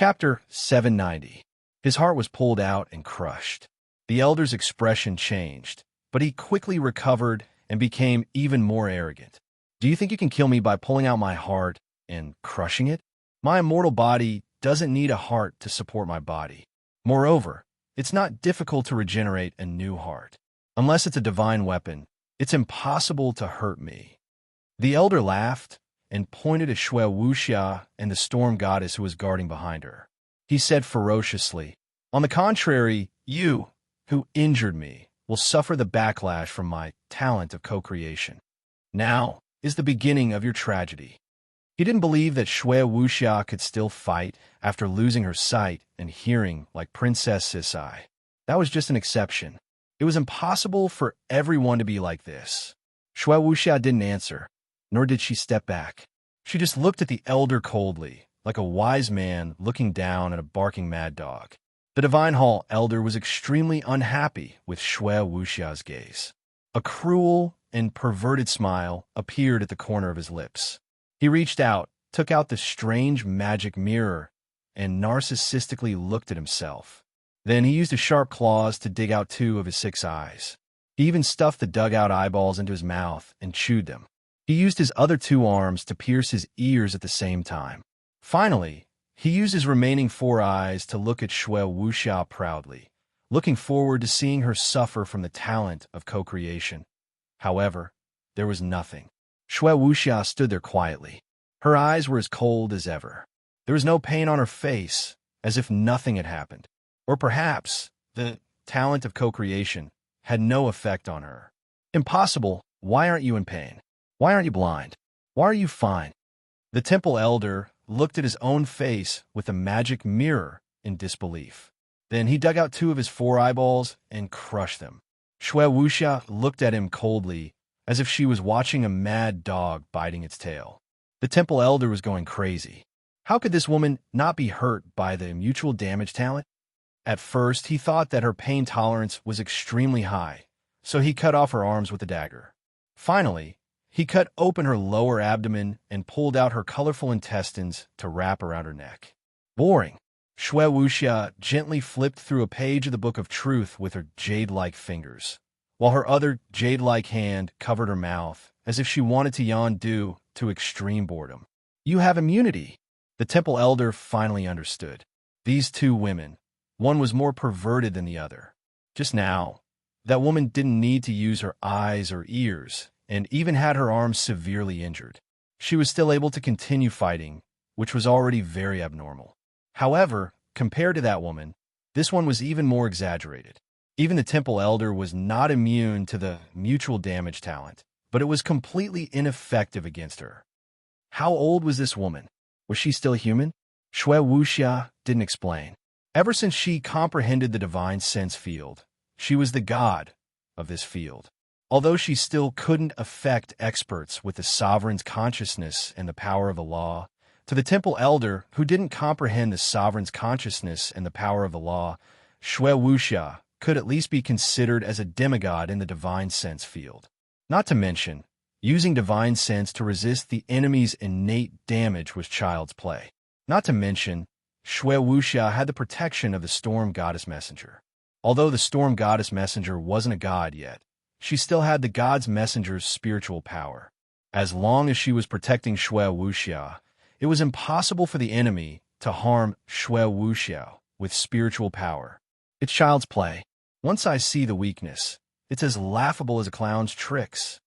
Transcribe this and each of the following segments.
Chapter 790. His heart was pulled out and crushed. The elder's expression changed, but he quickly recovered and became even more arrogant. Do you think you can kill me by pulling out my heart and crushing it? My immortal body doesn't need a heart to support my body. Moreover, it's not difficult to regenerate a new heart. Unless it's a divine weapon, it's impossible to hurt me. The elder laughed and pointed at Shui Wuxia and the storm goddess who was guarding behind her. He said ferociously, "On the contrary, you, who injured me, will suffer the backlash from my talent of co-creation. Now is the beginning of your tragedy." He didn't believe that Shui Wuxia could still fight after losing her sight and hearing like Princess Sisai. That was just an exception. It was impossible for everyone to be like this. Shui Wuxia didn't answer, nor did she step back. She just looked at the elder coldly, like a wise man looking down at a barking mad dog. The Divine Hall elder was extremely unhappy with Shui Wuxia's gaze. A cruel and perverted smile appeared at the corner of his lips. He reached out, took out the strange magic mirror, and narcissistically looked at himself. Then he used his sharp claws to dig out 2 of his 6 eyes. He even stuffed the dug-out eyeballs into his mouth and chewed them. He used his other 2 arms to pierce his ears at the same time. Finally, he used his remaining 4 eyes to look at Shui Wuxia proudly, looking forward to seeing her suffer from the talent of co-creation. However, there was nothing. Shui Wuxia stood there quietly. Her eyes were as cold as ever. There was no pain on her face, as if nothing had happened. Or perhaps the talent of co-creation had no effect on her. Impossible. Why aren't you in pain? Why aren't you blind? Why are you fine? The temple elder looked at his own face with a magic mirror in disbelief. Then he dug out 2 of his 4 eyeballs and crushed them. Shui Wuxia looked at him coldly, as if she was watching a mad dog biting its tail. The temple elder was going crazy. How could this woman not be hurt by the mutual damage talent? At first, he thought that her pain tolerance was extremely high, so he cut off her arms with a dagger. Finally, he cut open her lower abdomen and pulled out her colorful intestines to wrap around her neck. Boring. Shui Wuxia gently flipped through a page of the Book of Truth with her jade-like fingers, while her other jade-like hand covered her mouth, as if she wanted to yawn due to extreme boredom. You have immunity. The temple elder finally understood. These 2 women, one was more perverted than the other. Just now, that woman didn't need to use her eyes or ears, and even had her arms severely injured. She was still able to continue fighting, which was already very abnormal. However, compared to that woman, this one was even more exaggerated. Even the temple elder was not immune to the mutual damage talent, but it was completely ineffective against her. How old was this woman? Was she still human? Shui Wuxia didn't explain. Ever since she comprehended the divine sense field, she was the god of this field. Although she still couldn't affect experts with the sovereign's consciousness and the power of the law, to the temple elder who didn't comprehend the sovereign's consciousness and the power of the law, Shui Wuxia could at least be considered as a demigod in the divine sense field. Not to mention, using divine sense to resist the enemy's innate damage was child's play. Not to mention, Shui Wuxia had the protection of the storm goddess messenger. Although the storm goddess messenger wasn't a god yet, she still had the god's messenger's spiritual power. As long as she was protecting Shui Wuxia, it was impossible for the enemy to harm Shui Wuxia with spiritual power. It's child's play. Once I see the weakness, it's as laughable as a clown's tricks.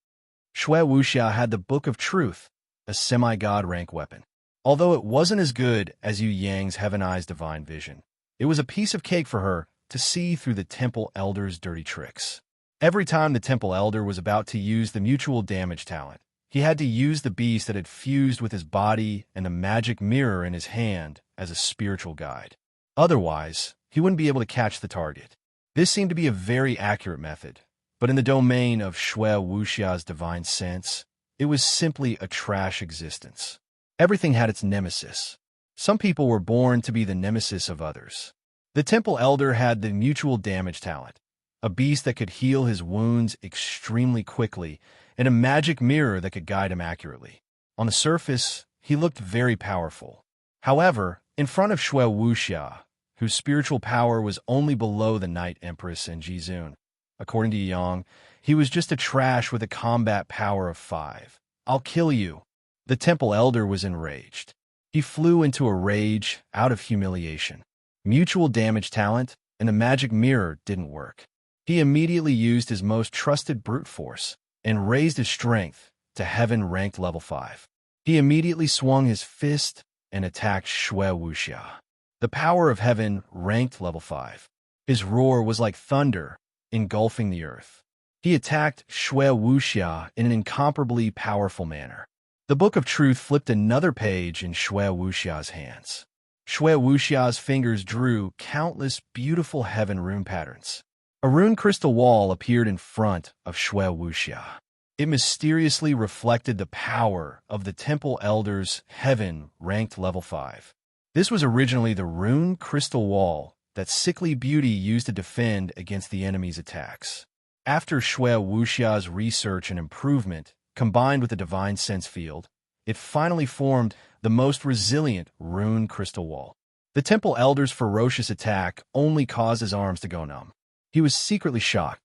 Shui Wuxia had the Book of Truth, a semi-god rank weapon. Although it wasn't as good as Yu Yang's Heaven Eye's divine vision, it was a piece of cake for her to see through the temple elder's dirty tricks. Every time the temple elder was about to use the mutual damage talent, he had to use the beast that had fused with his body and the magic mirror in his hand as a spiritual guide. Otherwise, he wouldn't be able to catch the target. This seemed to be a very accurate method, but in the domain of Shui Wuxia's divine sense, it was simply a trash existence. Everything had its nemesis. Some people were born to be the nemesis of others. The temple elder had the mutual damage talent, a beast that could heal his wounds extremely quickly, and a magic mirror that could guide him accurately. On the surface, he looked very powerful. However, In front of Shui Wuxia, whose spiritual power was only below the Night Empress and Jizun. According to Yang, he was just a trash with a combat power of 5. I'll kill you. The temple elder was enraged. He flew into a rage out of humiliation. Mutual damage talent and the magic mirror didn't work. He immediately used his most trusted brute force and raised his strength to heaven ranked level 5. He immediately swung his fist and attacked Shui Wuxia. The power of heaven ranked level 5. His roar was like thunder, engulfing the earth. He attacked Shui Wuxia in an incomparably powerful manner. The Book of Truth flipped another page in Shui Wuxia's hands. Shui Wuxia's fingers drew countless beautiful heaven rune patterns. A rune crystal wall appeared in front of Shui Wuxia. It mysteriously reflected the power of the temple elder's heaven ranked level 5. This was originally the rune crystal wall that sickly beauty used to defend against the enemy's attacks. After Shui Wuxia's research and improvement, combined with the divine sense field, it finally formed the most resilient rune crystal wall. The temple elder's ferocious attack only caused his arms to go numb. He was secretly shocked.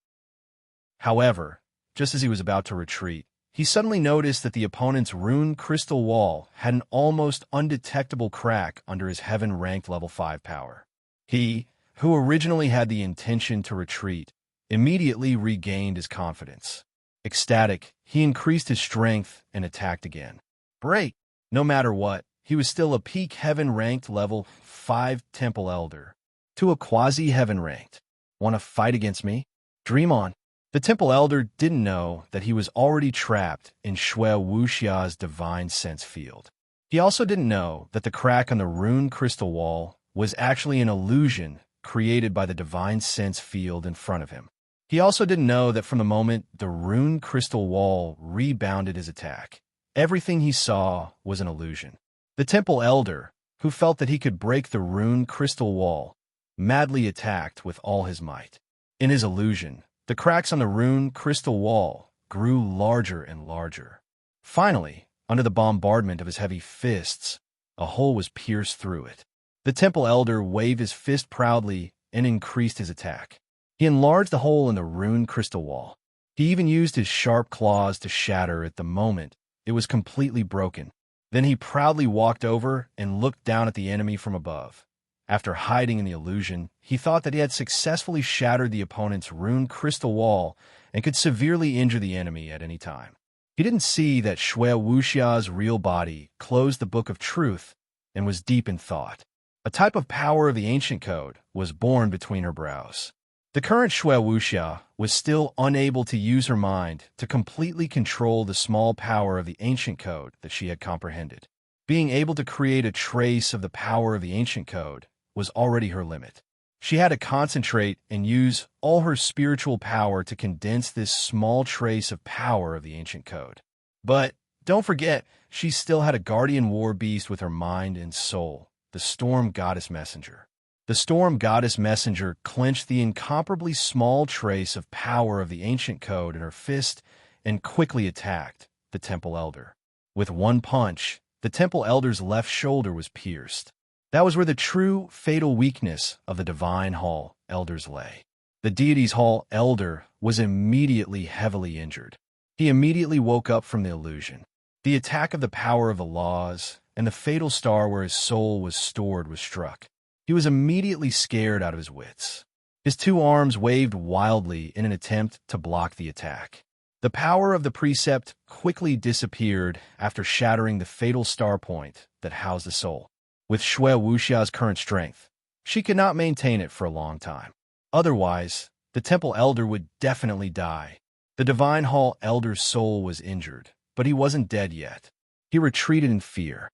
However, just as he was about to retreat, he suddenly noticed that the opponent's rune crystal wall had an almost undetectable crack under his heaven-ranked level 5 power. He, who originally had the intention to retreat, immediately regained his confidence. Ecstatic, he increased his strength and attacked again. Break! No matter what, he was still a peak heaven-ranked level 5 temple elder. To a quasi-heaven-ranked. Want to fight against me? Dream on. The temple elder didn't know that he was already trapped in Shui Wuxia's divine sense field. He also didn't know that the crack on the rune crystal wall was actually an illusion created by the divine sense field in front of him. He also didn't know that from the moment the rune crystal wall rebounded his attack, everything he saw was an illusion. The temple elder, who felt that he could break the rune crystal wall, madly attacked with all his might. In his illusion, the cracks on the rune crystal wall grew larger and larger. Finally, under the bombardment of his heavy fists, a hole was pierced through it. The temple elder waved his fist proudly and increased his attack. He enlarged the hole in the rune crystal wall. He even used his sharp claws to shatter it the moment it was completely broken. Then he proudly walked over and looked down at the enemy from above. After hiding in the illusion, he thought that he had successfully shattered the opponent's rune crystal wall and could severely injure the enemy at any time. He didn't see that Shui Wuxia's real body closed the Book of Truth and was deep in thought. A type of power of the ancient code was born between her brows. The current Shui Wuxia was still unable to use her mind to completely control the small power of the ancient code that she had comprehended. Being able to create a trace of the power of the ancient code was already her limit. She had to concentrate and use all her spiritual power to condense this small trace of power of the ancient code. But don't forget, she still had a guardian war beast with her mind and soul, the Storm Goddess Messenger. The Storm Goddess Messenger clenched the incomparably small trace of power of the ancient code in her fist and quickly attacked the temple elder. With one punch, the temple elder's left shoulder was pierced. That was where the true fatal weakness of the Divine Hall elders lay. The deity's Hall elder was immediately heavily injured. He immediately woke up from the illusion. The attack of the power of the laws and the fatal star where his soul was stored was struck. He was immediately scared out of his wits. His two arms waved wildly in an attempt to block the attack. The power of the precept quickly disappeared after shattering the fatal star point that housed the soul. With Shui Wuxia's current strength, she could not maintain it for a long time. Otherwise, the temple elder would definitely die. The Divine Hall elder's soul was injured, but he wasn't dead yet. He retreated in fear.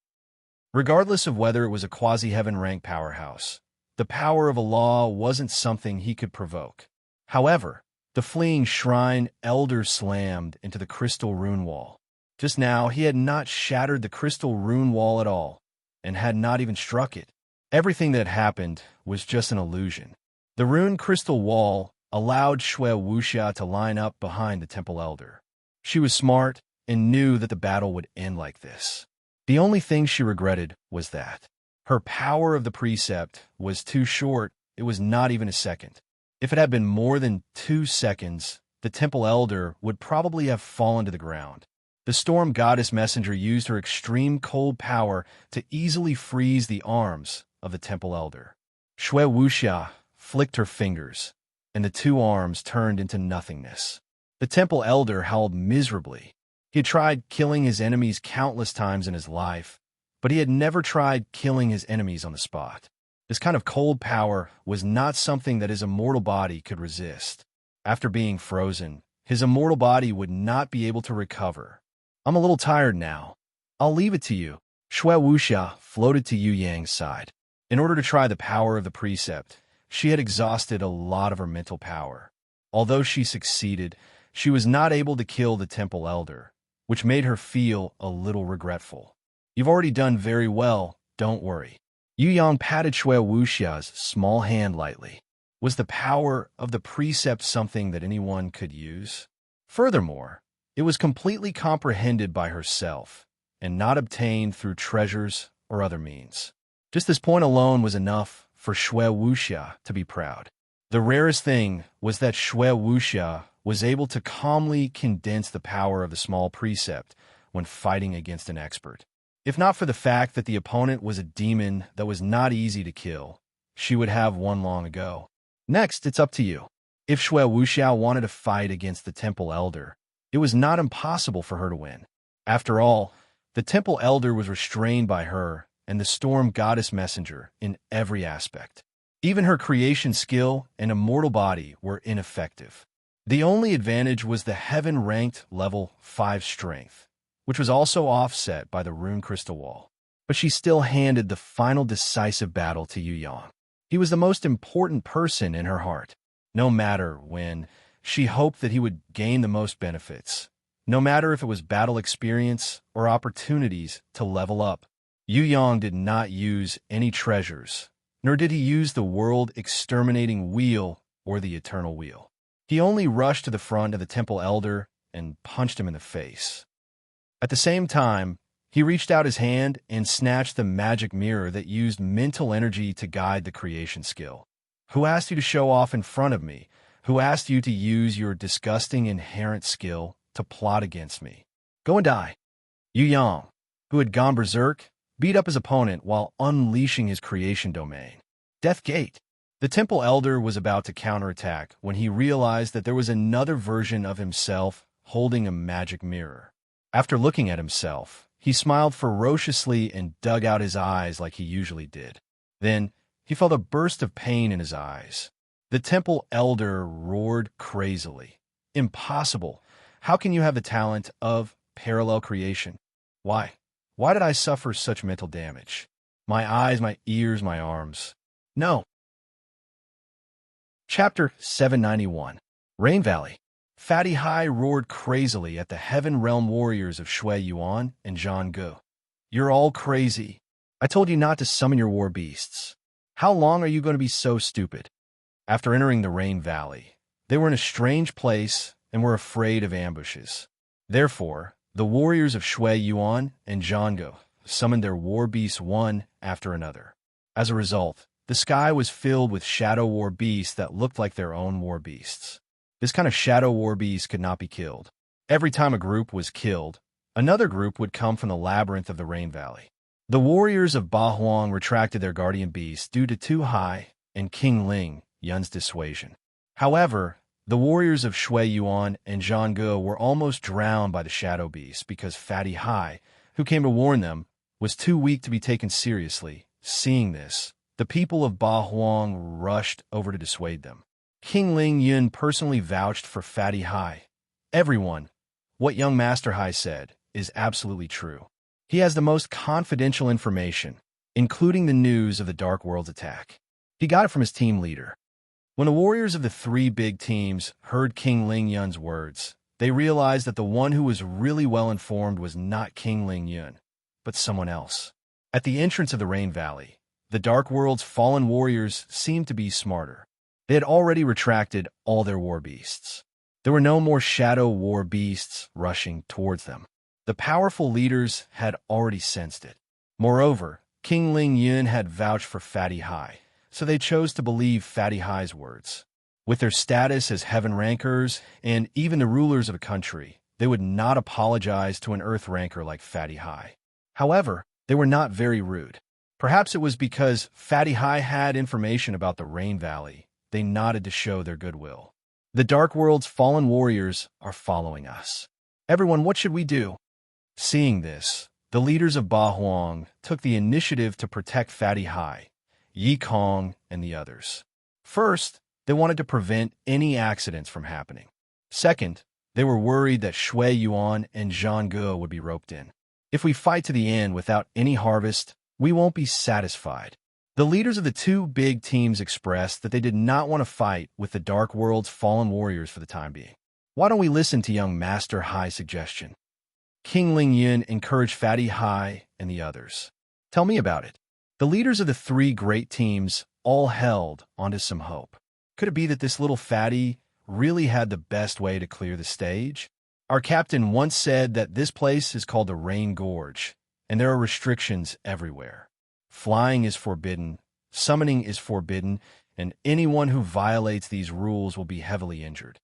Regardless of whether it was a quasi-heaven rank powerhouse, the power of a law wasn't something he could provoke. However, the fleeing shrine elder slammed into the crystal rune wall. Just now, he had not shattered the crystal rune wall at all, and had not even struck it. Everything that happened was just an illusion. The rune crystal wall allowed Shui Wuxia to line up behind the temple elder. She was smart and knew that the battle would end like this. The only thing she regretted was that Her power of the precept was too short. It was not even a second. If it had been more than 2 seconds, the temple elder would probably have fallen to the ground. The storm goddess messenger used her extreme cold power to easily freeze the arms of the temple elder. Shui Wuxia flicked her fingers, and the 2 arms turned into nothingness. The temple elder howled miserably. He had tried killing his enemies countless times in his life, but he had never tried killing his enemies on the spot. This kind of cold power was not something that his immortal body could resist. After being frozen, his immortal body would not be able to recover. I'm a little tired now. I'll leave it to you. Shui Wuxia floated to Yu Yang's side. In order to try the power of the precept, she had exhausted a lot of her mental power. Although she succeeded, she was not able to kill the temple elder, which made her feel a little regretful. You've already done very well, don't worry. Yu Yang patted Shui Wuxia's small hand lightly. Was the power of the precept something that anyone could use? Furthermore, it was completely comprehended by herself, and not obtained through treasures or other means. Just this point alone was enough for Shui Wuxia to be proud. The rarest thing was that Shui Wuxia was able to calmly condense the power of the small precept when fighting against an expert. If not for the fact that the opponent was a demon that was not easy to kill, she would have won long ago. Next, it's up to you. If Shui Wuxia wanted to fight against the temple elder, it was not impossible for her to win. After all, the temple elder was restrained by her and the storm goddess messenger in every aspect. Even her creation skill and immortal body were ineffective. The only advantage was the heaven-ranked level 5 strength, which was also offset by the rune crystal wall. But she still handed the final decisive battle to Yu Yang. He was the most important person in her heart. No matter when, she hoped that he would gain the most benefits, no matter if it was battle experience or opportunities to level up. Yu Yang did not use any treasures, nor did he use the world-exterminating wheel or the eternal wheel. He only rushed to the front of the temple elder and punched him in the face. At the same time, he reached out his hand and snatched the magic mirror that used mental energy to guide the creation skill. Who asked you to show off in front of me? Who asked you to use your disgusting inherent skill to plot against me? Go and die. Yu Yang, who had gone berserk, beat up his opponent while unleashing his creation domain. Death Gate. The temple elder was about to counterattack when he realized that there was another version of himself holding a magic mirror. After looking at himself, he smiled ferociously and dug out his eyes like he usually did. Then, he felt a burst of pain in his eyes. The temple elder roared crazily. Impossible! How can you have the talent of parallel creation? Why? Why did I suffer such mental damage? My eyes, my ears, my arms. No. Chapter 791. Rain Valley. Fatty Hai roared crazily at the Heaven Realm warriors of Shui Yuan and Zhang Ge. You're all crazy. I told you not to summon your war beasts. How long are you going to be so stupid? After entering the Rain Valley, they were in a strange place and were afraid of ambushes. Therefore, the warriors of Shui Yuan and Zhang Ge summoned their war beasts one after another. As a result, the sky was filled with shadow war beasts that looked like their own war beasts. This kind of shadow war beast could not be killed. Every time a group was killed, another group would come from the labyrinth of the Rain Valley. The warriors of Ba Huang retracted their guardian beasts due to Tu Hai and King Ling Yun's dissuasion. However, the warriors of Shui Yuan and Zhang Ge were almost drowned by the shadow beasts because Fatty Hai, who came to warn them, was too weak to be taken seriously. Seeing this, the people of Ba Huang rushed over to dissuade them. King Ling Yun personally vouched for Fatty Hai. Everyone, what young Master Hai said, is absolutely true. He has the most confidential information, including the news of the Dark World's attack. He got it from his team leader. When the warriors of the 3 big teams heard King Ling Yun's words, they realized that the one who was really well informed was not King Ling Yun, but someone else. At the entrance of the Rain Valley, the Dark World's fallen warriors seemed to be smarter. They had already retracted all their war beasts. There were no more shadow war beasts rushing towards them. The powerful leaders had already sensed it. Moreover, King Ling Yun had vouched for Fatty Hai, so they chose to believe Fatty Hai's words. With their status as heaven rankers and even the rulers of a country, they would not apologize to an earth ranker like Fatty Hai. However, they were not very rude. Perhaps it was because Fatty Hai had information about the Rain Valley. They nodded to show their goodwill. The Dark World's fallen warriors are following us. Everyone, what should we do? Seeing this, the leaders of Ba Huang took the initiative to protect Fatty Hai, Yi Kong, and the others. First, they wanted to prevent any accidents from happening. Second, they were worried that Shui Yuan and Zhang Ge would be roped in. If we fight to the end without any harvest, we won't be satisfied. The leaders of the two big teams expressed that they did not want to fight with the Dark World's fallen warriors for the time being. Why don't we listen to young Master Hai's suggestion? King Ling Yun encouraged Fatty Hai and the others. Tell me about it. The leaders of the three great teams all held onto some hope. Could it be that this little fatty really had the best way to clear the stage? Our captain once said that this place is called the Rain Gorge, and there are restrictions everywhere. Flying is forbidden, summoning is forbidden, and anyone who violates these rules will be heavily injured.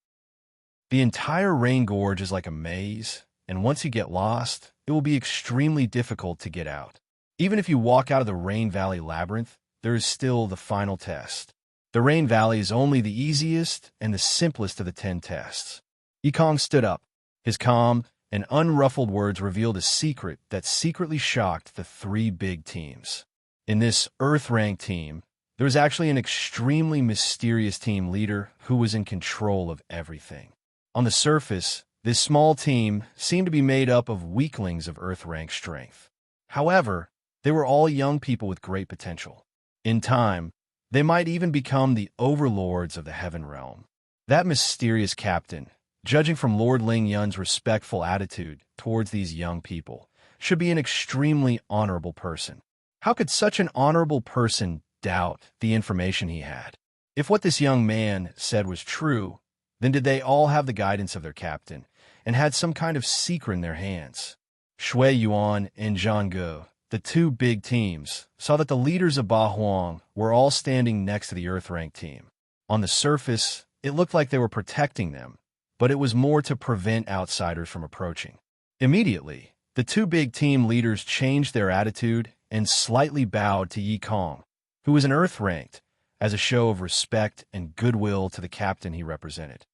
The entire Rain Gorge is like a maze, and once you get lost, it will be extremely difficult to get out. Even if you walk out of the Rain Valley Labyrinth, there is still the final test. The Rain Valley is only the easiest and the simplest of the 10 tests. Yikong stood up. His calm and unruffled words revealed a secret that secretly shocked the three big teams. In this Earth-ranked team, there was actually an extremely mysterious team leader who was in control of everything. On the surface, this small team seemed to be made up of weaklings of Earth-rank strength. However, they were all young people with great potential. In time, they might even become the overlords of the Heaven Realm. That mysterious captain, judging from Lord Ling Yun's respectful attitude towards these young people, should be an extremely honorable person. How could such an honorable person doubt the information he had? If what this young man said was true, then did they all have the guidance of their captain and had some kind of secret in their hands? Shui Yuan and Zhang Ge, the two big teams, saw that the leaders of Ba Huang were all standing next to the Earth-ranked team. On the surface, it looked like they were protecting them, but it was more to prevent outsiders from approaching. Immediately, the two big team leaders changed their attitude and slightly bowed to Yi Kong, who was an Earth-ranked, as a show of respect and goodwill to the captain he represented.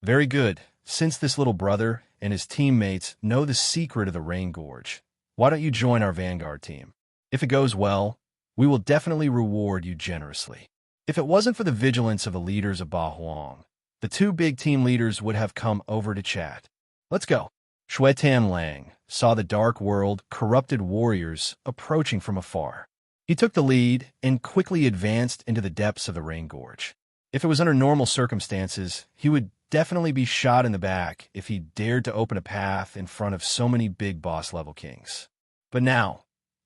Very good. Since this little brother and his teammates know the secret of the Rain Gorge, why don't you join our Vanguard team? If it goes well, we will definitely reward you generously. If it wasn't for the vigilance of the leaders of Ba Huang, the two big team leaders would have come over to chat. Let's go. Shui Tan Lang saw the Dark World corrupted warriors approaching from afar. He took the lead and quickly advanced into the depths of the Rain Gorge. If it was under normal circumstances, he would definitely be shot in the back if he dared to open a path in front of so many big boss-level kings. But now,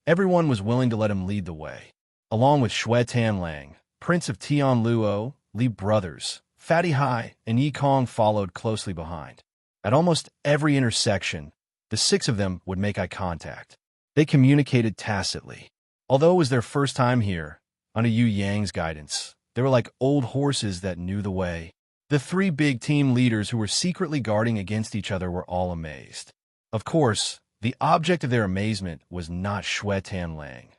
everyone was willing to let him lead the way. Along with Shui Tan Lang, Prince of Tian Luo, Li brothers, Fatty Hai, and Yi Kong followed closely behind. At almost every intersection, the six of them would make eye contact. They communicated tacitly. Although it was their first time here, under Yu Yang's guidance, they were like old horses that knew the way. The three big team leaders who were secretly guarding against each other were all amazed. Of course, the object of their amazement was not Shui Tan Lang,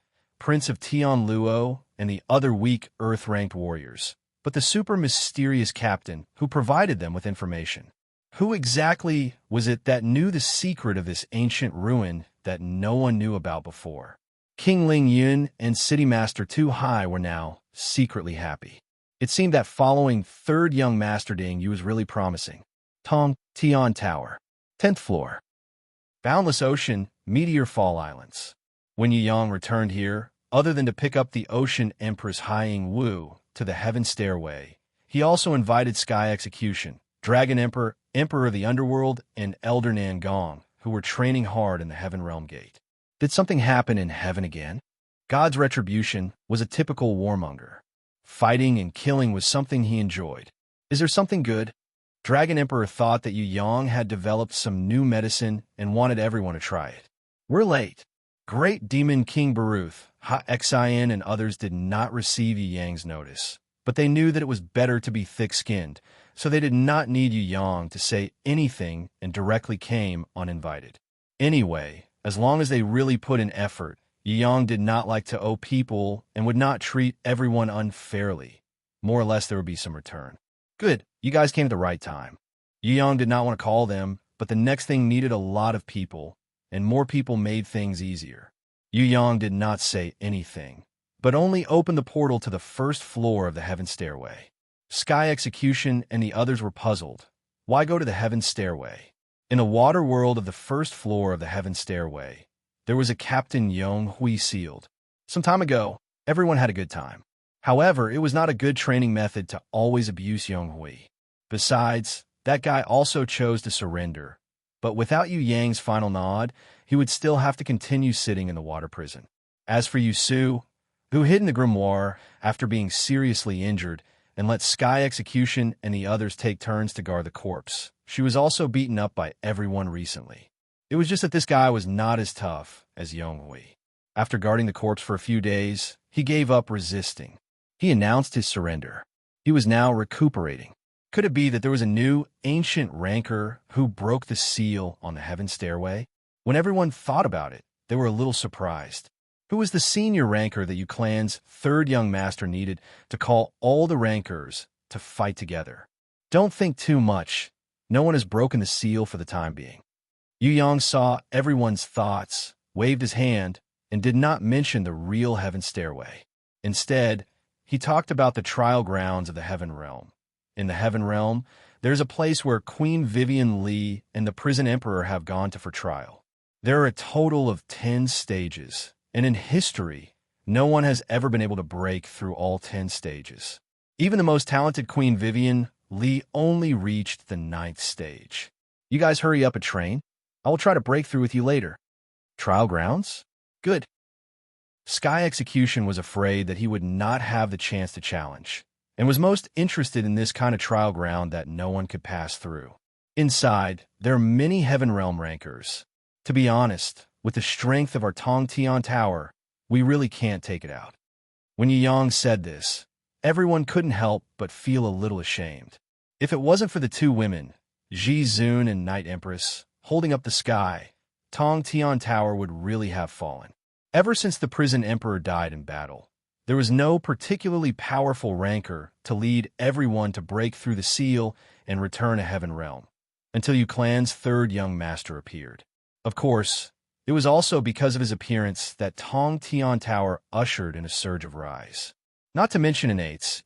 Prince of Tian Luo, and the other weak Earth-ranked warriors, but the super mysterious captain who provided them with information. Who exactly was it that knew the secret of this ancient ruin that no one knew about before? King Ling Yun and City Master Tu Hai were now secretly happy. It seemed that following third young Master Ding Yu was really promising. Tong Tian Tower, 10th floor. Boundless Ocean, Meteor Fall Islands. When Yu Yang returned here, other than to pick up the Ocean Empress Haiying Wu to the Heaven Stairway, he also invited Sky Execution, Dragon Emperor, Emperor of the Underworld, and Elder Nangong, who were training hard in the Heaven Realm Gate. Did something happen in heaven again? God's retribution was a typical warmonger. Fighting and killing was something he enjoyed. Is there something good? Dragon Emperor thought that Yu Yang had developed some new medicine and wanted everyone to try it. We're late. Great Demon King Baruth, Ha-Xian, and others did not receive Yu Yang's notice, but they knew that it was better to be thick-skinned, so they did not need Yu Yang to say anything and directly came uninvited. Anyway, as long as they really put in effort, Yu Yang did not like to owe people and would not treat everyone unfairly. More or less, there would be some return. Good, you guys came at the right time. Yu Yang did not want to call them, but the next thing needed a lot of people, and more people made things easier. Yu Yang did not say anything, but only opened the portal to the first floor of the Heaven Stairway. Sky Execution and the others were puzzled. Why go to the Heaven Stairway? In the water world of the first floor of the Heaven Stairway, there was a Captain Yong Hui sealed. Some time ago, everyone had a good time. However, it was not a good training method to always abuse Yong Hui. Besides, that guy also chose to surrender. But without Yu Yang's final nod, he would still have to continue sitting in the water prison. As for Yu Su, who hid in the grimoire after being seriously injured and let Sky Execution and the others take turns to guard the corpse, she was also beaten up by everyone recently. It was just that this guy was not as tough as Yong Hui. After guarding the corpse for a few days, he gave up resisting. He announced his surrender. He was now recuperating. Could it be that there was a new, ancient ranker who broke the seal on the Heaven Stairway? When everyone thought about it, they were a little surprised. Who was the senior ranker that Yu Clan's third young master needed to call all the rankers to fight together? Don't think too much. No one has broken the seal for the time being. Yu Yang saw everyone's thoughts, waved his hand, and did not mention the real Heaven Stairway. Instead, he talked about the trial grounds of the Heaven Realm. In the Heaven Realm, there's a place where Queen Vivian Li and the prison emperor have gone to for trial. There are a total of 10 stages, and in history, no one has ever been able to break through all 10 stages. Even the most talented Queen Vivian Li only reached the 9th stage. You guys hurry up a train. I will try to break through with you later. Trial grounds? Good. Sky Execution was afraid that he would not have the chance to challenge, and was most interested in this kind of trial ground that no one could pass through. Inside, there are many Heaven Realm rankers. To be honest, with the strength of our Tong Tian Tower, we really can't take it out. When Yu Yang said this, everyone couldn't help but feel a little ashamed. If it wasn't for the two women, Ji Zun and Night Empress, holding up the sky, Tong Tian Tower would really have fallen. Ever since the prison emperor died in battle, there was no particularly powerful ranker to lead everyone to break through the seal and return to Heaven Realm, until Yu Clan's third young master appeared. Of course, it was also because of his appearance that Tong Tian Tower ushered in a surge of rise. Not to mention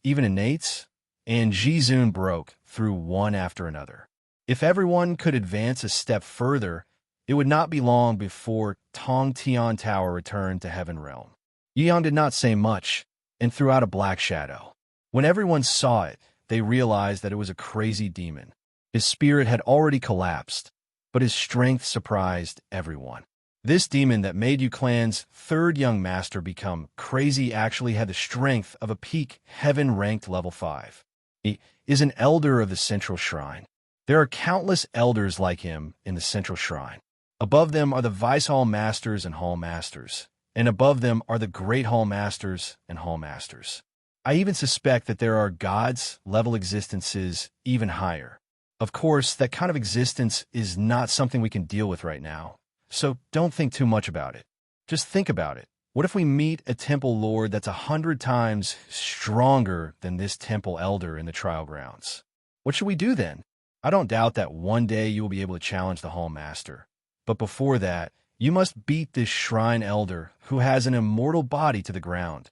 even innates, and Ji Zun broke through one after another. If everyone could advance a step further, it would not be long before Tong Tian Tower returned to Heaven Realm. Yu Yang did not say much, and threw out a black shadow. When everyone saw it, they realized that it was a crazy demon. His spirit had already collapsed, but his strength surprised everyone. This demon that made Yu Clan's third young master become crazy actually had the strength of a peak Heaven-ranked level 5. He is an elder of the Central Shrine. There are countless elders like him in the Central Shrine. Above them are the Vice Hall Masters and Hall Masters, and above them are the Great Hall Masters and Hall Masters. I even suspect that there are gods-level existences even higher. Of course, that kind of existence is not something we can deal with right now, so don't think too much about it. Just think about it. What if we meet a temple lord that's 100 times stronger than this temple elder in the trial grounds? What should we do then? I don't doubt that one day you will be able to challenge the Hall Master. But before that, you must beat this shrine elder who has an immortal body to the ground.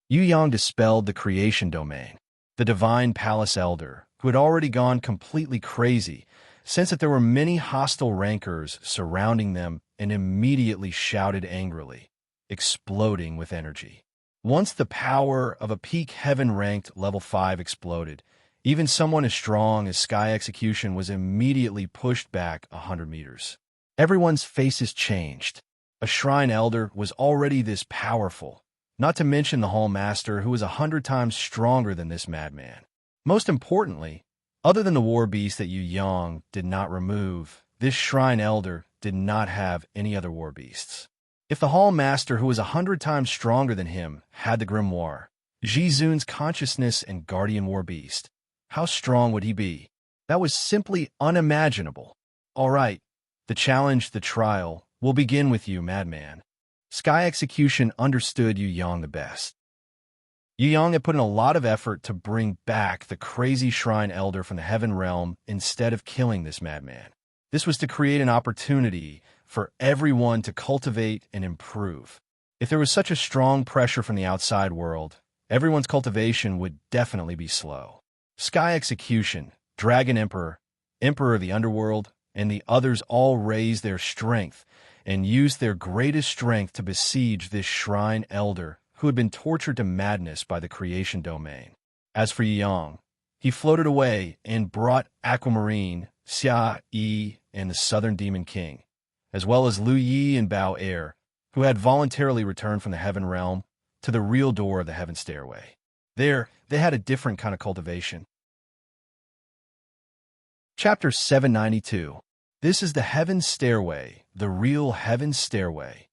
Yu Yang dispelled the creation domain. The Divine Palace Elder, who had already gone completely crazy, sensed that there were many hostile rankers surrounding them and immediately shouted angrily, exploding with energy. Once the power of a peak Heaven-ranked level 5 exploded, even someone as strong as Sky Execution was immediately pushed back 100 meters. Everyone's faces changed. A shrine elder was already this powerful, not to mention the Hall Master, who was 100 times stronger than this madman. Most importantly, other than the war beast that Yu Yang did not remove, this shrine elder did not have any other war beasts. If the Hall Master, who was 100 times stronger than him, had the grimoire, Jizun's consciousness and guardian war beast, how strong would he be? That was simply unimaginable. All right, the challenge, the trial, will begin with you, madman. Sky Execution understood Yu Yang the best. Yu Yang had put in a lot of effort to bring back the crazy shrine elder from the heaven realm instead of killing this madman. This was to create an opportunity for everyone to cultivate and improve. If there was such a strong pressure from the outside world, everyone's cultivation would definitely be slow. Sky Execution, Dragon Emperor, Emperor of the Underworld, and the others all raised their strength and used their greatest strength to besiege this shrine elder who had been tortured to madness by the creation domain. As for Yu Yang, he floated away and brought Aquamarine, Xia Yi, and the Southern Demon King, as well as Lu Yi and Bao Er, who had voluntarily returned from the heaven realm to the real door of the heaven stairway. There, they had a different kind of cultivation. Chapter 792. This is the heaven stairway, the real heaven stairway.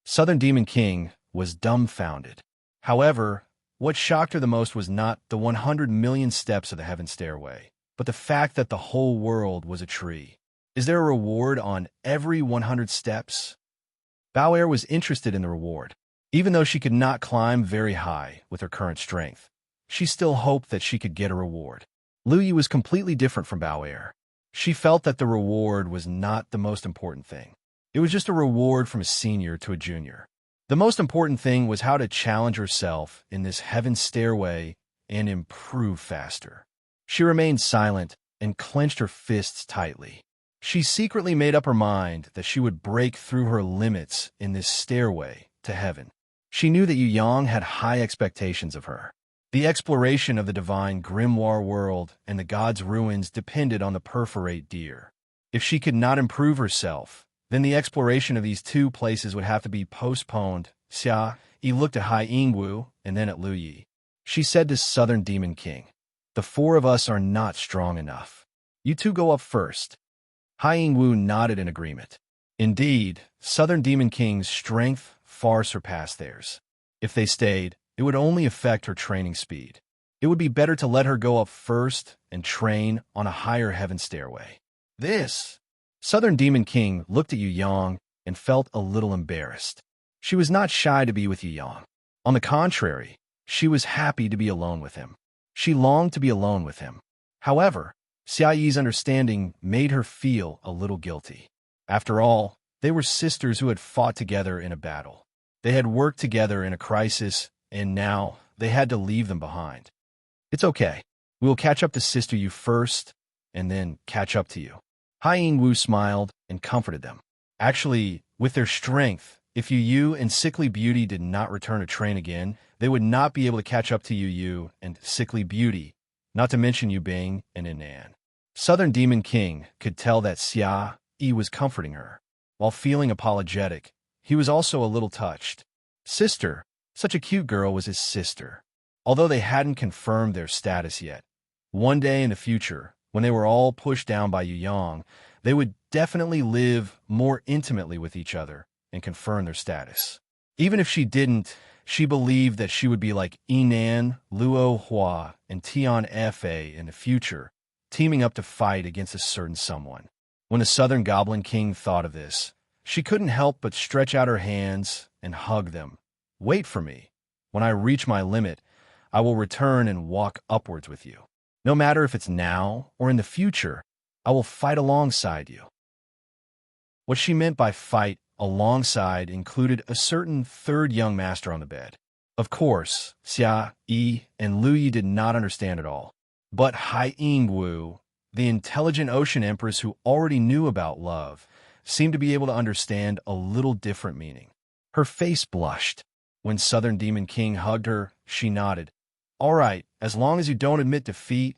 Southern Demon King was dumbfounded. However, what shocked her the most was not the 100 million steps of the heaven stairway, but the fact that the whole world was a tree. Is there a reward on every 100 steps? Bao Er was interested in the reward. Even though she could not climb very high with her current strength, she still hoped that she could get a reward. Lu Yi was completely different from Bao Er. She felt that the reward was not the most important thing. It was just a reward from a senior to a junior. The most important thing was how to challenge herself in this heaven stairway and improve faster. She remained silent and clenched her fists tightly. She secretly made up her mind that she would break through her limits in this stairway to heaven. She knew that Yu Yang had high expectations of her. The exploration of the divine grimoire world and the gods' ruins depended on the perforate deer. If she could not improve herself, then the exploration of these two places would have to be postponed. Xia Yi looked at Hai Yingwu and then at Lu Yi. She said to Southern Demon King, "The four of us are not strong enough. You two go up first." Hai Yingwu nodded in agreement. Indeed, Southern Demon King's strength far surpassed theirs. If they stayed, it would only affect her training speed. It would be better to let her go up first and train on a higher heaven stairway. Southern Demon King looked at Yu Yang and felt a little embarrassed. She was not shy to be with Yu Yang. On the contrary, she was happy to be alone with him. She longed to be alone with him. However, Xia Yi's understanding made her feel a little guilty. After all, they were sisters who had fought together in a battle. They had worked together in a crisis, and now they had to leave them behind. "It's okay. We will catch up to Sister Yu first, and then catch up to you." Hai Yingwu smiled and comforted them. Actually, with their strength, if Yu Yu and Sickly Beauty did not return to train again, they would not be able to catch up to Yu Yu and Sickly Beauty, not to mention Yu Bing and Inan. Southern Demon King could tell that Xia Yi was comforting her. While feeling apologetic, he was also a little touched. Sister, such a cute girl, was his sister. Although they hadn't confirmed their status yet, one day in the future, when they were all pushed down by Yu Yang, they would definitely live more intimately with each other and confirm their status. Even if she didn't, she believed that she would be like Inan, Luo Hua, and Tian Fa in the future, teaming up to fight against a certain someone. When the Southern Goblin King thought of this, she couldn't help but stretch out her hands and hug them. "Wait for me. When I reach my limit, I will return and walk upwards with you. No matter if it's now or in the future, I will fight alongside you." What she meant by fight alongside included a certain third young master on the bed. Of course, Xia Yi and Lu Yi did not understand at all. But Hai Yingwu, the intelligent ocean empress who already knew about love, seemed to be able to understand a little different meaning. Her face blushed. When Southern Demon King hugged her, she nodded. "All right, as long as you don't admit defeat,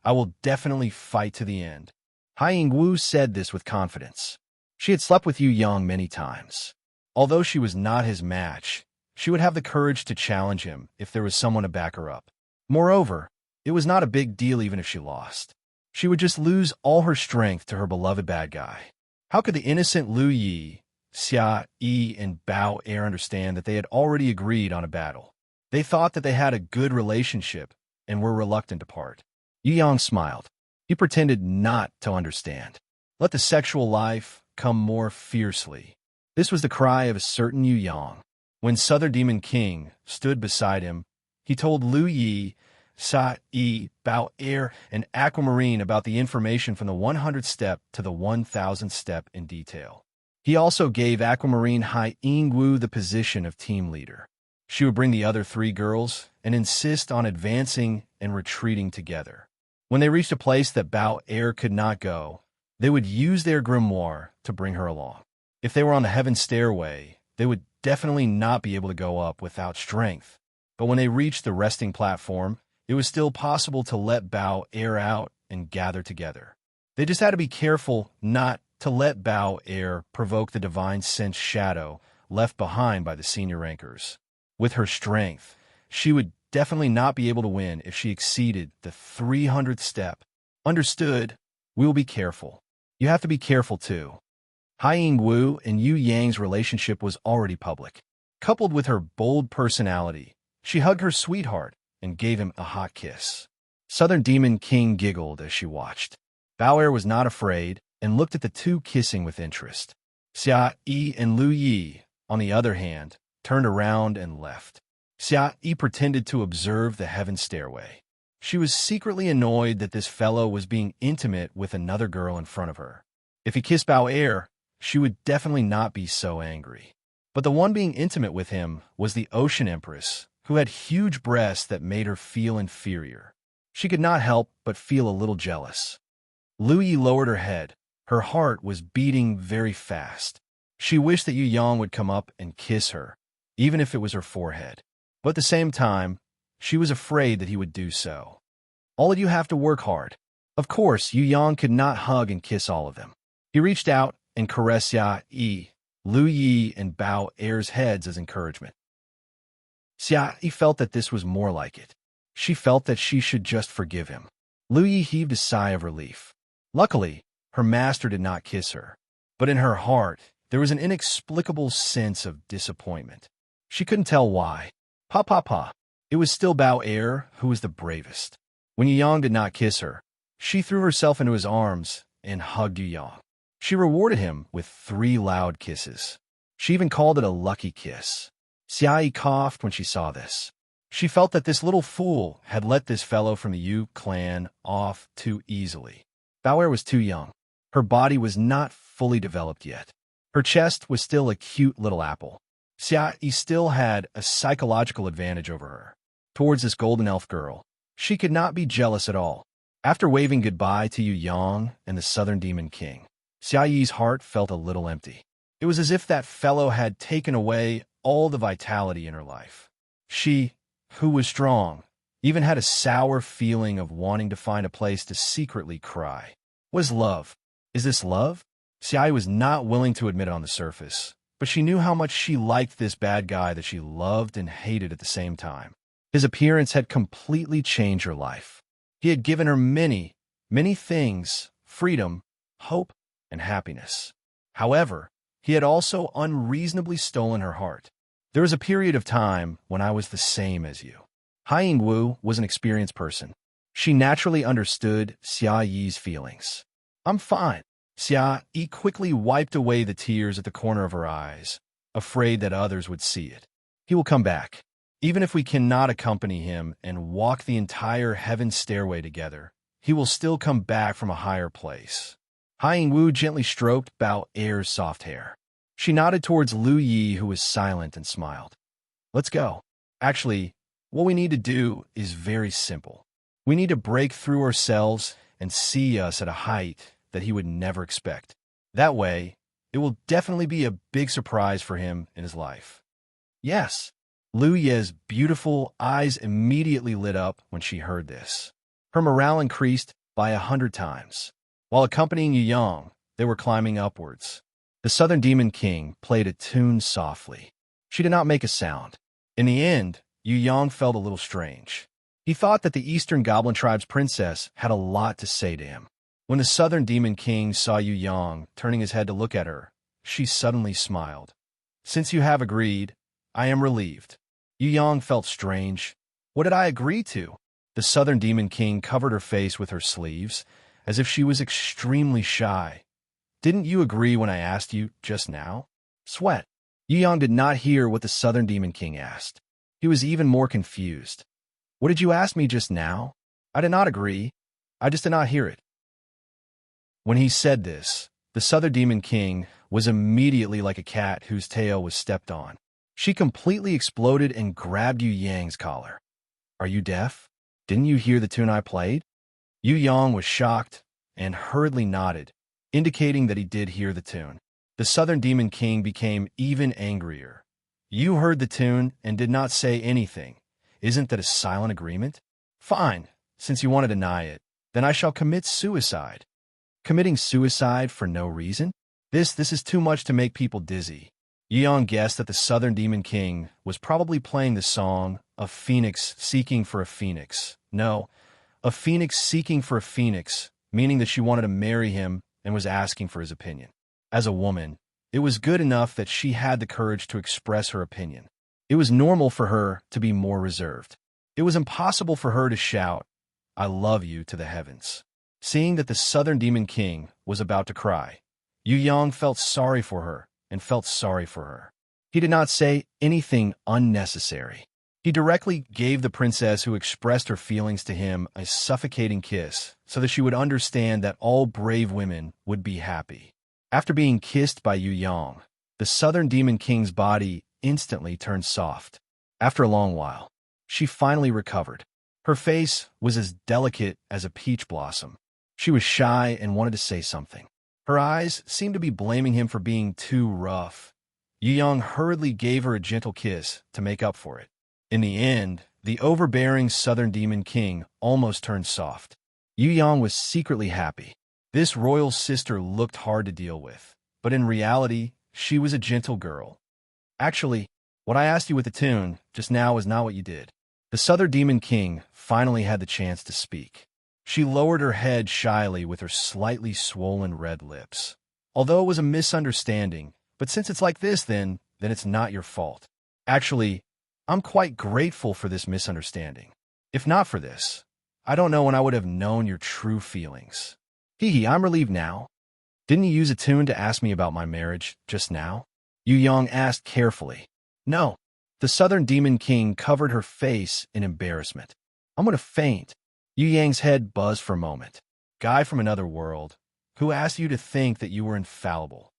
I will definitely fight to the end." Hai Yingwu said this with confidence. She had slept with Yu Yang many times. Although she was not his match, she would have the courage to challenge him if there was someone to back her up. Moreover, it was not a big deal even if she lost. She would just lose all her strength to her beloved bad guy. How could the innocent Lu Yi, Xia Yi and Bao Er understand that they had already agreed on a battle. They thought that they had a good relationship and were reluctant to part. Yu Yang smiled. He pretended not to understand. Let the sexual life come more fiercely. This was the cry of a certain Yu Yang. When Southern Demon King stood beside him, he told Lu Yi, Sa Yi, Bao Er, and Aquamarine about the information from the 100th step to the 1000th step in detail. He also gave Aquamarine Hai Yingwu the position of team leader. She would bring the other 3 girls and insist on advancing and retreating together. When they reached a place that Bao Er could not go, they would use their grimoire to bring her along. If they were on the heaven stairway, they would definitely not be able to go up without strength. But when they reached the resting platform, it was still possible to let Bao Er out and gather together. They just had to be careful not to let Bao Er provoke the divine sense shadow left behind by the senior rankers. With her strength, she would definitely not be able to win if she exceeded the 300th step. Understood? We will be careful. You have to be careful too. Hai Yingwu and Yu Yang's relationship was already public. Coupled with her bold personality, she hugged her sweetheart and gave him a hot kiss. Southern Demon King giggled as she watched. Bao Er was not afraid and looked at the 2 kissing with interest. Xia Yi and Lu Yi, on the other hand, turned around and left. Xia Yi pretended to observe the heaven stairway. She was secretly annoyed that this fellow was being intimate with another girl in front of her. If he kissed Bao Er, she would definitely not be so angry. But the one being intimate with him was the Ocean Empress, who had huge breasts that made her feel inferior. She could not help but feel a little jealous. Lu Yi lowered her head. Her heart was beating very fast. She wished that Yu Yang would come up and kiss her, even if it was her forehead. But at the same time, she was afraid that he would do so. All of you have to work hard. Of course, Yu Yang could not hug and kiss all of them. He reached out and caressed Xia Yi, Lu Yi, and Bao Er's heads as encouragement. Xia Yi felt that this was more like it. She felt that she should just forgive him. Lu Yi heaved a sigh of relief. Luckily, her master did not kiss her. But in her heart, there was an inexplicable sense of disappointment. She couldn't tell why. Pa. It was still Bao Er who was the bravest. When Yu Yang did not kiss her, she threw herself into his arms and hugged Yu Yang. She rewarded him with 3 loud kisses. She even called it a lucky kiss. Xia Yi coughed when she saw this. She felt that this little fool had let this fellow from the Yu clan off too easily. Bao Er was too young. Her body was not fully developed yet. Her chest was still a cute little apple. Xia Yi still had a psychological advantage over her. Towards this golden elf girl, she could not be jealous at all. After waving goodbye to Yu Yang and the Southern Demon King, Xia Yi's heart felt a little empty. It was as if that fellow had taken away all the vitality in her life. She, who was strong, even had a sour feeling of wanting to find a place to secretly cry. Was love? Is this love? Xia Yi was not willing to admit it on the surface, but she knew how much she liked this bad guy that she loved and hated at the same time. His appearance had completely changed her life. He had given her many, many things: freedom, hope, and happiness. However, he had also unreasonably stolen her heart. There was a period of time when I was the same as you. Hai Yingwu was an experienced person. She naturally understood Xia Yi's feelings. I'm fine. Xia Yi quickly wiped away the tears at the corner of her eyes, afraid that others would see it. He will come back. Even if we cannot accompany him and walk the entire heaven stairway together, he will still come back from a higher place. Hai Yingwu gently stroked Bao Er's soft hair. She nodded towards Lu Yi, who was silent, and smiled. Let's go. Actually, what we need to do is very simple. We need to break through ourselves and see us at a height that he would never expect. That way, it will definitely be a big surprise for him in his life. Yes. Lu Ye's beautiful eyes immediately lit up when she heard this. Her morale increased by 100 times. While accompanying Yu Yang, they were climbing upwards. The Southern Demon King played a tune softly. She did not make a sound. In the end, Yu Yang felt a little strange. He thought that the Eastern Goblin Tribe's princess had a lot to say to him. When the Southern Demon King saw Yu Yang turning his head to look at her, she suddenly smiled. Since you have agreed, I am relieved. Yu Yang felt strange. What did I agree to? The Southern Demon King covered her face with her sleeves, as if she was extremely shy. Didn't you agree when I asked you just now? Sweat. Yu Yang did not hear what the Southern Demon King asked. He was even more confused. What did you ask me just now? I did not agree. I just did not hear it. When he said this, the Southern Demon King was immediately like a cat whose tail was stepped on. She completely exploded and grabbed Yu Yang's collar. Are you deaf? Didn't you hear the tune I played? Yu Yang was shocked and hurriedly nodded, indicating that he did hear the tune. The Southern Demon King became even angrier. You heard the tune and did not say anything. Isn't that a silent agreement? Fine, since you want to deny it, then I shall commit suicide. Committing suicide for no reason? This is too much to make people dizzy. Yu Yang guessed that the Southern Demon King was probably playing the song, A Phoenix Seeking for a Phoenix. No, a phoenix seeking for a phoenix, meaning that she wanted to marry him and was asking for his opinion. As a woman, it was good enough that she had the courage to express her opinion. It was normal for her to be more reserved. It was impossible for her to shout, I love you, to the heavens. Seeing that the Southern Demon King was about to cry, Yu Yang felt sorry for her and felt sorry for her. He did not say anything unnecessary. He directly gave the princess who expressed her feelings to him a suffocating kiss so that she would understand that all brave women would be happy. After being kissed by Yu Yang, the Southern Demon King's body instantly turned soft. After a long while, she finally recovered. Her face was as delicate as a peach blossom. She was shy and wanted to say something. Her eyes seemed to be blaming him for being too rough. Yu Yang hurriedly gave her a gentle kiss to make up for it. In the end, the overbearing Southern Demon King almost turned soft. Yu Yang was secretly happy. This royal sister looked hard to deal with, but in reality, she was a gentle girl. Actually, what I asked you with the tune just now was not what you did. The Southern Demon King finally had the chance to speak. She lowered her head shyly with her slightly swollen red lips. Although it was a misunderstanding, but since it's like this, then it's not your fault. Actually, I'm quite grateful for this misunderstanding. If not for this, I don't know when I would have known your true feelings. Hee, I'm relieved now. Didn't you use a tune to ask me about my marriage just now? Yu Yang asked carefully. No. The Southern Demon King covered her face in embarrassment. I'm going to faint. Yu Yang's head buzzed for a moment. Guy from another world, who asked you to think that you were infallible.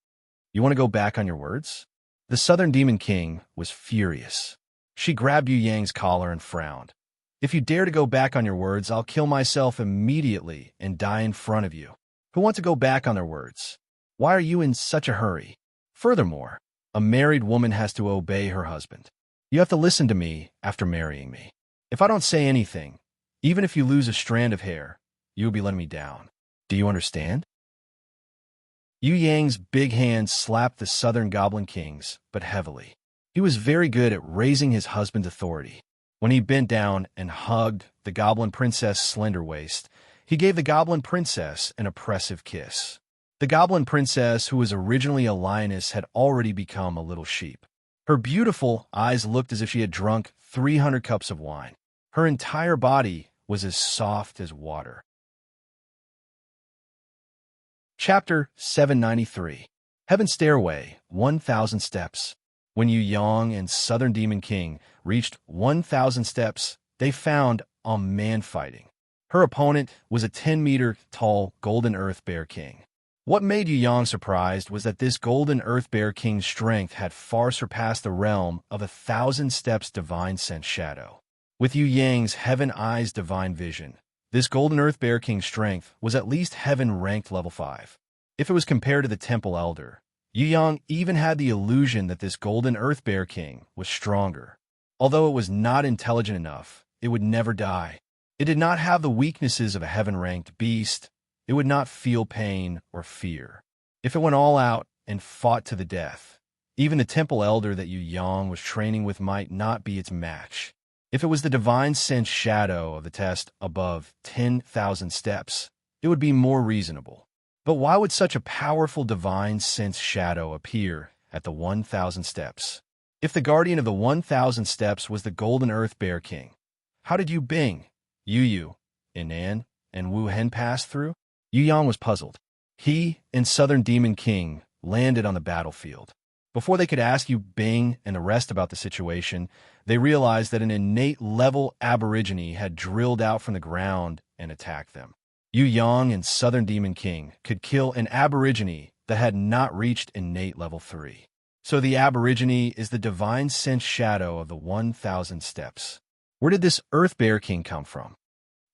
You want to go back on your words? The Southern Demon King was furious. She grabbed Yu Yang's collar and frowned. If you dare to go back on your words, I'll kill myself immediately and die in front of you. Who want to go back on their words? Why are you in such a hurry? Furthermore, a married woman has to obey her husband. You have to listen to me after marrying me. If I don't say anything, even if you lose a strand of hair, you will be letting me down. Do you understand? Yu Yang's big hand slapped the Southern Goblin King's, but heavily. He was very good at raising his husband's authority. When he bent down and hugged the Goblin Princess' slender waist, he gave the Goblin Princess an oppressive kiss. The Goblin Princess, who was originally a lioness, had already become a little sheep. Her beautiful eyes looked as if she had drunk 300 cups of wine. Her entire body was as soft as water. Chapter 793. Heaven's Stairway, 1,000 Steps. When Yu Yang and Southern Demon King reached 1,000 steps, they found a man fighting. Her opponent was a 10-meter-tall Golden Earth Bear King. What made Yu Yang surprised was that this Golden Earth Bear King's strength had far surpassed the realm of 1,000 steps divine sense shadow. With Yu Yang's Heaven Eyes divine vision, this Golden Earth Bear King's strength was at least Heaven-ranked level 5. If it was compared to the Temple Elder, Yu Yang even had the illusion that this Golden Earth Bear King was stronger. Although it was not intelligent enough, it would never die. It did not have the weaknesses of a heaven-ranked beast. It would not feel pain or fear. If it went all out and fought to the death, even the Temple Elder that Yu Yang was training with might not be its match. If it was the divine sense shadow of the test above 10,000 steps, it would be more reasonable. But why would such a powerful divine sense shadow appear at the 1,000 steps? If the guardian of the 1,000 steps was the Golden Earth Bear King, how did Yu Bing, Yu, Inan, and Wu Hen pass through? Yu Yang was puzzled. He and Southern Demon King landed on the battlefield. Before they could ask Yu Bing and the rest about the situation, they realized that an innate level aborigine had drilled out from the ground and attacked them. Yu Yang and Southern Demon King could kill an aborigine that had not reached innate level 3. So the aborigine is the divine sense shadow of the 1,000 steps. Where did this Earth Bear King come from?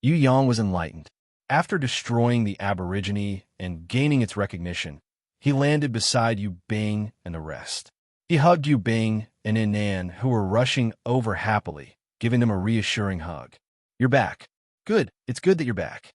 Yu Yang was enlightened. After destroying the aborigine and gaining its recognition, he landed beside Yu Bing and the rest. He hugged Yu Bing and Inan, who were rushing over happily, giving them a reassuring hug. You're back. Good. It's good that you're back.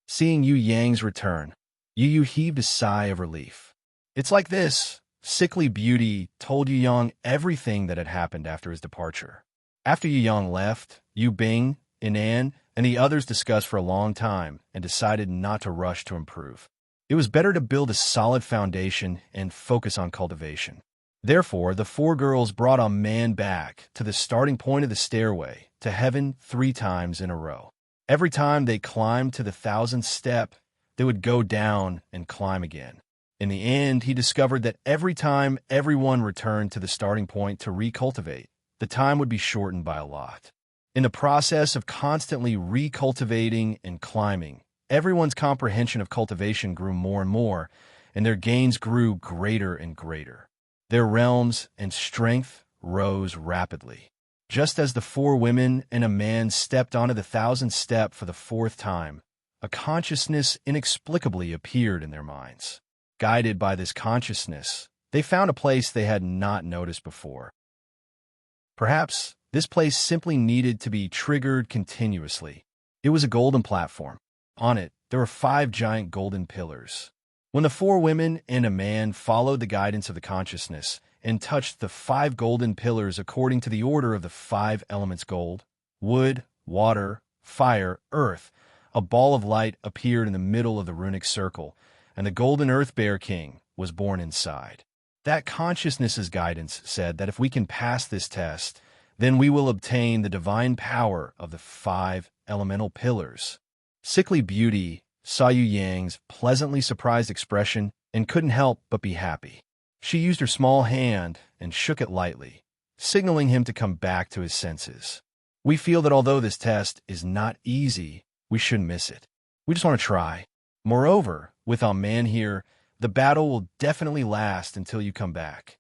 Seeing Yu Yang's return, Yu heaved a sigh of relief. It's like this. Sickly Beauty told Yu Yang everything that had happened after his departure. After Yu Yang left, Yu Bing, Inan, and the others discussed for a long time and decided not to rush to improve. It was better to build a solid foundation and focus on cultivation. Therefore, the 4 girls brought a man back to the starting point of the stairway to heaven 3 times in a row. Every time they climbed to the 1,000th step, they would go down and climb again. In the end, he discovered that every time everyone returned to the starting point to recultivate, the time would be shortened by a lot. In the process of constantly recultivating and climbing, everyone's comprehension of cultivation grew more and more, and their gains grew greater and greater. Their realms and strength rose rapidly. Just as the 4 women and a man stepped onto the 1,000th step for the 4th time, a consciousness inexplicably appeared in their minds. Guided by this consciousness, they found a place they had not noticed before. Perhaps this place simply needed to be triggered continuously. It was a golden platform. On it, there were 5 giant golden pillars. When the 4 women and a man followed the guidance of the consciousness and touched the 5 golden pillars according to the order of the 5 elements gold, wood, water, fire, earth, a ball of light appeared in the middle of the runic circle, and the Golden Earth Bear King was born inside. That consciousness's guidance said that if we can pass this test, then we will obtain the divine power of the 5 elemental pillars. Sickly Beauty saw Yu Yang's pleasantly surprised expression and couldn't help but be happy. She used her small hand and shook it lightly, signaling him to come back to his senses. We feel that although this test is not easy, we shouldn't miss it. We just want to try. Moreover, with our man here, the battle will definitely last until you come back.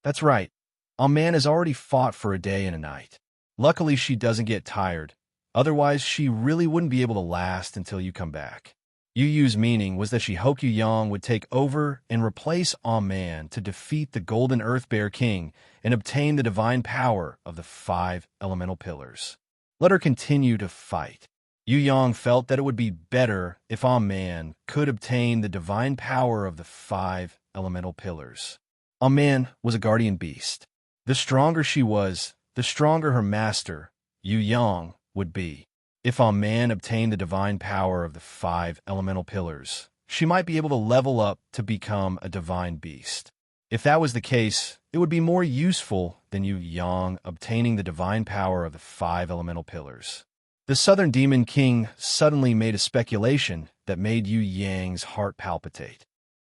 That's right. Our man has already fought for a day and a night. Luckily, she doesn't get tired. Otherwise, she really wouldn't be able to last until you come back. Yu Yu's meaning was that she hoped Yu Yang would take over and replace our man to defeat the Golden Earth Bear King and obtain the divine power of the 5 elemental pillars. Let her continue to fight. Yu Yang felt that it would be better if our man could obtain the divine power of the 5 elemental pillars. Our man was a guardian beast. The stronger she was, the stronger her master, Yu Yang, would be. If our man obtained the divine power of the 5 elemental pillars, she might be able to level up to become a divine beast. If that was the case, it would be more useful than Yu Yang obtaining the divine power of the 5 elemental pillars. The Southern Demon King suddenly made a speculation that made Yu Yang's heart palpitate.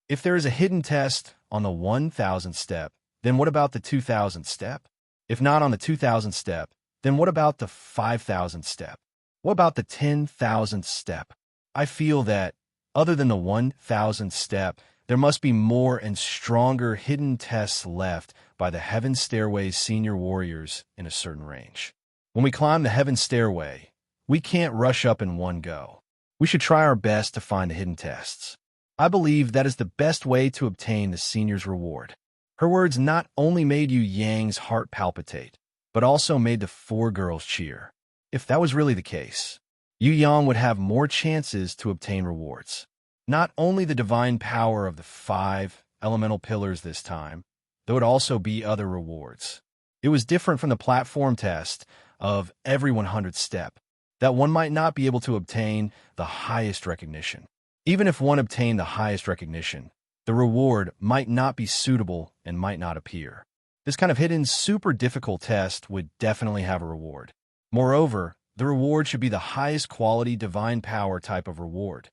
If there is a hidden test on the 1,000th step, then what about the 2,000th step? If not on the 2,000th step, then what about the 5,000th step? What about the 10,000th step? I feel that, other than the 1,000th step, there must be more and stronger hidden tests left by the Heaven Stairway's senior warriors in a certain range. When we climb the Heaven Stairway, we can't rush up in one go. We should try our best to find the hidden tests. I believe that is the best way to obtain the senior's reward. Her words not only made Yu Yang's heart palpitate, but also made the 4 girls cheer. If that was really the case, Yu Yang would have more chances to obtain rewards. Not only the divine power of the 5 elemental pillars this time, there would also be other rewards. It was different from the platform test of every 100th step, that one might not be able to obtain the highest recognition. Even if one obtained the highest recognition, the reward might not be suitable and might not appear. This kind of hidden, super difficult test would definitely have a reward. Moreover, the reward should be the highest quality divine power type of reward.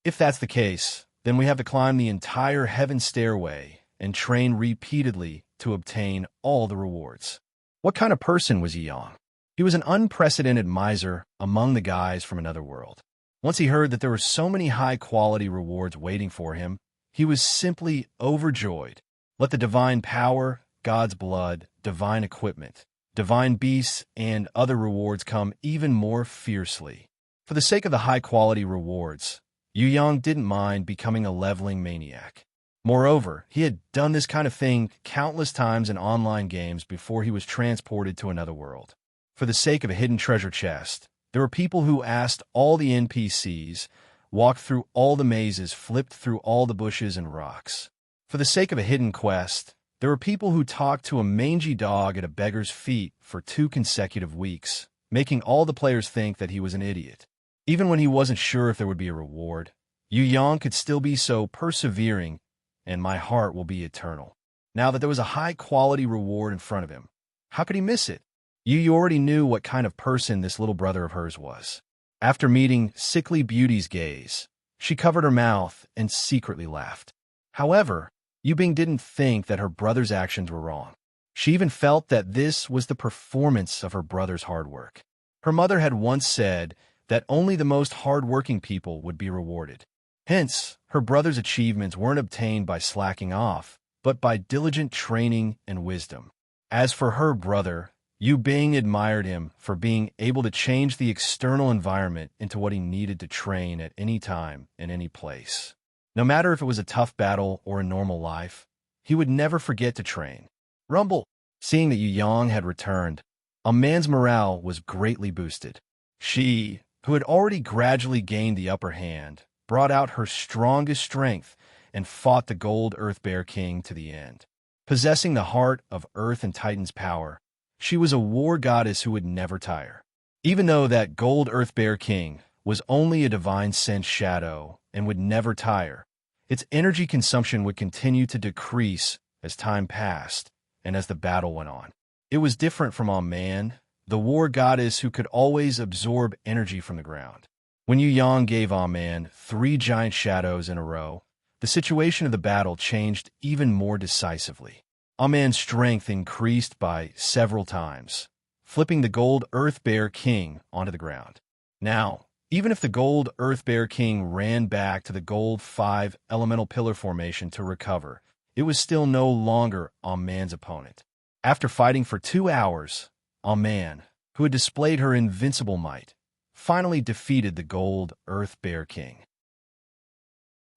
If that's the case, then we have to climb the entire heaven stairway and train repeatedly to obtain all the rewards. What kind of person was Yi Yang? He was an unprecedented miser among the guys from another world. Once he heard that there were so many high-quality rewards waiting for him, he was simply overjoyed. Let the divine power, God's blood, divine equipment, divine beasts, and other rewards come even more fiercely. For the sake of the high-quality rewards, Yu Yang didn't mind becoming a leveling maniac. Moreover, he had done this kind of thing countless times in online games before he was transported to another world. For the sake of a hidden treasure chest, there were people who asked all the NPCs, walked through all the mazes, flipped through all the bushes and rocks. For the sake of a hidden quest, there were people who talked to a mangy dog at a beggar's feet for 2 consecutive weeks, making all the players think that he was an idiot. Even when he wasn't sure if there would be a reward, Yu Yang could still be so persevering, and my heart will be eternal. Now that there was a high-quality reward in front of him, how could he miss it? Yu already knew what kind of person this little brother of hers was. After meeting Sickly Beauty's gaze, she covered her mouth and secretly laughed. However, Yu Bing didn't think that her brother's actions were wrong. She even felt that this was the performance of her brother's hard work. Her mother had once said that only the most hard-working people would be rewarded. Hence, her brother's achievements weren't obtained by slacking off, but by diligent training and wisdom. As for her brother, Yu Bing admired him for being able to change the external environment into what he needed to train at any time and any place. No matter if it was a tough battle or a normal life, he would never forget to train. Rumble! Seeing that Yu Yang had returned, a man's morale was greatly boosted. She, who had already gradually gained the upper hand, brought out her strongest strength and fought the Gold Earth Bear King to the end. Possessing the heart of Earth and Titan's power, she was a war goddess who would never tire. Even though that Gold Earth Bear King was only a divine sense shadow and would never tire, its energy consumption would continue to decrease as time passed and as the battle went on. It was different from Man, the war goddess who could always absorb energy from the ground. When Yu Yang gave Man 3 giant shadows in a row, the situation of the battle changed even more decisively. Man's strength increased by several times, flipping the Gold Earth Bear King onto the ground. Now, even if the Gold Earth Bear King ran back to the Gold 5 elemental pillar formation to recover, it was still no longer Man's opponent. After fighting for 2 hours, Man, who had displayed her invincible might, finally defeated the Gold Earth Bear King.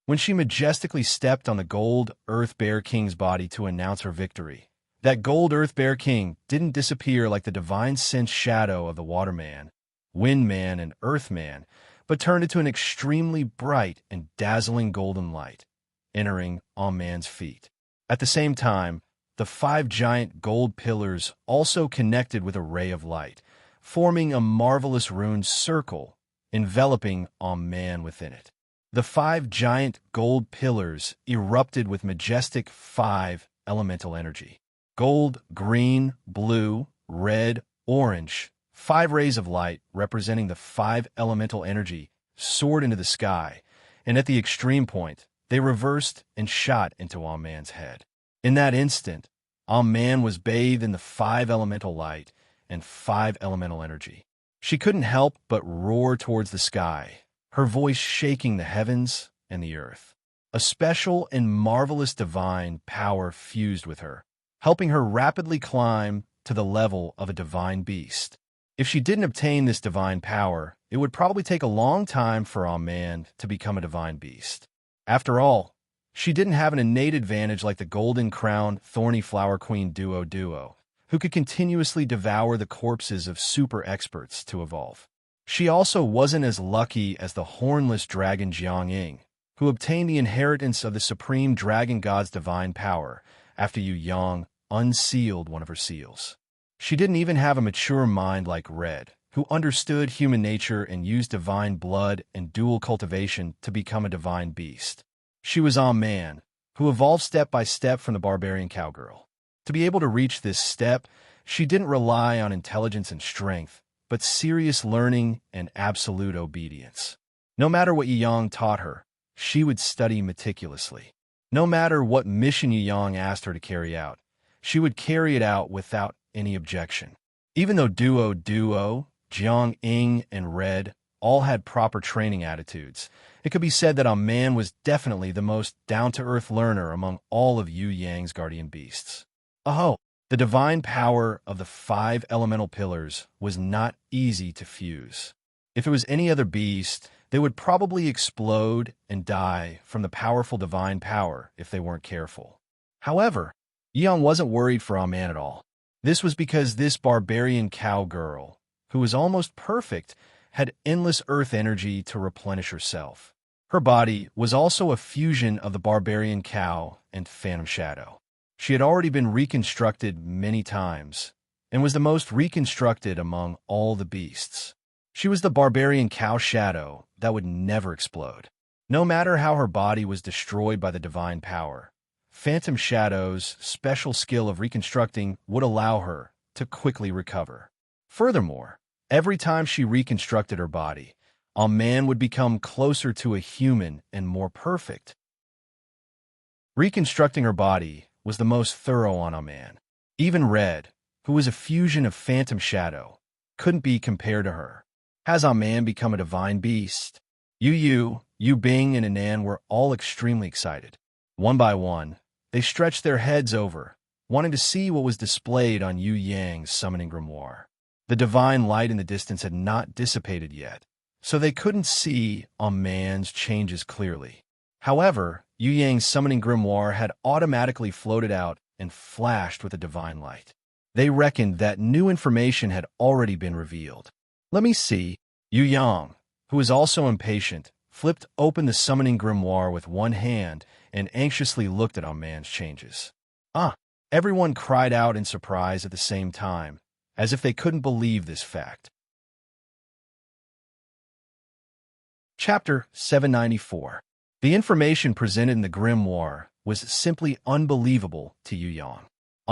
When she majestically stepped on the Gold Earth Bear King's body to announce her victory, that Gold Earth Bear King didn't disappear like the divine sense shadow of the Waterman, Windman, and Earthman, but turned into an extremely bright and dazzling golden light, entering Man's feet. At the same time, the 5 giant gold pillars also connected with a ray of light, forming a marvelous runed circle, enveloping Man within it. The 5 giant gold pillars erupted with majestic 5 elemental energy. Gold, green, blue, red, orange, 5 rays of light representing the 5 elemental energy soared into the sky, and at the extreme point, they reversed and shot into Man's head. In that instant, Man was bathed in the 5 elemental light and 5 elemental energy. She couldn't help but roar towards the sky, her voice shaking the heavens and the earth. A special and marvelous divine power fused with her, helping her rapidly climb to the level of a divine beast. If she didn't obtain this divine power, it would probably take a long time for Man to become a divine beast. After all, she didn't have an innate advantage like the Golden Crown Thorny Flower Queen duo, who could continuously devour the corpses of super experts to evolve. She also wasn't as lucky as the hornless dragon Jiangying, who obtained the inheritance of the supreme dragon god's divine power after Yu Yang unsealed one of her seals. She didn't even have a mature mind like Red, who understood human nature and used divine blood and dual cultivation to become a divine beast. She was Man, who evolved step by step from the barbarian cowgirl. To be able to reach this step, she didn't rely on intelligence and strength, but serious learning and absolute obedience. No matter what Yang taught her, she would study meticulously. No matter what mission Yang asked her to carry out, she would carry it out without any objection. Even though Duo, Jiang Ying, and Red all had proper training attitudes, it could be said that Man was definitely the most down-to-earth learner among all of Yu Yang's guardian beasts. The divine power of the 5 elemental pillars was not easy to fuse. If it was any other beast, they would probably explode and die from the powerful divine power if they weren't careful. However, Yang wasn't worried for Man at all. This was because this barbarian cowgirl, who was almost perfect, had endless earth energy to replenish herself. Her body was also a fusion of the barbarian cow and phantom shadow. She had already been reconstructed many times, and was the most reconstructed among all the beasts. She was the barbarian cow shadow that would never explode. No matter how her body was destroyed by the divine power, Phantom Shadow's special skill of reconstructing would allow her to quickly recover. Furthermore, every time she reconstructed her body, Man would become closer to a human and more perfect. Reconstructing her body was the most thorough on Man. Even Red, who was a fusion of Phantom Shadow, couldn't be compared to her. Has Man become a divine beast? Yu Bing, and Anan were all extremely excited. One by one, they stretched their heads over, wanting to see what was displayed on Yu Yang's summoning grimoire. The divine light in the distance had not dissipated yet, so they couldn't see Man's changes clearly. However, Yu Yang's summoning grimoire had automatically floated out and flashed with a divine light. They reckoned that new information had already been revealed. Let me see. Yu Yang, who was also impatient, flipped open the summoning grimoire with one hand and anxiously looked at Man's changes. Everyone cried out in surprise at the same time, as if they couldn't believe this fact. Chapter 794. The information presented in the grimoire was simply unbelievable to Yu Yang.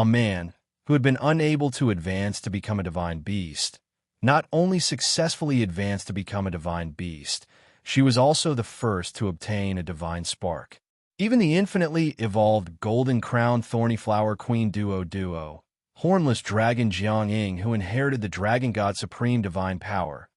Man, who had been unable to advance to become a divine beast, not only successfully advanced to become a divine beast, she was also the first to obtain a divine spark. Even the infinitely evolved golden-crowned thorny flower queen Duo, hornless dragon Jiang Ying, who inherited the dragon god supreme divine power,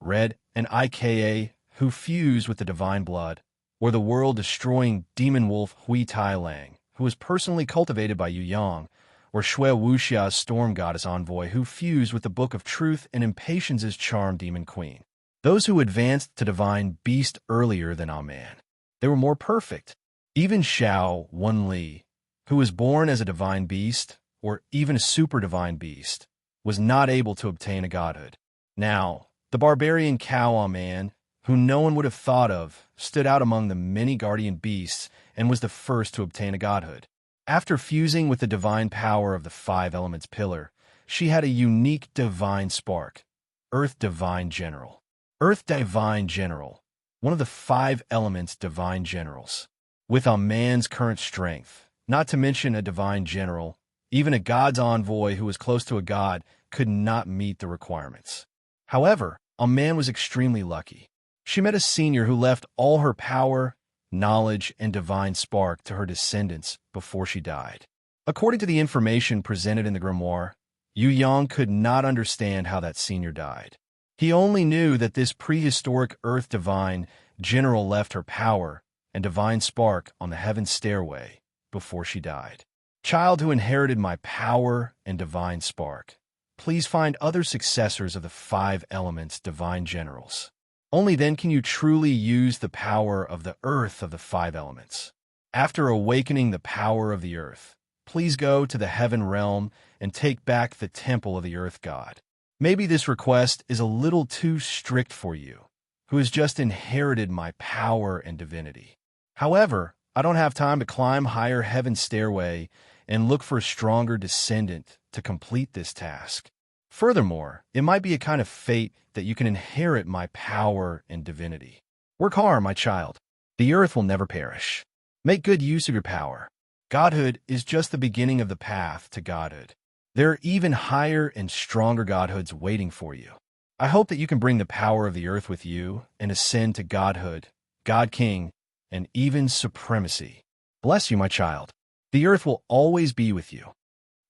Red, and Ika, who fused with the divine blood, or the world-destroying demon wolf Hui Tai Lang, who was personally cultivated by Yu Yang, or Shui Wuxia's storm goddess envoy, who fused with the Book of Truth and Impatience's charmed demon queen. Those who advanced to divine beast earlier than Man, they were more perfect. Even Xiao Wenli, who was born as a divine beast, or even a super divine beast, was not able to obtain a godhood. Now, the barbarian cow Man, who no one would have thought of, stood out among the many guardian beasts and was the first to obtain a godhood. After fusing with the divine power of the 5 elements pillar, she had a unique divine spark, Earth Divine General. Earth Divine General, one of the 5 elements divine generals. With Man's current strength, not to mention a divine general, even a god's envoy who was close to a god could not meet the requirements. However, Man was extremely lucky. She met a senior who left all her power, knowledge, and divine spark to her descendants before she died. According to the information presented in the grimoire, Yu Yang could not understand how that senior died. He only knew that this prehistoric Earth Divine General left her power and divine spark on the heaven stairway before she died. Child who inherited my power and divine spark, please find other successors of the 5 elements divine generals. Only then can you truly use the power of the earth of the 5 elements. After awakening the power of the earth, please go to the heaven realm and take back the temple of the earth god. Maybe this request is a little too strict for you, who has just inherited my power and divinity. However, I don't have time to climb higher heaven stairway and look for a stronger descendant to complete this task. Furthermore, it might be a kind of fate that you can inherit my power and divinity. Work hard, my child. The earth will never perish. Make good use of your power. Godhood is just the beginning of the path to godhood. There are even higher and stronger godhoods waiting for you. I hope that you can bring the power of the earth with you and ascend to godhood, God King, and even supremacy. Bless you, my child. The earth will always be with you.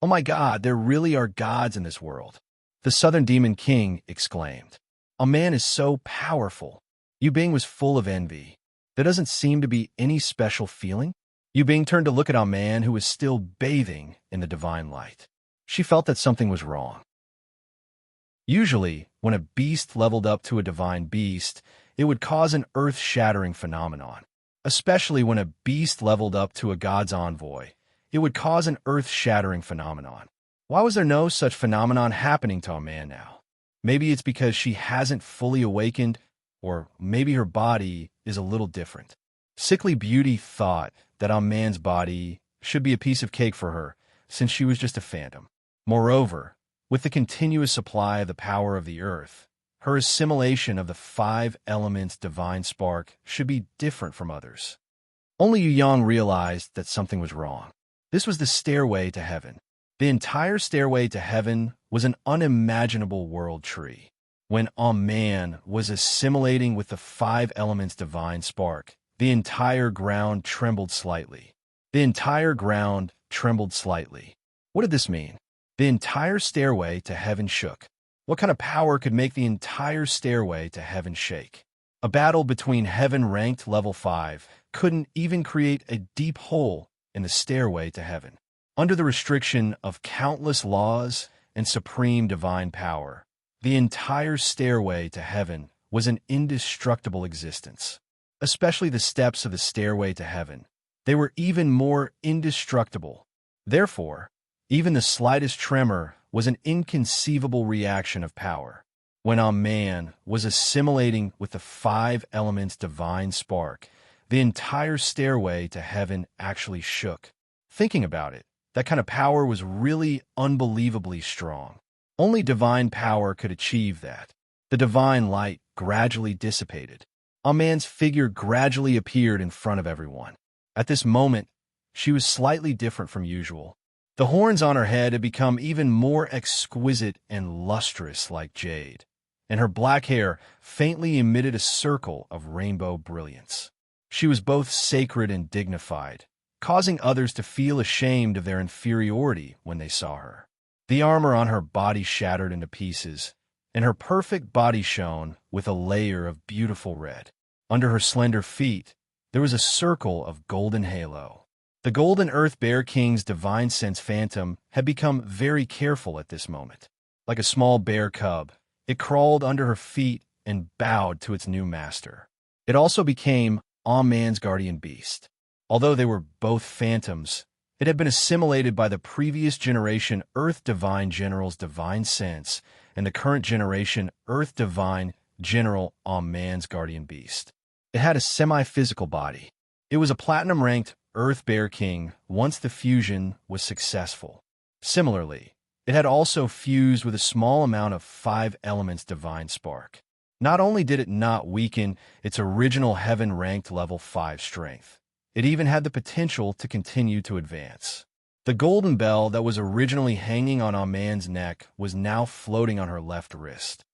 Oh my God, there really are gods in this world. The Southern Demon King exclaimed. A man is so powerful. Yu Bing was full of envy. There doesn't seem to be any special feeling. Yu Bing turned to look at a man who was still bathing in the divine light. She felt that something was wrong. Usually, when a beast leveled up to a divine beast, it would cause an earth-shattering phenomenon. Especially when a beast leveled up to a god's envoy, it would cause an earth-shattering phenomenon. Why was there no such phenomenon happening to a man now? Maybe it's because she hasn't fully awakened, or maybe her body is a little different. Sickly Beauty thought that a man's body should be a piece of cake for her, since she was just a phantom. Moreover, with the continuous supply of the power of the earth, her assimilation of the 5 elements divine spark should be different from others. Only Yu Yang realized that something was wrong. This was the stairway to heaven. The entire stairway to heaven was an unimaginable world tree. When a man was assimilating with the 5 elements divine spark, the entire ground trembled slightly. The entire ground trembled slightly. What did this mean? The entire stairway to heaven shook. What kind of power could make the entire stairway to heaven shake? A battle between heaven-ranked level 5 couldn't even create a deep hole in the stairway to heaven. Under the restriction of countless laws and supreme divine power, the entire stairway to heaven was an indestructible existence. Especially the steps of the stairway to heaven. They were even more indestructible. Therefore, even the slightest tremor was an inconceivable reaction of power. When a man was assimilating with the 5 elements divine spark, the entire stairway to heaven actually shook. Thinking about it, that kind of power was really unbelievably strong. Only divine power could achieve that. The divine light gradually dissipated. A man's figure gradually appeared in front of everyone. At this moment, she was slightly different from usual. The horns on her head had become even more exquisite and lustrous like jade, and her black hair faintly emitted a circle of rainbow brilliance. She was both sacred and dignified, causing others to feel ashamed of their inferiority when they saw her. The armor on her body shattered into pieces, and her perfect body shone with a layer of beautiful red. Under her slender feet, there was a circle of golden halo. The golden Earth Bear King's divine sense phantom had become very careful at this moment. Like a small bear cub, it crawled under her feet and bowed to its new master. It also became a man's guardian beast. Although they were both phantoms, it had been assimilated by the previous generation Earth Divine General's divine sense and the current generation Earth Divine General a man's guardian beast. It had a semi-physical body. It was a platinum-ranked Earth Bear King once the fusion was successful. Similarly, it had also fused with a small amount of 5 elements divine spark. Not only did it not weaken its original heaven-ranked level 5 strength, it even had the potential to continue to advance. The golden bell that was originally hanging on a man's neck was now floating on her left wrist.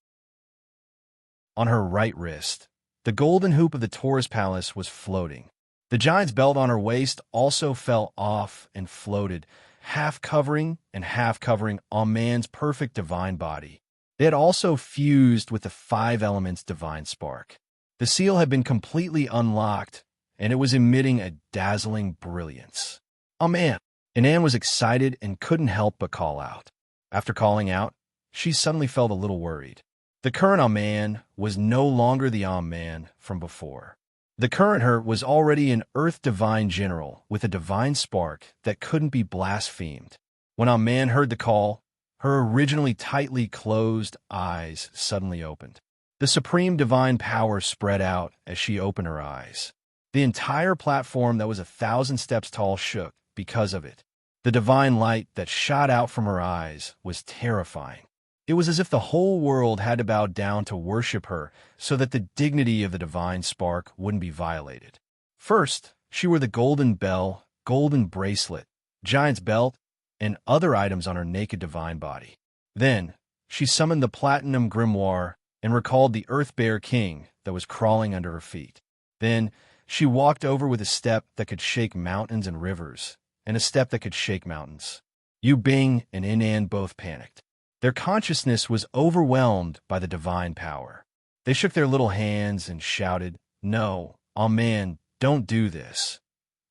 On her right wrist, the golden hoop of the Taurus Palace was floating. The giant's belt on her waist also fell off and floated, half covering a man's perfect divine body. They had also fused with the 5 elements divine spark. The seal had been completely unlocked, and it was emitting a dazzling brilliance. Anne was excited and couldn't help but call out. After calling out, she suddenly felt a little worried. The current Aman was no longer the Aman from before. The current her was already an Earth Divine General with a divine spark that couldn't be blasphemed. When Aman heard the call, her originally tightly closed eyes suddenly opened. The supreme divine power spread out as she opened her eyes. The entire platform that was 1,000 steps tall shook because of it. The divine light that shot out from her eyes was terrifying. It was as if the whole world had to bow down to worship her so that the dignity of the divine spark wouldn't be violated. First, she wore the golden bell, golden bracelet, giant's belt, and other items on her naked divine body. Then, she summoned the platinum grimoire and recalled the earth-bear king that was crawling under her feet. Then, she walked over with a step that could shake mountains and rivers, and a step that could shake mountains. Yu Bing and Inan both panicked. Their consciousness was overwhelmed by the divine power. They shook their little hands and shouted, "No, Amen, don't do this."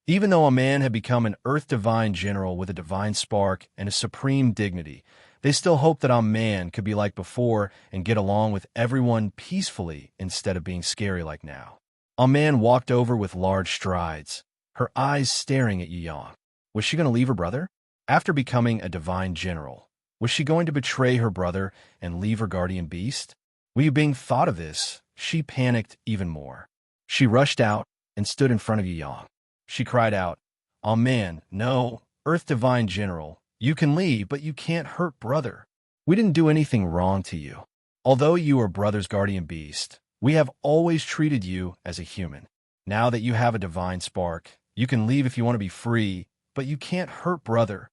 Even though Aman had become an Earth Divine General with a divine spark and a supreme dignity, they still hoped that Aman could be like before and get along with everyone peacefully instead of being scary like now. Aman walked over with large strides, her eyes staring at Yang. Was she going to leave her brother? After becoming a divine general, was she going to betray her brother and leave her guardian beast? When Yu Bing thought of this, she panicked even more. She rushed out and stood in front of Yang. She cried out, "Aman, no, Earth Divine General, you can leave, but you can't hurt brother. We didn't do anything wrong to you. Although you are brother's guardian beast, we have always treated you as a human. Now that you have a divine spark, you can leave if you want to be free, but you can't hurt brother."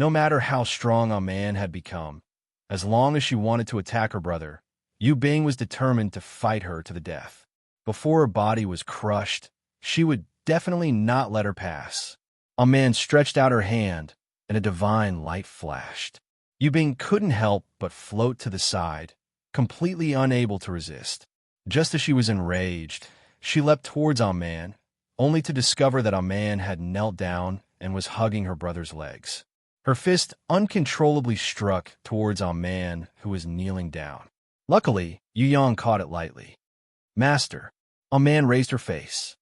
No matter how strong Aman had become, as long as she wanted to attack her brother, Yu Bing was determined to fight her to the death. Before her body was crushed, she would definitely not let her pass. Aman stretched out her hand, and a divine light flashed. Yu Bing couldn't help but float to the side, completely unable to resist. Just as she was enraged, she leapt towards Aman, only to discover that Aman had knelt down and was hugging her brother's legs. Her fist uncontrollably struck towards Aman, who was kneeling down. Luckily, Yu Yang caught it lightly. "Master," Aman raised her face.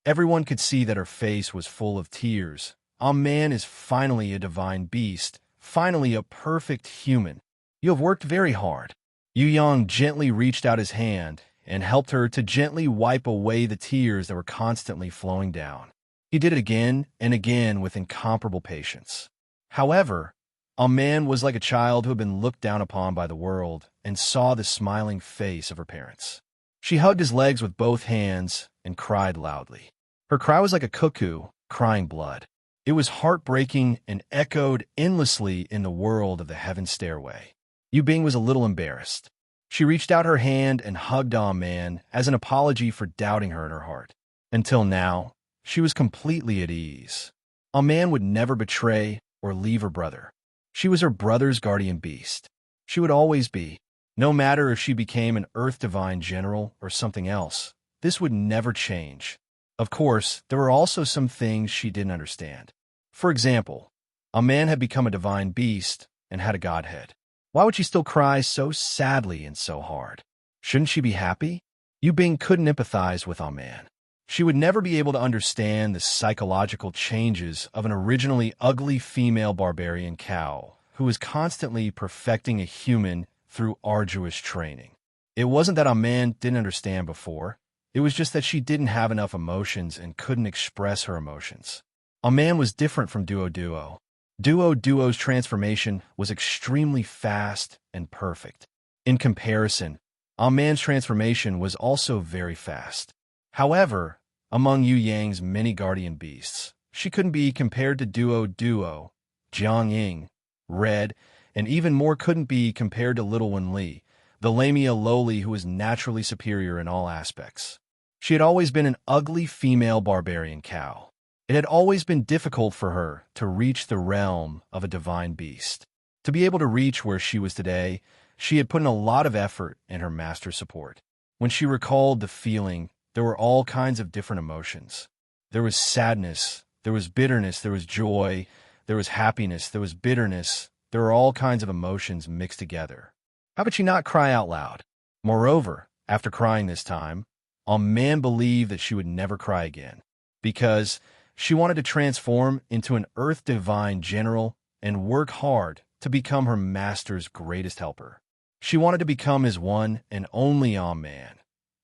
Everyone could see that her face was full of tears. Aman is finally a divine beast, finally a perfect human. You have worked very hard. Yu Yang gently reached out his hand and helped her to gently wipe away the tears that were constantly flowing down. He did it again and again with incomparable patience. However, Aman was like a child who had been looked down upon by the world and saw the smiling face of her parents. She hugged his legs with both hands and cried loudly. Her cry was like a cuckoo crying blood. It was heartbreaking and echoed endlessly in the world of the heaven stairway. Yu Bing was a little embarrassed. She reached out her hand and hugged Aman as an apology for doubting her in her heart. Until now, she was completely at ease. Aman would never betray or leave her brother. She was her brother's guardian beast. She would always be. No matter if she became an Earth Divine General or something else, this would never change. Of course, there were also some things she didn't understand. For example, Aman had become a divine beast and had a godhead. Why would she still cry so sadly and so hard? Shouldn't she be happy? Yu Bing couldn't empathize with Aman. She would never be able to understand the psychological changes of an originally ugly female barbarian cow who was constantly perfecting a human through arduous training. It wasn't that Aman didn't understand before. It was just that she didn't have enough emotions and couldn't express her emotions. Aman was different from Duo Duo. Duo Duo's transformation was extremely fast and perfect. In comparison, Aman's transformation was also very fast. However, among Yu Yang's many guardian beasts, she couldn't be compared to Duo Duo, Jiang Ying, Red, and even more couldn't be compared to Little Wen Li, the Lamia lowly who was naturally superior in all aspects. She had always been an ugly female barbarian cow. It had always been difficult for her to reach the realm of a divine beast. To be able to reach where she was today, she had put in a lot of effort in her master's support. When she recalled the feeling, there were all kinds of different emotions. There was sadness, there was bitterness, there was joy, there was happiness, there was bitterness. There were all kinds of emotions mixed together. How could she not cry out loud? Moreover, after crying this time, Aman believed that she would never cry again, because she wanted to transform into an Earth Divine General and work hard to become her master's greatest helper. She wanted to become his one and only Aman.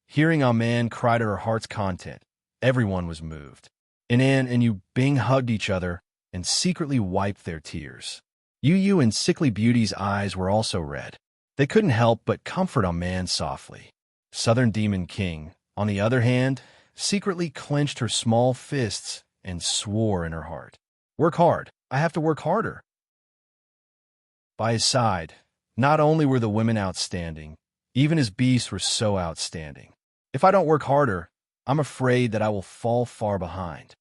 Hearing Aman cry to her heart's content, everyone was moved. Inan and Yu Bing hugged each other and secretly wiped their tears. Yu and Sickly Beauty's eyes were also red. They couldn't help but comfort a man softly. Southern Demon King, on the other hand, secretly clenched her small fists and swore in her heart. Work hard. I have to work harder. By his side, not only were the women outstanding, even his beasts were so outstanding. If I don't work harder, I'm afraid that I will fall far behind.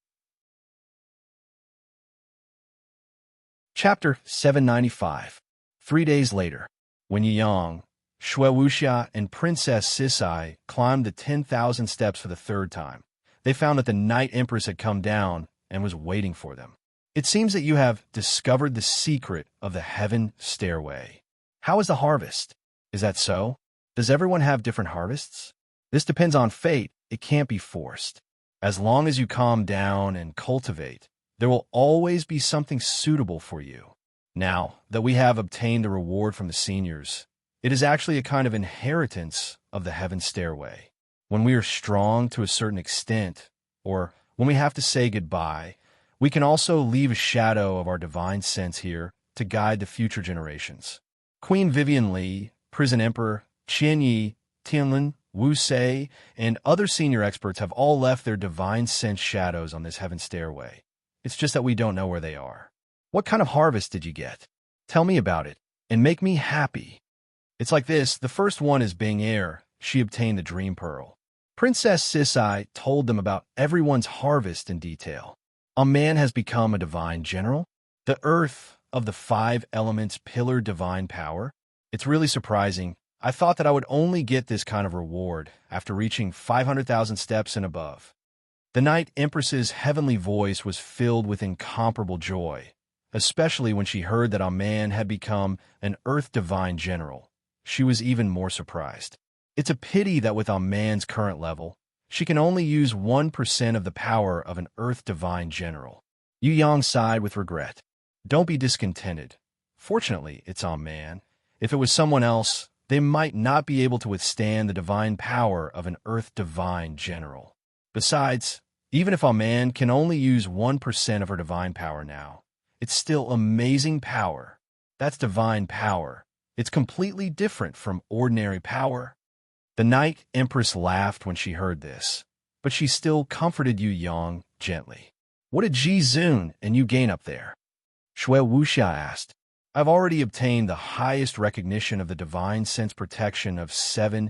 Chapter 795. 3 days later, when Yang, Shui Wuxia, and Princess Sisai climbed the 10,000 steps for the third time, they found that the Night Empress had come down and was waiting for them. It seems that you have discovered the secret of the Heaven Stairway. How is the harvest? Is that so? Does everyone have different harvests? This depends on fate. It can't be forced. As long as you calm down and cultivate, there will always be something suitable for you. Now that we have obtained the reward from the seniors, it is actually a kind of inheritance of the Heaven Stairway. When we are strong to a certain extent, or when we have to say goodbye, we can also leave a shadow of our divine sense here to guide the future generations. Queen Vivian Li, Prison Emperor, Qian Yi, Tianlin, Wu Sei, and other senior experts have all left their divine sense shadows on this Heaven Stairway. It's just that we don't know where they are. What kind of harvest did you get? Tell me about it, and make me happy. It's like this. The first one is Bing Air. She obtained the Dream Pearl. Princess Sisai told them about everyone's harvest in detail. A man has become a divine general. The earth of the 5 elements pillar divine power. It's really surprising. I thought that I would only get this kind of reward after reaching 500,000 steps and above. The Night Empress's heavenly voice was filled with incomparable joy, especially when she heard that a man had become an Earth Divine General. She was even more surprised. It's a pity that with a man's current level, she can only use 1% of the power of an Earth Divine General. Yu Yang sighed with regret. Don't be discontented. Fortunately, it's a man. If it was someone else, they might not be able to withstand the divine power of an Earth Divine General. Besides, even if a man can only use 1% of her divine power now, it's still amazing power. That's divine power. It's completely different from ordinary power. The Night Empress laughed when she heard this, but she still comforted Yu Yang gently. What did Ji Zun and you gain up there? Shui Wuxia asked. I've already obtained the highest recognition of the divine sense protection of 7,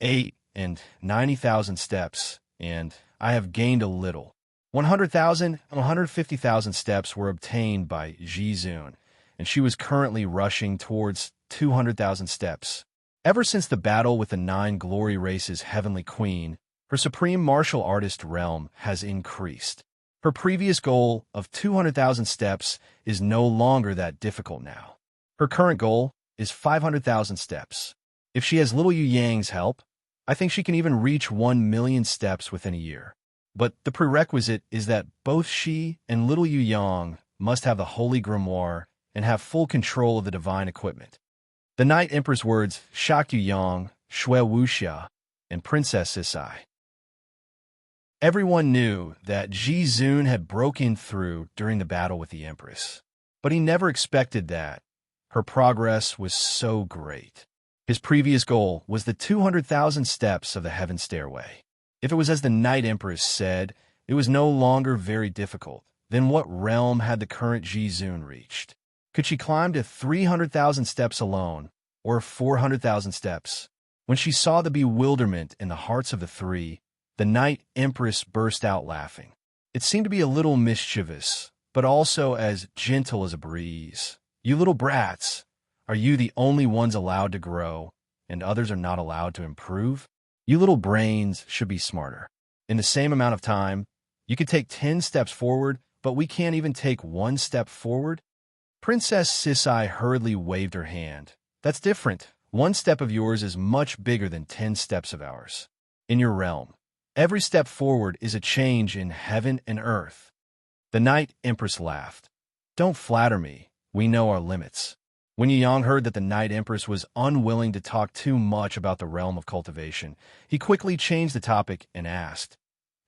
8, and 90,000 steps, and I have gained a little. 100,000 and 150,000 steps were obtained by Ji Zun, and she was currently rushing towards 200,000 steps. Ever since the battle with the 9 Glory Race's Heavenly Queen, her supreme martial artist realm has increased. Her previous goal of 200,000 steps is no longer that difficult now. Her current goal is 500,000 steps. If she has little Yu Yang's help, I think she can even reach 1 million steps within a year. But the prerequisite is that both she and little Yu Yang must have the Holy Grimoire and have full control of the divine equipment. The Night Emperor's words shocked Yu Yang, Shui Wuxia, and Princess Sisai. Everyone knew that Ji Zun had broken through during the battle with the Empress, but he never expected that. Her progress was so great. His previous goal was the 200,000 steps of the Heaven Stairway. If it was as the Night Empress said, it was no longer very difficult, then what realm had the current Ji Zun reached? Could she climb to 300,000 steps alone, or 400,000 steps? When she saw the bewilderment in the hearts of the three, the Night Empress burst out laughing. It seemed to be a little mischievous, but also as gentle as a breeze. You little brats, are you the only ones allowed to grow, and others are not allowed to improve? You little brains should be smarter. In the same amount of time, you could take 10 steps forward, but we can't even take 1 step forward? Princess Sisai hurriedly waved her hand. That's different. 1 step of yours is much bigger than 10 steps of ours. In your realm, every step forward is a change in heaven and earth. The Night Empress laughed. Don't flatter me. We know our limits. When Yu Yang heard that the Night Empress was unwilling to talk too much about the realm of cultivation, he quickly changed the topic and asked,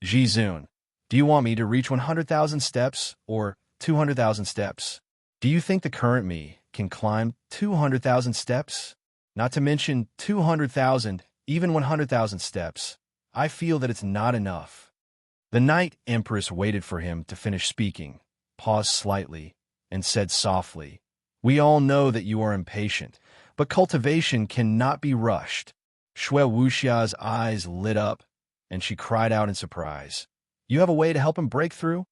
Ji Zun, do you want me to reach 100,000 steps or 200,000 steps? Do you think the current me can climb 200,000 steps? Not to mention 200,000, even 100,000 steps. I feel that it's not enough. The Night Empress waited for him to finish speaking, paused slightly, and said softly, "We all know that you are impatient, but cultivation cannot be rushed." Shui Wuxia's eyes lit up, and she cried out in surprise, "You have a way to help him break through?"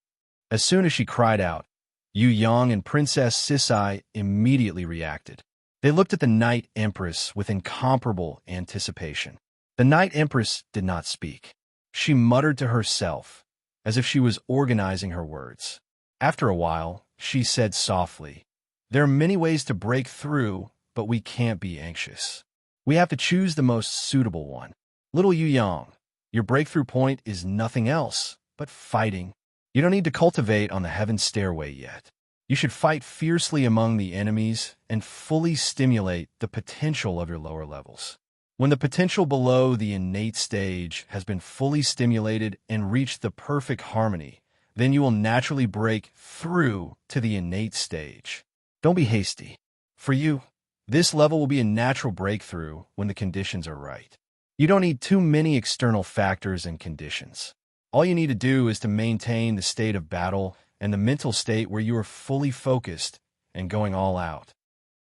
As soon as she cried out, Yu Yang and Princess Sisai immediately reacted. They looked at the Night Empress with incomparable anticipation. The Night Empress did not speak. She muttered to herself, as if she was organizing her words. After a while, she said softly, "There are many ways to break through, but we can't be anxious. We have to choose the most suitable one. Little Yu Yang, your breakthrough point is nothing else but fighting. You don't need to cultivate on the heaven stairway yet. You should fight fiercely among the enemies and fully stimulate the potential of your lower levels. When the potential below the innate stage has been fully stimulated and reached the perfect harmony, then you will naturally break through to the innate stage. Don't be hasty. For you, this level will be a natural breakthrough when the conditions are right. You don't need too many external factors and conditions. All you need to do is to maintain the state of battle and the mental state where you are fully focused and going all out."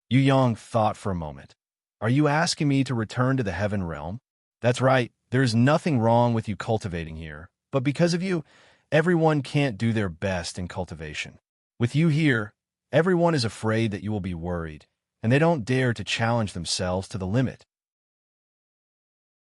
Yu Yang thought for a moment. "Are you asking me to return to the heaven realm?" "That's right. There is nothing wrong with you cultivating here, but because of you, everyone can't do their best in cultivation. With you here, everyone is afraid that you will be worried, and they don't dare to challenge themselves to the limit.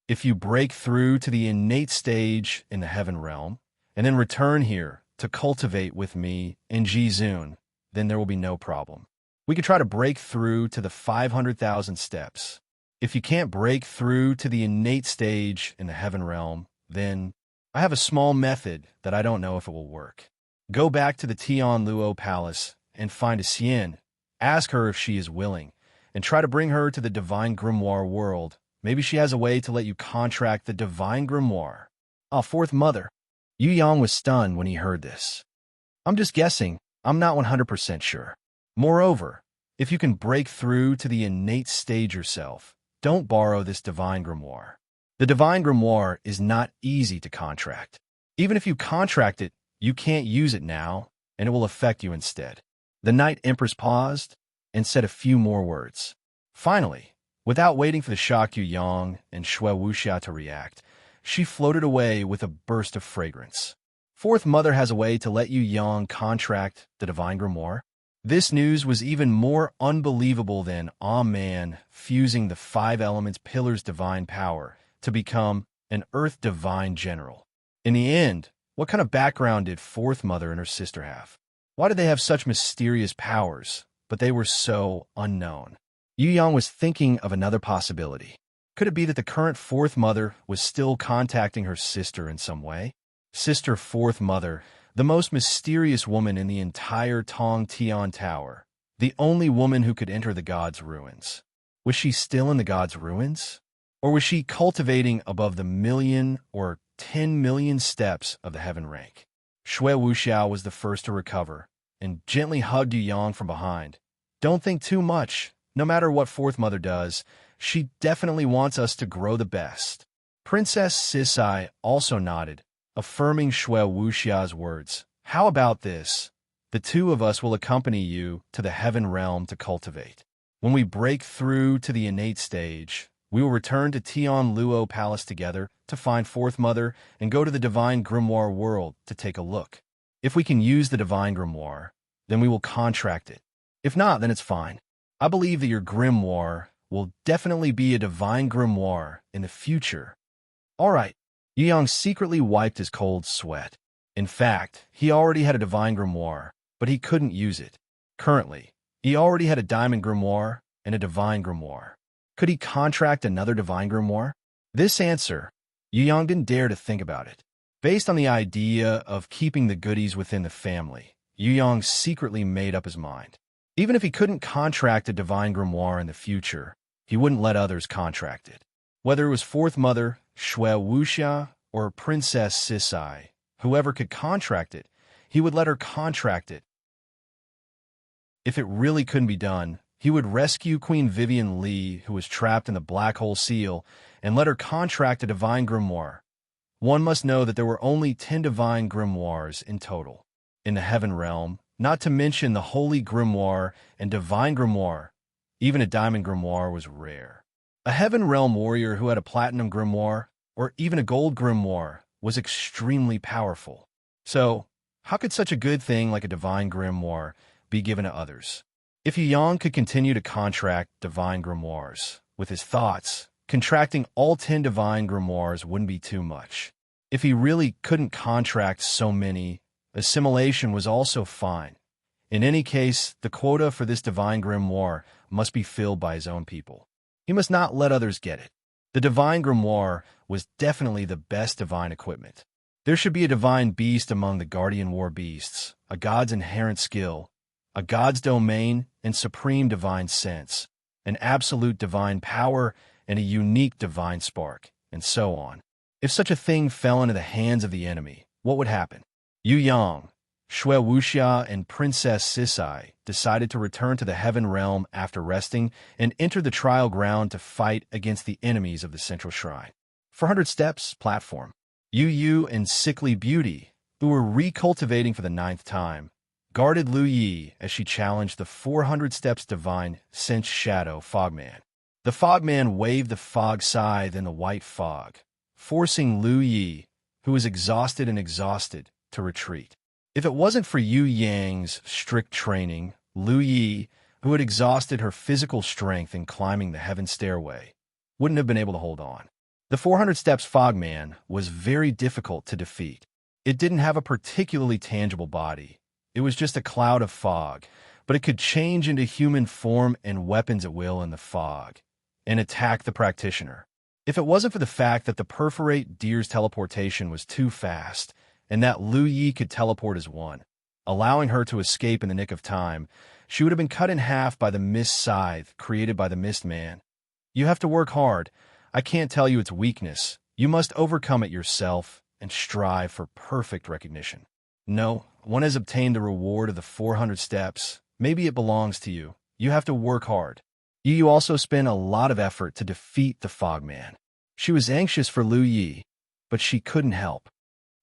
If you break through to the innate stage in the heaven realm, and then return here to cultivate with me in Jizun, then there will be no problem. We could try to break through to the 500,000 steps. If you can't break through to the innate stage in the heaven realm, then I have a small method that I don't know if it will work. Go back to the Tian Luo Palace and find a Xian. Ask her if she is willing, and try to bring her to the Divine Grimoire world. Maybe she has a way to let you contract the Divine Grimoire." "Ah, Fourth Mother." Yu Yang was stunned when he heard this. "I'm just guessing. I'm not 100% sure. Moreover, if you can break through to the innate stage yourself, don't borrow this Divine Grimoire. The Divine Grimoire is not easy to contract. Even if you contract it, you can't use it now, and it will affect you instead." The Night Empress paused and said a few more words. Finally, without waiting for the shocked Yu Yang and Shui Wuxia to react, she floated away with a burst of fragrance. Fourth Mother has a way to let Yu Yang contract the Divine Grimoire. This news was even more unbelievable than Man fusing the 5 elements pillar's divine power to become an Earth Divine General. In the end, what kind of background did Fourth Mother and her sister have? Why did they have such mysterious powers, but they were so unknown? Yu Yang was thinking of another possibility. Could it be that the current Fourth Mother was still contacting her sister in some way? Sister Fourth Mother, the most mysterious woman in the entire Tong Tian Tower, the only woman who could enter the gods' ruins. Was she still in the gods' ruins? Or was she cultivating above the 1,000,000 or 10,000,000 steps of the heaven rank? Shui Wuxiao was the first to recover and gently hugged Yu Yang from behind. "Don't think too much. No matter what Fourth Mother does, she definitely wants us to grow the best." Princess Sisai also nodded, affirming Shui Wuxia's words. "How about this? The two of us will accompany you to the heaven realm to cultivate. When we break through to the innate stage, we will return to Tian Luo Palace together to find Fourth Mother and go to the Divine Grimoire world to take a look. If we can use the Divine Grimoire, then we will contract it. If not, then it's fine. I believe that your grimoire will definitely be a Divine Grimoire in the future." All right. Yu Yang secretly wiped his cold sweat. In fact, he already had a Divine Grimoire, but he couldn't use it. Currently, he already had a Diamond Grimoire and a Divine Grimoire. Could he contract another Divine Grimoire? This answer, Yu Yang didn't dare to think about it. Based on the idea of keeping the goodies within the family, Yu Yang secretly made up his mind. Even if he couldn't contract a Divine Grimoire in the future, he wouldn't let others contract it. Whether it was Fourth Mother, Shui Wuxia, or Princess Sisai, whoever could contract it, he would let her contract it. If it really couldn't be done, He would rescue Queen Vivian Lee, who was trapped in the Black Hole Seal, and let her contract a divine grimoire. One must know that there were only 10 divine grimoires in total in the Heaven Realm, not to mention the Holy Grimoire and Divine Grimoire. Even a Diamond Grimoire was rare. A Heaven Realm warrior who had a Platinum Grimoire, or even a Gold Grimoire, was extremely powerful. So, how could such a good thing like a Divine Grimoire be given to others? If Yu Yang could continue to contract Divine Grimoires with his thoughts, contracting all 10 Divine Grimoires wouldn't be too much. If he really couldn't contract so many, assimilation was also fine. In any case, the quota for this Divine Grimoire must be filled by his own people. He must not let others get it. The Divine Grimoire was definitely the best divine equipment. There should be a divine beast among the guardian war beasts, a god's inherent skill, a god's domain and supreme divine sense, an absolute divine power and a unique divine spark, and so on. If such a thing fell into the hands of the enemy, what would happen? Yu Yang, Shui Wuxia, and Princess Sisai decided to return to the Heaven Realm after resting and enter the trial ground to fight against the enemies of the Central Shrine. 400 steps, platform. Yu Yu and Sickly Beauty, who were recultivating for the 9th time, guarded Lu Yi as she challenged the 400 steps divine Sense Shadow Fogman. The Fogman waved the fog scythe in the white fog, forcing Lu Yi, who was exhausted, to retreat. If it wasn't for Yu Yang's strict training, Lu Yi, who had exhausted her physical strength in climbing the heaven stairway, wouldn't have been able to hold on. The 400 steps Fogman was very difficult to defeat. It didn't have a particularly tangible body. It was just a cloud of fog, but it could change into human form and weapons at will in the fog and attack the practitioner. If it wasn't for the fact that the perforate deer's teleportation was too fast and that Lu Yi could teleport as one, allowing her to escape in the nick of time, she would have been cut in half by the mist scythe created by the Mist Man. You have to work hard. I can't tell you its weakness. You must overcome it yourself and strive for perfect recognition. No, one has obtained the reward of the 400 steps. Maybe it belongs to you. You have to work hard. You also spent a lot of effort to defeat the Fogman. She was anxious for Lu Yi, but she couldn't help.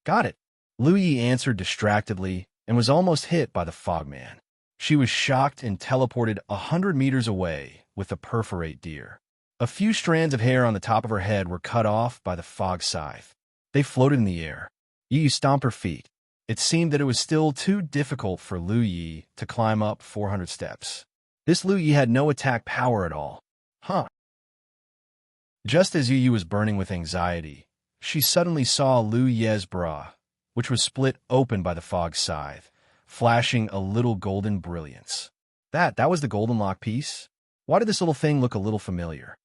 Got it. Lu Yi answered distractedly and was almost hit by the Fogman. She was shocked and teleported 100 meters away with the perforate deer. A few strands of hair on the top of her head were cut off by the fog scythe. They floated in the air. Yi stomped her feet. It seemed that it was still too difficult for Lu Yi to climb up 400 steps. This Lu Yi had no attack power at all. Just as Yu Yu was burning with anxiety, she suddenly saw Lu Ye's bra, which was split open by the fog scythe, flashing a little golden brilliance. That was the golden lock piece? Why did this little thing look a little familiar?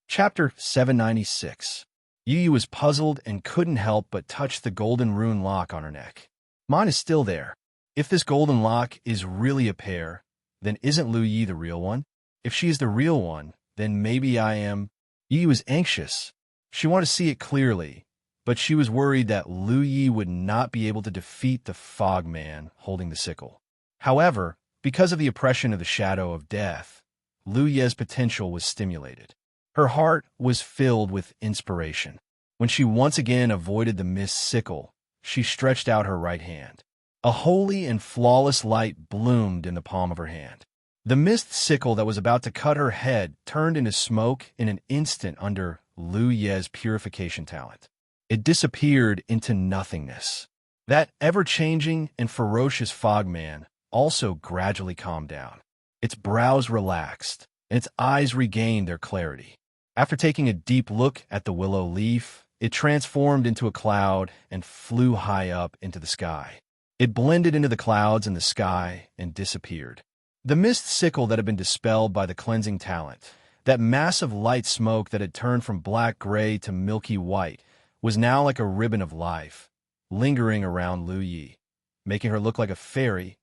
Chapter 796. Yu Yu was puzzled and couldn't help but touch the golden rune lock on her neck. Mine is still there. If this golden lock is really a pair, then isn't Lu Yi the real one? If she is the real one, then maybe I am. Yu Yu was anxious. She wanted to see it clearly, but she was worried that Lu Yi would not be able to defeat the fog man holding the sickle. However, because of the oppression of the shadow of death, Lu Ye's potential was stimulated. Her heart was filled with inspiration. When she once again avoided the mist sickle, she stretched out her right hand. A holy and flawless light bloomed in the palm of her hand. The mist sickle that was about to cut her head turned into smoke in an instant under Lu Ye's purification talent. It disappeared into nothingness. That ever-changing and ferocious fogman also gradually calmed down. Its brows relaxed, and its eyes regained their clarity. After taking a deep look at the willow leaf, it transformed into a cloud and flew high up into the sky. It blended into the clouds and the sky and disappeared. The mist sickle that had been dispelled by the cleansing talent, that massive light smoke that had turned from black-gray to milky white, was now like a ribbon of life, lingering around Lu Yi, making her look like a fairy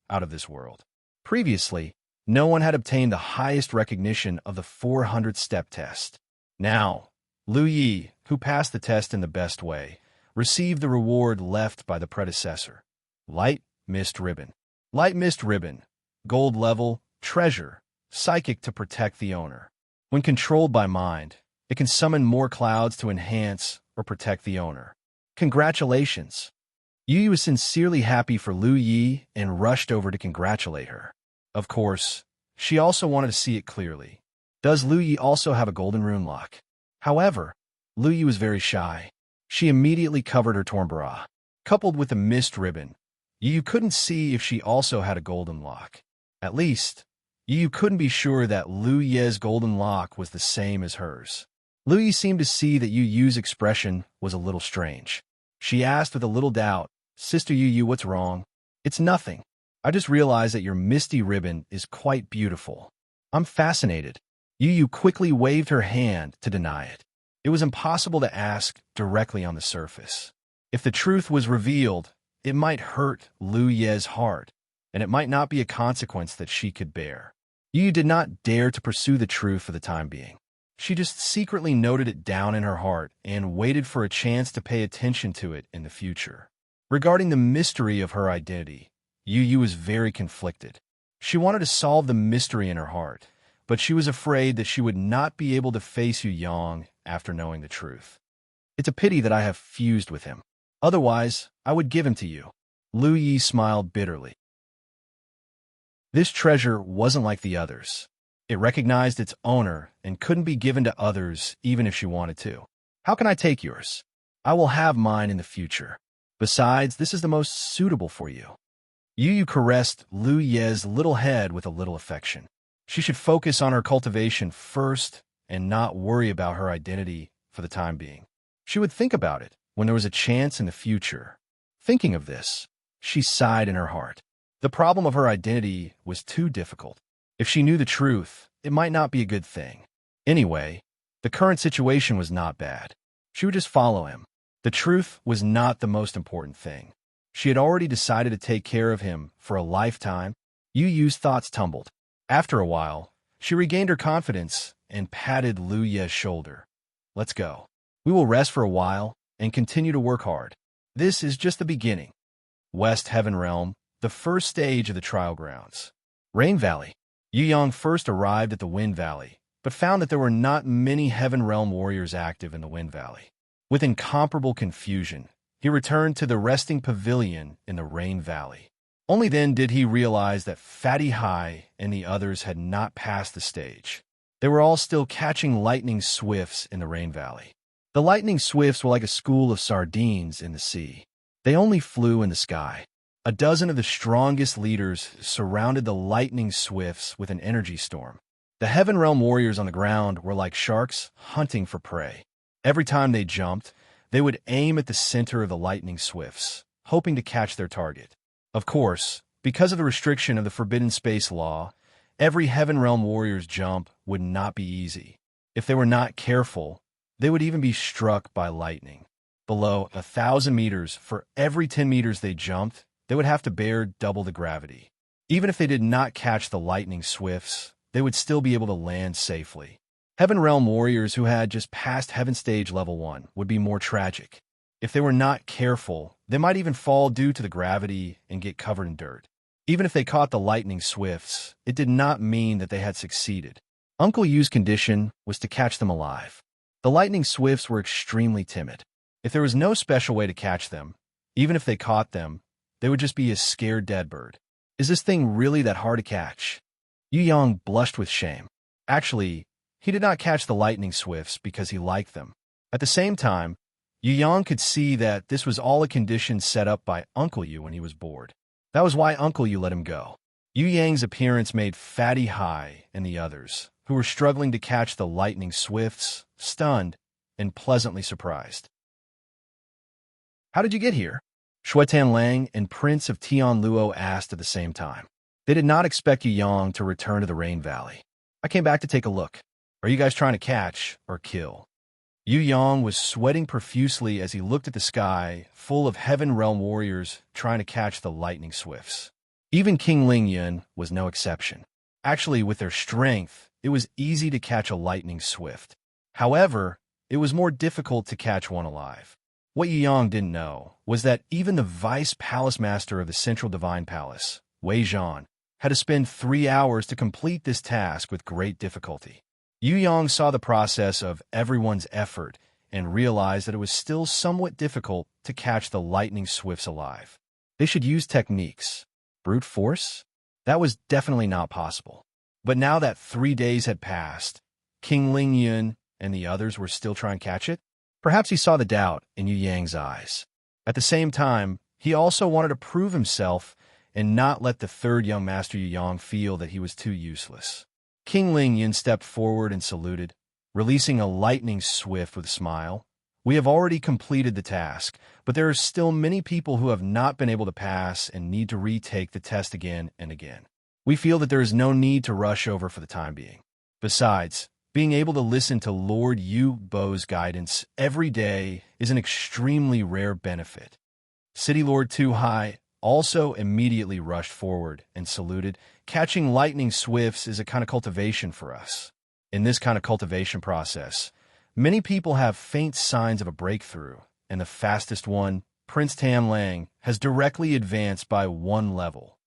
out of this world. Previously, no one had obtained the highest recognition of the 400-step test. Now, Lu Yi, who passed the test in the best way, received the reward left by the predecessor. Light mist ribbon. Light mist ribbon, gold level, treasure, psychic to protect the owner. When controlled by mind, it can summon more clouds to enhance or protect the owner. Congratulations! Yu Yu was sincerely happy for Lu Yi and rushed over to congratulate her. Of course, she also wanted to see it clearly. Does Lu Yi also have a golden rune lock? However, Lu Yi was very shy. She immediately covered her torn bra. Coupled with the mist ribbon, Yu Yu couldn't see if she also had a golden lock. At least, Yu Yu couldn't be sure that Lu Ye's golden lock was the same as hers. Lu Yi seemed to see that Yu Yu's expression was a little strange. She asked with a little doubt, "Sister Yu Yu, what's wrong?" "It's nothing. I just realized that your misty ribbon is quite beautiful. I'm fascinated." Yu Yu quickly waved her hand to deny it. It was impossible to ask directly on the surface. If the truth was revealed, it might hurt Lu Ye's heart, and it might not be a consequence that she could bear. Yu Yu did not dare to pursue the truth for the time being. She just secretly noted it down in her heart and waited for a chance to pay attention to it in the future. Regarding the mystery of her identity, Yu Yu was very conflicted. She wanted to solve the mystery in her heart, but she was afraid that she would not be able to face Yu Yang after knowing the truth. "It's a pity that I have fused with him. Otherwise, I would give him to you." Lu Yi smiled bitterly. This treasure wasn't like the others. It recognized its owner and couldn't be given to others even if she wanted to. "How can I take yours? I will have mine in the future. Besides, this is the most suitable for you." Yu Yu caressed Lu Ye's little head with a little affection. She should focus on her cultivation first and not worry about her identity for the time being. She would think about it when there was a chance in the future. Thinking of this, she sighed in her heart. The problem of her identity was too difficult. If she knew the truth, it might not be a good thing. Anyway, the current situation was not bad. She would just follow him. The truth was not the most important thing. She had already decided to take care of him for a lifetime. Yu Yu's thoughts tumbled. After a while, she regained her confidence and patted Lu Ye's shoulder. "Let's go. We will rest for a while and continue to work hard. This is just the beginning." West Heaven Realm, the first stage of the trial grounds. Rain Valley. Yu Yang first arrived at the Wind Valley, but found that there were not many Heaven Realm warriors active in the Wind Valley. With incomparable confusion, he returned to the resting pavilion in the Rain Valley. Only then did he realize that Fatty High and the others had not passed the stage. They were all still catching lightning swifts in the Rain Valley. The lightning swifts were like a school of sardines in the sea. They only flew in the sky. A dozen of the strongest leaders surrounded the lightning swifts with an energy storm. The Heaven Realm warriors on the ground were like sharks hunting for prey. Every time they jumped, they would aim at the center of the lightning swifts, hoping to catch their target. Of course, because of the restriction of the Forbidden Space Law, every Heaven Realm warrior's jump would not be easy. If they were not careful, they would even be struck by lightning. Below 1,000 meters, for every 10 meters they jumped, they would have to bear double the gravity. Even if they did not catch the lightning swifts, they would still be able to land safely. Heaven Realm warriors who had just passed Heaven Stage Level 1 would be more tragic. If they were not careful, they might even fall due to the gravity and get covered in dirt. Even if they caught the lightning swifts, it did not mean that they had succeeded. Uncle Yu's condition was to catch them alive. The lightning swifts were extremely timid. If there was no special way to catch them, even if they caught them, they would just be a scared dead bird. Is this thing really that hard to catch? Yu Yang blushed with shame. Actually, he did not catch the lightning swifts because he liked them. At the same time, Yu Yang could see that this was all a condition set up by Uncle Yu when he was bored. That was why Uncle Yu let him go. Yu Yang's appearance made Fatty High and the others, who were struggling to catch the lightning swifts, stunned and pleasantly surprised. "How did you get here?" Shuetan Lang and Prince of Tianluo asked at the same time. They did not expect Yu Yang to return to the Rain Valley. "I came back to take a look. Are you guys trying to catch or kill?" Yu Yang was sweating profusely as he looked at the sky, full of Heaven Realm warriors trying to catch the lightning swifts. Even King Lingyan was no exception. Actually, with their strength, it was easy to catch a lightning swift. However, it was more difficult to catch one alive. What Yu Yang didn't know was that even the Vice Palace Master of the Central Divine Palace Wei Zhan, had to spend 3 hours to complete this task with great difficulty. Yu Yang saw the process of everyone's effort and realized that it was still somewhat difficult to catch the lightning swifts alive. They should use techniques. Brute force? That was definitely not possible. But now that 3 days had passed, King Ling Yun and the others were still trying to catch it? Perhaps he saw the doubt in Yu Yang's eyes. At the same time, he also wanted to prove himself and not let the third young master Yu Yang feel that he was too useless. King Ling Yun stepped forward and saluted, releasing a lightning swift with a smile. We have already completed the task, but there are still many people who have not been able to pass and need to retake the test again and again. We feel that there is no need to rush over for the time being. Besides, being able to listen to Lord Yu Bo's guidance every day is an extremely rare benefit. City Lord Tu Hai also immediately rushed forward and saluted. Catching lightning swifts is a kind of cultivation for us. In this kind of cultivation process, many people have faint signs of a breakthrough, and the fastest one, Prince Tam Lang, has directly advanced by 1 level.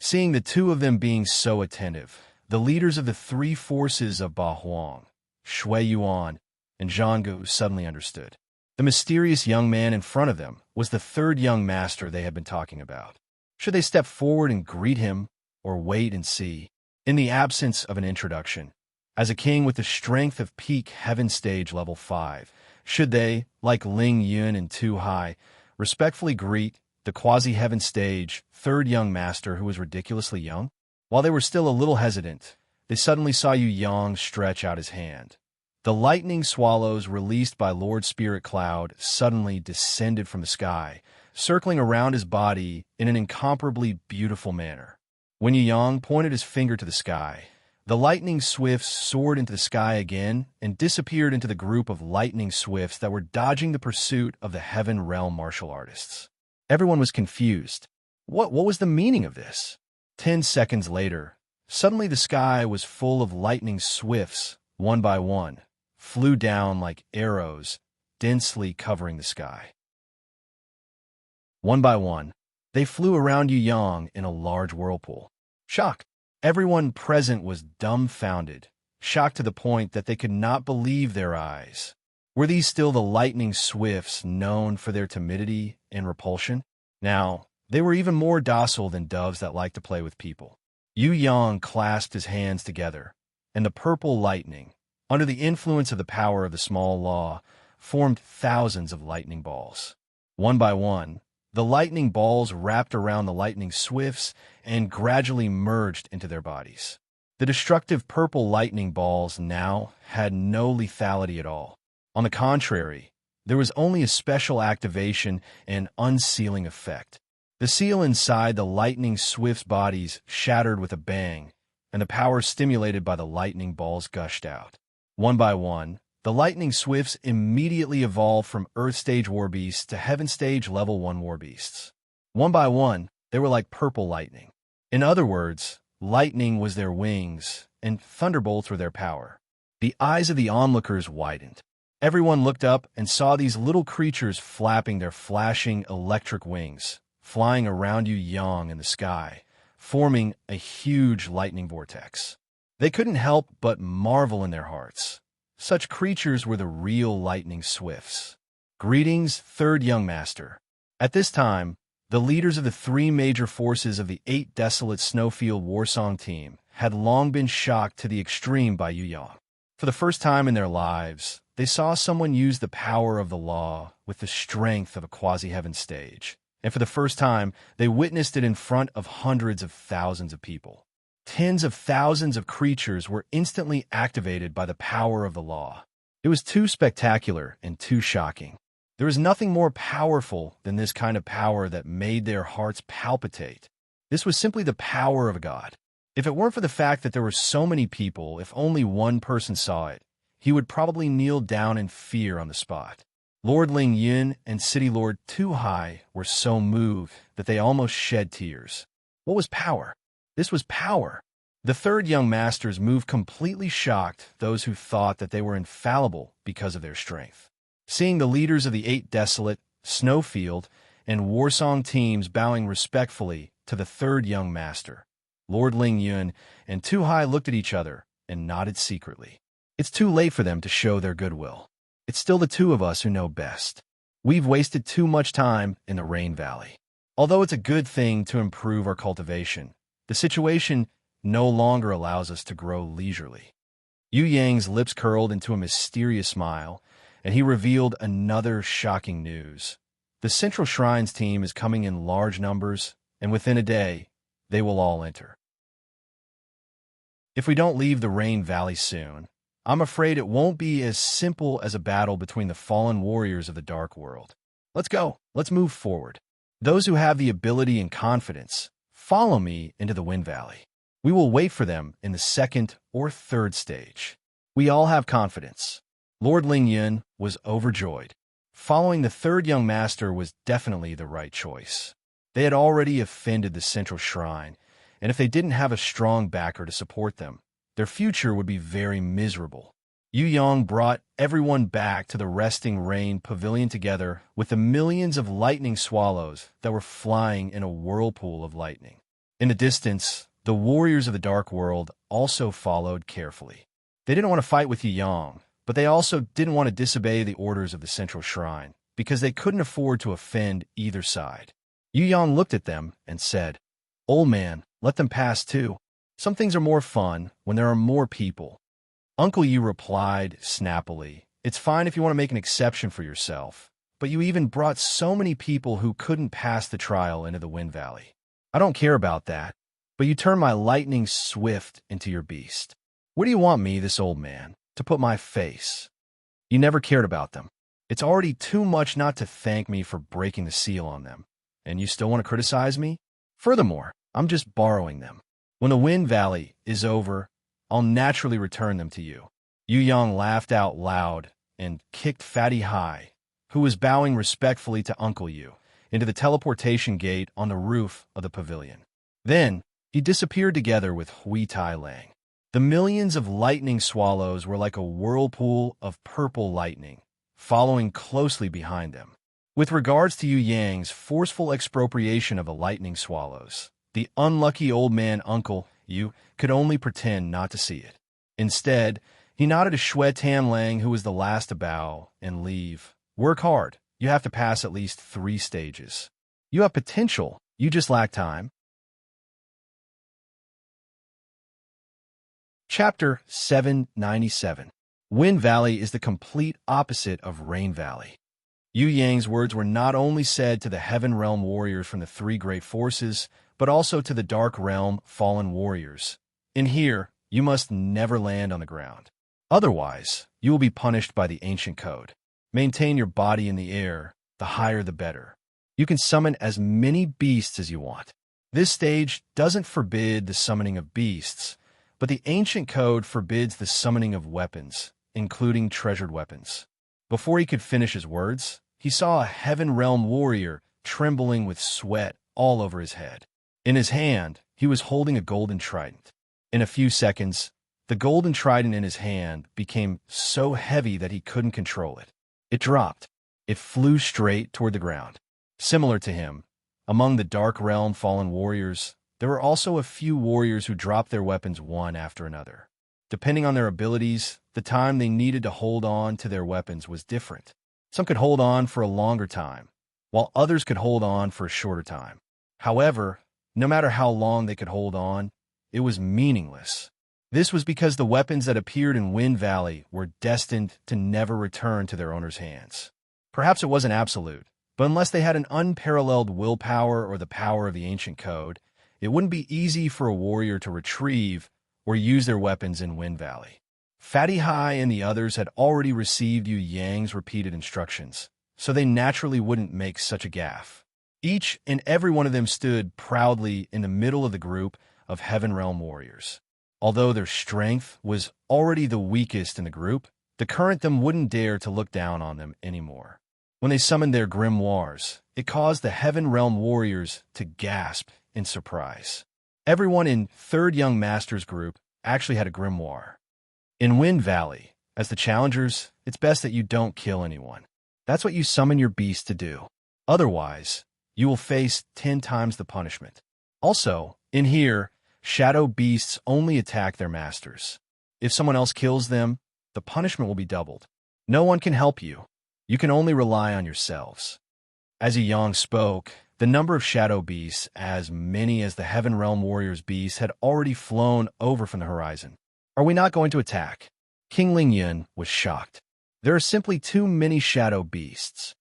Seeing the two of them being so attentive, the leaders of the 3 forces of Ba Huang, Shui Yuan, and Zhanggu suddenly understood. The mysterious young man in front of them was the third young master they had been talking about. Should they step forward and greet him, or wait and see? In the absence of an introduction, as a king with the strength of peak heaven stage level 5, should they, like Ling Yun and Tu Hai, respectfully greet the quasi-heaven stage third young master who was ridiculously young? While they were still a little hesitant, they suddenly saw Yu Yang stretch out his hand. The lightning swallows released by Lord Spirit Cloud suddenly descended from the sky, circling around his body in an incomparably beautiful manner. When Yu Yang pointed his finger to the sky, the lightning swifts soared into the sky again and disappeared into the group of lightning swifts that were dodging the pursuit of the Heaven Realm martial artists. Everyone was confused. What was the meaning of this? 10 seconds later, suddenly the sky was full of lightning swifts, one by one, flew down like arrows, densely covering the sky. One by one, they flew around Yu Yang in a large whirlpool. Shocked, everyone present was dumbfounded, shocked to the point that they could not believe their eyes. Were these still the lightning swifts known for their timidity and repulsion? Now, they were even more docile than doves that like to play with people. Yu Yang clasped his hands together, and the purple lightning, under the influence of the power of the small law, formed thousands of lightning balls. One by one, the lightning balls wrapped around the lightning swifts and gradually merged into their bodies. The destructive purple lightning balls now had no lethality at all. On the contrary, there was only a special activation and unsealing effect. The seal inside the lightning swift's bodies shattered with a bang, and the power stimulated by the lightning balls gushed out. One by one, the lightning swifts immediately evolved from Earth Stage Warbeasts to Heaven Stage Level 1 Warbeasts. One by one, they were like purple lightning. In other words, lightning was their wings, and thunderbolts were their power. The eyes of the onlookers widened. Everyone looked up and saw these little creatures flapping their flashing electric wings, flying around Yu Yang in the sky, forming a huge lightning vortex. They couldn't help but marvel in their hearts. Such creatures were the real lightning swifts. Greetings, third young master. At this time, the leaders of the 3 major forces of the 8 desolate Snowfield Warsong team had long been shocked to the extreme by Yu Yang. For the first time in their lives, they saw someone use the power of the law with the strength of a quasi-heaven stage. And for the first time, they witnessed it in front of hundreds of thousands of people. Tens of thousands of creatures were instantly activated by the power of the law. It was too spectacular and too shocking. There is nothing more powerful than this kind of power that made their hearts palpitate. This was simply the power of God. If it weren't for the fact that there were so many people, if only one person saw it, he would probably kneel down in fear on the spot. Lord Ling Yun and City Lord Tu Hai were so moved that they almost shed tears. What was power? This was power. The third young masters moved completely shocked those who thought that they were infallible because of their strength. Seeing the leaders of the 8 desolate, Snowfield, and Warsong teams bowing respectfully to the third young master. Lord Ling Yun and Tu Hai looked at each other and nodded secretly. It's too late for them to show their goodwill. It's still the two of us who know best. We've wasted too much time in the Rain Valley. Although it's a good thing to improve our cultivation, the situation no longer allows us to grow leisurely. Yu Yang's lips curled into a mysterious smile, and he revealed another shocking news. The Central Shrines team is coming in large numbers, and within a day, they will all enter. If we don't leave the Rain Valley soon, I'm afraid it won't be as simple as a battle between the fallen warriors of the Dark World. Let's go. Let's move forward. Those who have the ability and confidence, follow me into the Wind Valley. We will wait for them in the second or third stage. We all have confidence. Lord Ling Yun was overjoyed. Following the third young master was definitely the right choice. They had already offended the Central Shrine, and if they didn't have a strong backer to support them, their future would be very miserable. Yu Yang brought everyone back to the Resting Rain Pavilion together with the millions of lightning swallows that were flying in a whirlpool of lightning. In the distance, the warriors of the Dark World also followed carefully. They didn't want to fight with Yu Yang, but they also didn't want to disobey the orders of the Central Shrine, because they couldn't afford to offend either side. Yu Yang looked at them and said, "Old man, let them pass too. Some things are more fun when there are more people." Uncle Yu replied snappily, "It's fine if you want to make an exception for yourself, but you even brought so many people who couldn't pass the trial into the Wind Valley. I don't care about that, but you turned my lightning swift into your beast. Where do you want me, this old man, to put my face? You never cared about them. It's already too much not to thank me for breaking the seal on them, and you still want to criticize me? Furthermore, I'm just borrowing them. When the Wind Valley is over, I'll naturally return them to you." Yu Yang laughed out loud and kicked Fatty Hai, who was bowing respectfully to Uncle Yu, into the teleportation gate on the roof of the pavilion. Then, he disappeared together with Hui Tai Lang. The millions of lightning swallows were like a whirlpool of purple lightning, following closely behind them. With regards to Yu Yang's forceful expropriation of the lightning swallows, the unlucky old man Uncle Yu could only pretend not to see it. Instead, he nodded to Shui Tan Lang, who was the last to bow and leave. "Work hard. You have to pass at least 3 stages. You have potential. You just lack time." Chapter 797. Wind Valley is the complete opposite of Rain Valley. Yu Yang's words were not only said to the Heaven Realm warriors from the 3 great forces, but also to the Dark Realm fallen warriors. In here, you must never land on the ground. Otherwise, you will be punished by the ancient code. Maintain your body in the air, the higher the better. You can summon as many beasts as you want. This stage doesn't forbid the summoning of beasts, but the ancient code forbids the summoning of weapons, including treasured weapons. Before he could finish his words, he saw a Heaven Realm warrior trembling with sweat all over his head. In his hand, he was holding a golden trident. In a few seconds, the golden trident in his hand became so heavy that he couldn't control it. It dropped. It flew straight toward the ground. Similar to him, among the Dark Realm fallen warriors, there were also a few warriors who dropped their weapons one after another. Depending on their abilities, the time they needed to hold on to their weapons was different. Some could hold on for a longer time, while others could hold on for a shorter time. However, no matter how long they could hold on, it was meaningless. This was because the weapons that appeared in Wind Valley were destined to never return to their owner's hands. Perhaps it wasn't absolute, but unless they had an unparalleled willpower or the power of the ancient code, it wouldn't be easy for a warrior to retrieve or use their weapons in Wind Valley. Fatty Hai and the others had already received Yu Yang's repeated instructions, so they naturally wouldn't make such a gaffe. Each and every one of them stood proudly in the middle of the group of Heaven Realm warriors. Although their strength was already the weakest in the group, the current them wouldn't dare to look down on them anymore. When they summoned their grimoires, it caused the Heaven Realm warriors to gasp in surprise. Everyone in Third Young Master's group actually had a grimoire. In Wind Valley, as the challengers, it's best that you don't kill anyone. That's what you summon your beast to do. Otherwise, you will face 10 times the punishment. Also, in here, shadow beasts only attack their masters. If someone else kills them, the punishment will be doubled. No one can help you. You can only rely on yourselves. As Yang spoke, the number of shadow beasts, as many as the Heaven Realm Warriors beasts, had already flown over from the horizon. Are we not going to attack? King Lingyun was shocked. There are simply too many shadow beasts.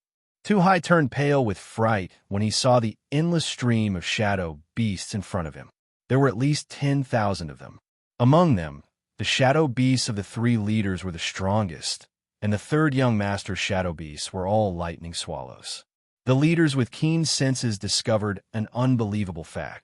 Tu Hai turned pale with fright when he saw the endless stream of shadow beasts in front of him. There were at least 10,000 of them. Among them, the shadow beasts of the three leaders were the strongest, and the third young master's shadow beasts were all lightning swallows. The leaders with keen senses discovered an unbelievable fact.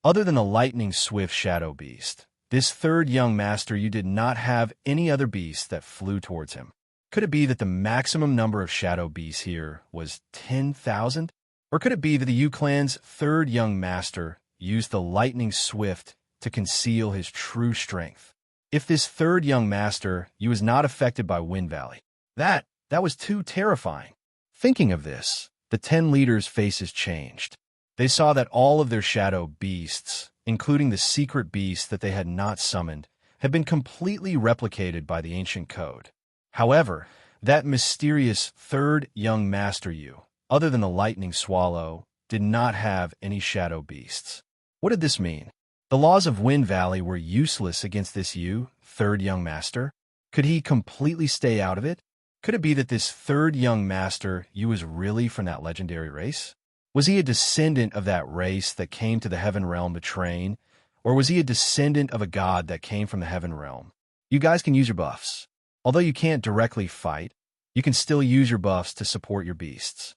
Other than the lightning-swift shadow beast, this third young master you did not have any other beast that flew towards him. Could it be that the maximum number of shadow beasts here was 10,000? Or could it be that the Yu clan's third young master used the lightning swift to conceal his true strength? If this third young master Yu was not affected by Wind Valley, that was too terrifying. Thinking of this, the 10 leaders' faces changed. They saw that all of their shadow beasts, including the secret beast that they had not summoned, had been completely replicated by the ancient code. However, that mysterious third young master Yu, other than the lightning swallow, did not have any shadow beasts. What did this mean? The laws of Wind Valley were useless against this Yu, third young master. Could he completely stay out of it? Could it be that this third young master Yu was really from that legendary race? Was he a descendant of that race that came to the Heaven Realm to train, or was he a descendant of a god that came from the Heaven Realm? You guys can use your buffs. Although you can't directly fight, you can still use your buffs to support your beasts.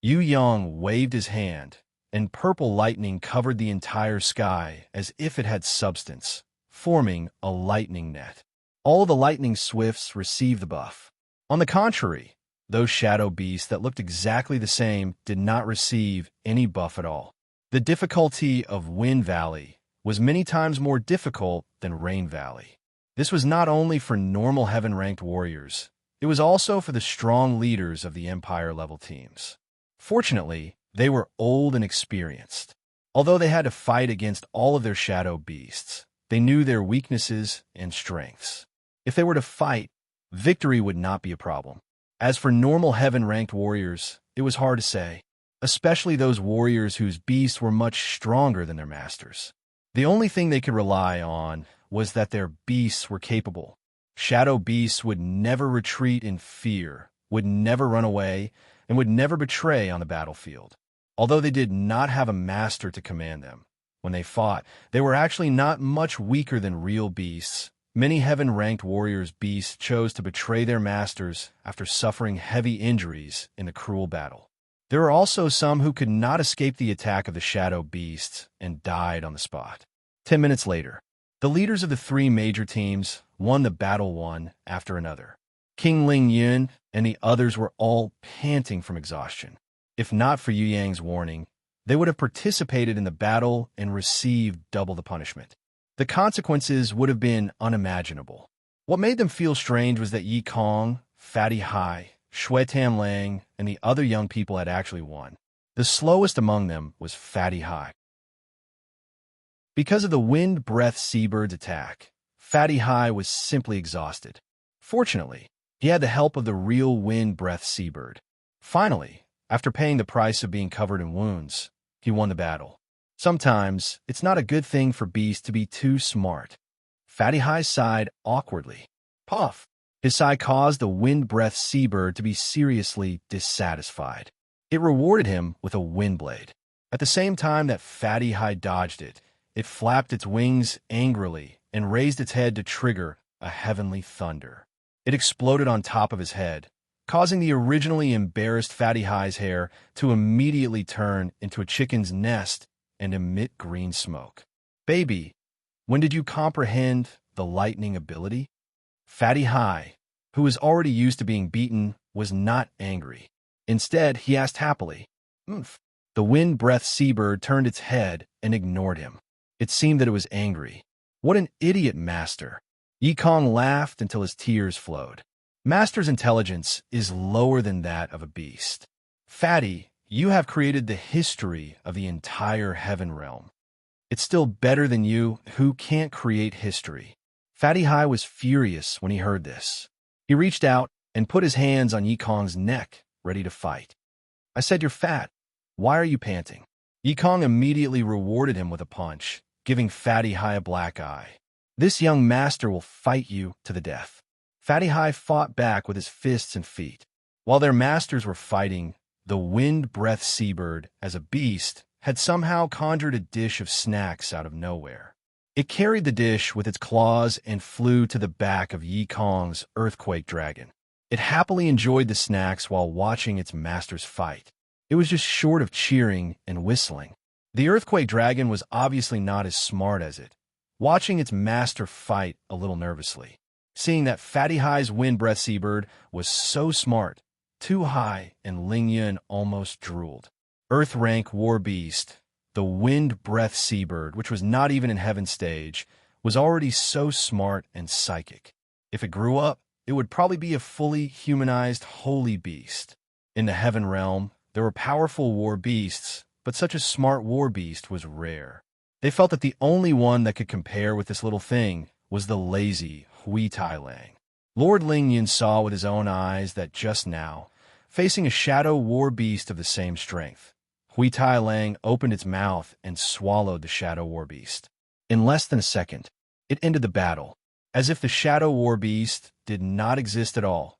Yu Yang waved his hand, and purple lightning covered the entire sky as if it had substance, forming a lightning net. All the lightning swifts received the buff. On the contrary, those shadow beasts that looked exactly the same did not receive any buff at all. The difficulty of Wind Valley was many times more difficult than Rain Valley. This was not only for normal heaven-ranked warriors, it was also for the strong leaders of the Empire-level teams. Fortunately, they were old and experienced. Although they had to fight against all of their shadow beasts, they knew their weaknesses and strengths. If they were to fight, victory would not be a problem. As for normal heaven-ranked warriors, it was hard to say, especially those warriors whose beasts were much stronger than their masters. The only thing they could rely on was that their beasts were capable. Shadow beasts would never retreat in fear, would never run away, and would never betray on the battlefield. Although they did not have a master to command them, when they fought, they were actually not much weaker than real beasts. Many heaven-ranked warriors' beasts chose to betray their masters after suffering heavy injuries in the cruel battle. There were also some who could not escape the attack of the shadow beasts and died on the spot. 10 minutes later, the leaders of the three major teams won the battle one after another. King Lingyun and the others were all panting from exhaustion. If not for Yu Yang's warning, they would have participated in the battle and received double the punishment. The consequences would have been unimaginable. What made them feel strange was that Yi Kong, Fatty Hai, Shui Tam Lang, and the other young people had actually won. The slowest among them was Fatty Hai. Because of the wind breath seabird's attack, Fatty Hai was simply exhausted. Fortunately, he had the help of the real wind breath seabird. Finally, after paying the price of being covered in wounds, he won the battle. Sometimes, it's not a good thing for beasts to be too smart. Fatty Hai sighed awkwardly. Puff! His sigh caused the wind breath seabird to be seriously dissatisfied. It rewarded him with a wind blade. At the same time that Fatty Hai dodged it, it flapped its wings angrily and raised its head to trigger a heavenly thunder. It exploded on top of his head, causing the originally embarrassed Fatty Hai's hair to immediately turn into a chicken's nest and emit green smoke. Baby, when did you comprehend the lightning ability? Fatty Hai, who was already used to being beaten, was not angry. Instead, he asked happily, "Oomph." The wind breath seabird turned its head and ignored him. It seemed that it was angry. What an idiot master. Yi Kong laughed until his tears flowed. Master's intelligence is lower than that of a beast. Fatty, You have created the history of the entire heaven realm. It's still better than you, who can't create history." Fatty Hai was furious when he heard this. He reached out and put his hands on Yikong's neck, ready to fight. "I said you're fat. Why are you panting?" Yikong immediately rewarded him with a punch, giving Fatty Hai a black eye. "This young master will fight you to the death." Fatty Hai fought back with his fists and feet. While their masters were fighting, the wind-breath seabird, as a beast, had somehow conjured a dish of snacks out of nowhere. It carried the dish with its claws and flew to the back of Yikong's earthquake dragon. It happily enjoyed the snacks while watching its masters fight. It was just short of cheering and whistling. The earthquake dragon was obviously not as smart as it, watching its master fight a little nervously. Seeing that Fatty Hai's wind-breath seabird was so smart, too high, and Ling Yun almost drooled. Earth-rank war beast, the wind-breath seabird, which was not even in heaven stage, was already so smart and psychic. If it grew up, it would probably be a fully humanized holy beast. In the heaven realm, there were powerful war beasts, but such a smart war beast was rare. They felt that the only one that could compare with this little thing was the lazy Hui Tai Lang. Lord Ling Yun saw with his own eyes that just now, facing a shadow war beast of the same strength, Hui Tai Lang opened its mouth and swallowed the shadow war beast. In less than a second, it ended the battle, as if the shadow war beast did not exist at all.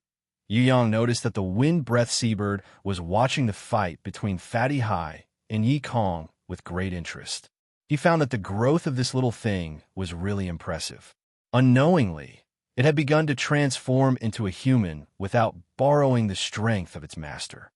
Yu Yang noticed that the wind-breath seabird was watching the fight between Fatty Hai and Yikong with great interest. He found that the growth of this little thing was really impressive. Unknowingly, it had begun to transform into a human without borrowing the strength of its master.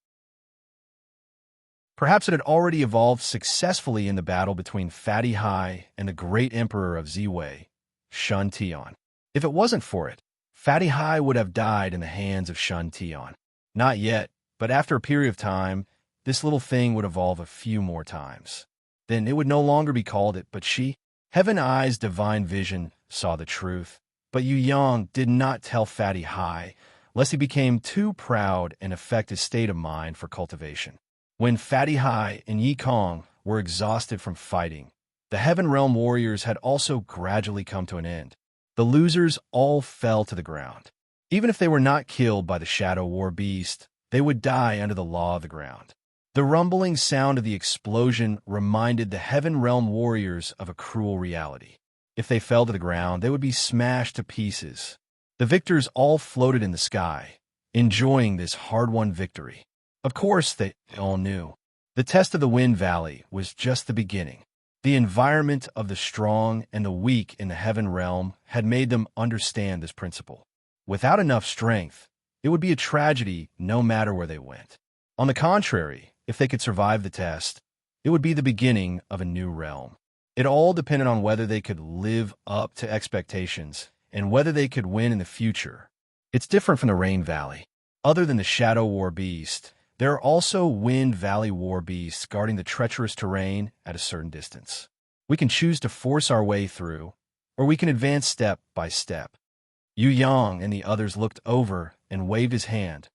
Perhaps it had already evolved successfully in the battle between Fatty Hai and the great emperor of Ziwei, Shun Tian. If it wasn't for it, Fatty Hai would have died in the hands of Shun Tian. Not yet, but after a period of time, this little thing would evolve a few more times. Then it would no longer be called it, but she. Heaven Eye's divine vision saw the truth, but Yu Yang did not tell Fatty Hai, lest he became too proud and affect his state of mind for cultivation. When Fatty Hai and Yikong were exhausted from fighting, the Heaven Realm warriors had also gradually come to an end. The losers all fell to the ground. Even if they were not killed by the Shadow War Beast, they would die under the law of the ground. The rumbling sound of the explosion reminded the Heaven Realm warriors of a cruel reality. If they fell to the ground, they would be smashed to pieces. The victors all floated in the sky, enjoying this hard-won victory. Of course, they all knew. The test of the Wind Valley was just the beginning. The environment of the strong and the weak in the Heaven Realm had made them understand this principle. Without enough strength, it would be a tragedy no matter where they went. On the contrary, if they could survive the test, it would be the beginning of a new realm. It all depended on whether they could live up to expectations and whether they could win in the future. It's different from the Rain Valley. Other than the Shadow War Beast, there are also Wind Valley War Beasts guarding the treacherous terrain at a certain distance. We can choose to force our way through, or we can advance step by step. Yu Yang and the others looked over and waved his hand.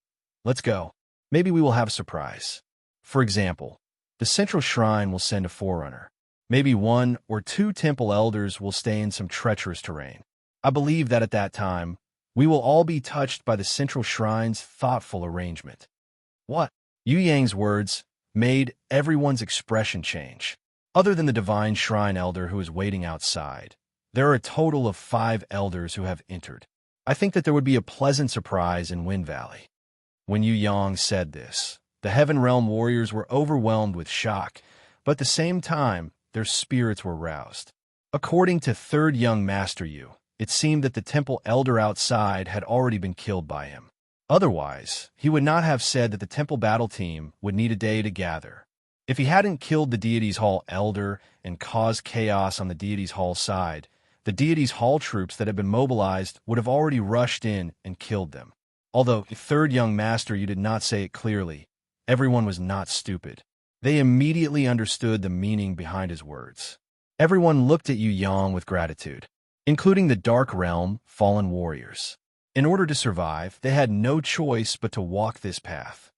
"Let's go. Maybe we will have a surprise. For example, the central shrine will send a forerunner. Maybe 1 or 2 temple elders will stay in some treacherous terrain. I believe that at that time, we will all be touched by the central shrine's thoughtful arrangement." What? Yu Yang's words made everyone's expression change. Other than the divine shrine elder who is waiting outside, there are a total of 5 elders who have entered. I think that there would be a pleasant surprise in Wind Valley. When Yu Yang said this, the Heaven Realm warriors were overwhelmed with shock, but at the same time, their spirits were roused. According to Third Young Master Yu, it seemed that the temple elder outside had already been killed by him. Otherwise, he would not have said that the temple battle team would need a day to gather. If he hadn't killed the Deity's Hall elder and caused chaos on the Deity's Hall side, the Deity's Hall troops that had been mobilized would have already rushed in and killed them. Although Third Young Master Yu did not say it clearly, everyone was not stupid. They immediately understood the meaning behind his words. Everyone looked at Yu Yang with gratitude, including the Dark Realm fallen warriors. In order to survive, they had no choice but to walk this path.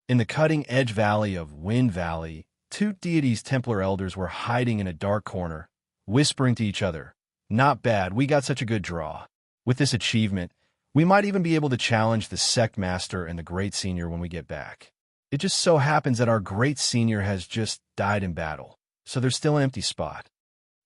In the cutting-edge valley of Wind Valley, two deities Templar elders were hiding in a dark corner, whispering to each other, "Not bad, we got such a good draw." With this achievement, we might even be able to challenge the Sect Master and the Great Senior when we get back. It just so happens that our Great Senior has just died in battle, so there's still an empty spot.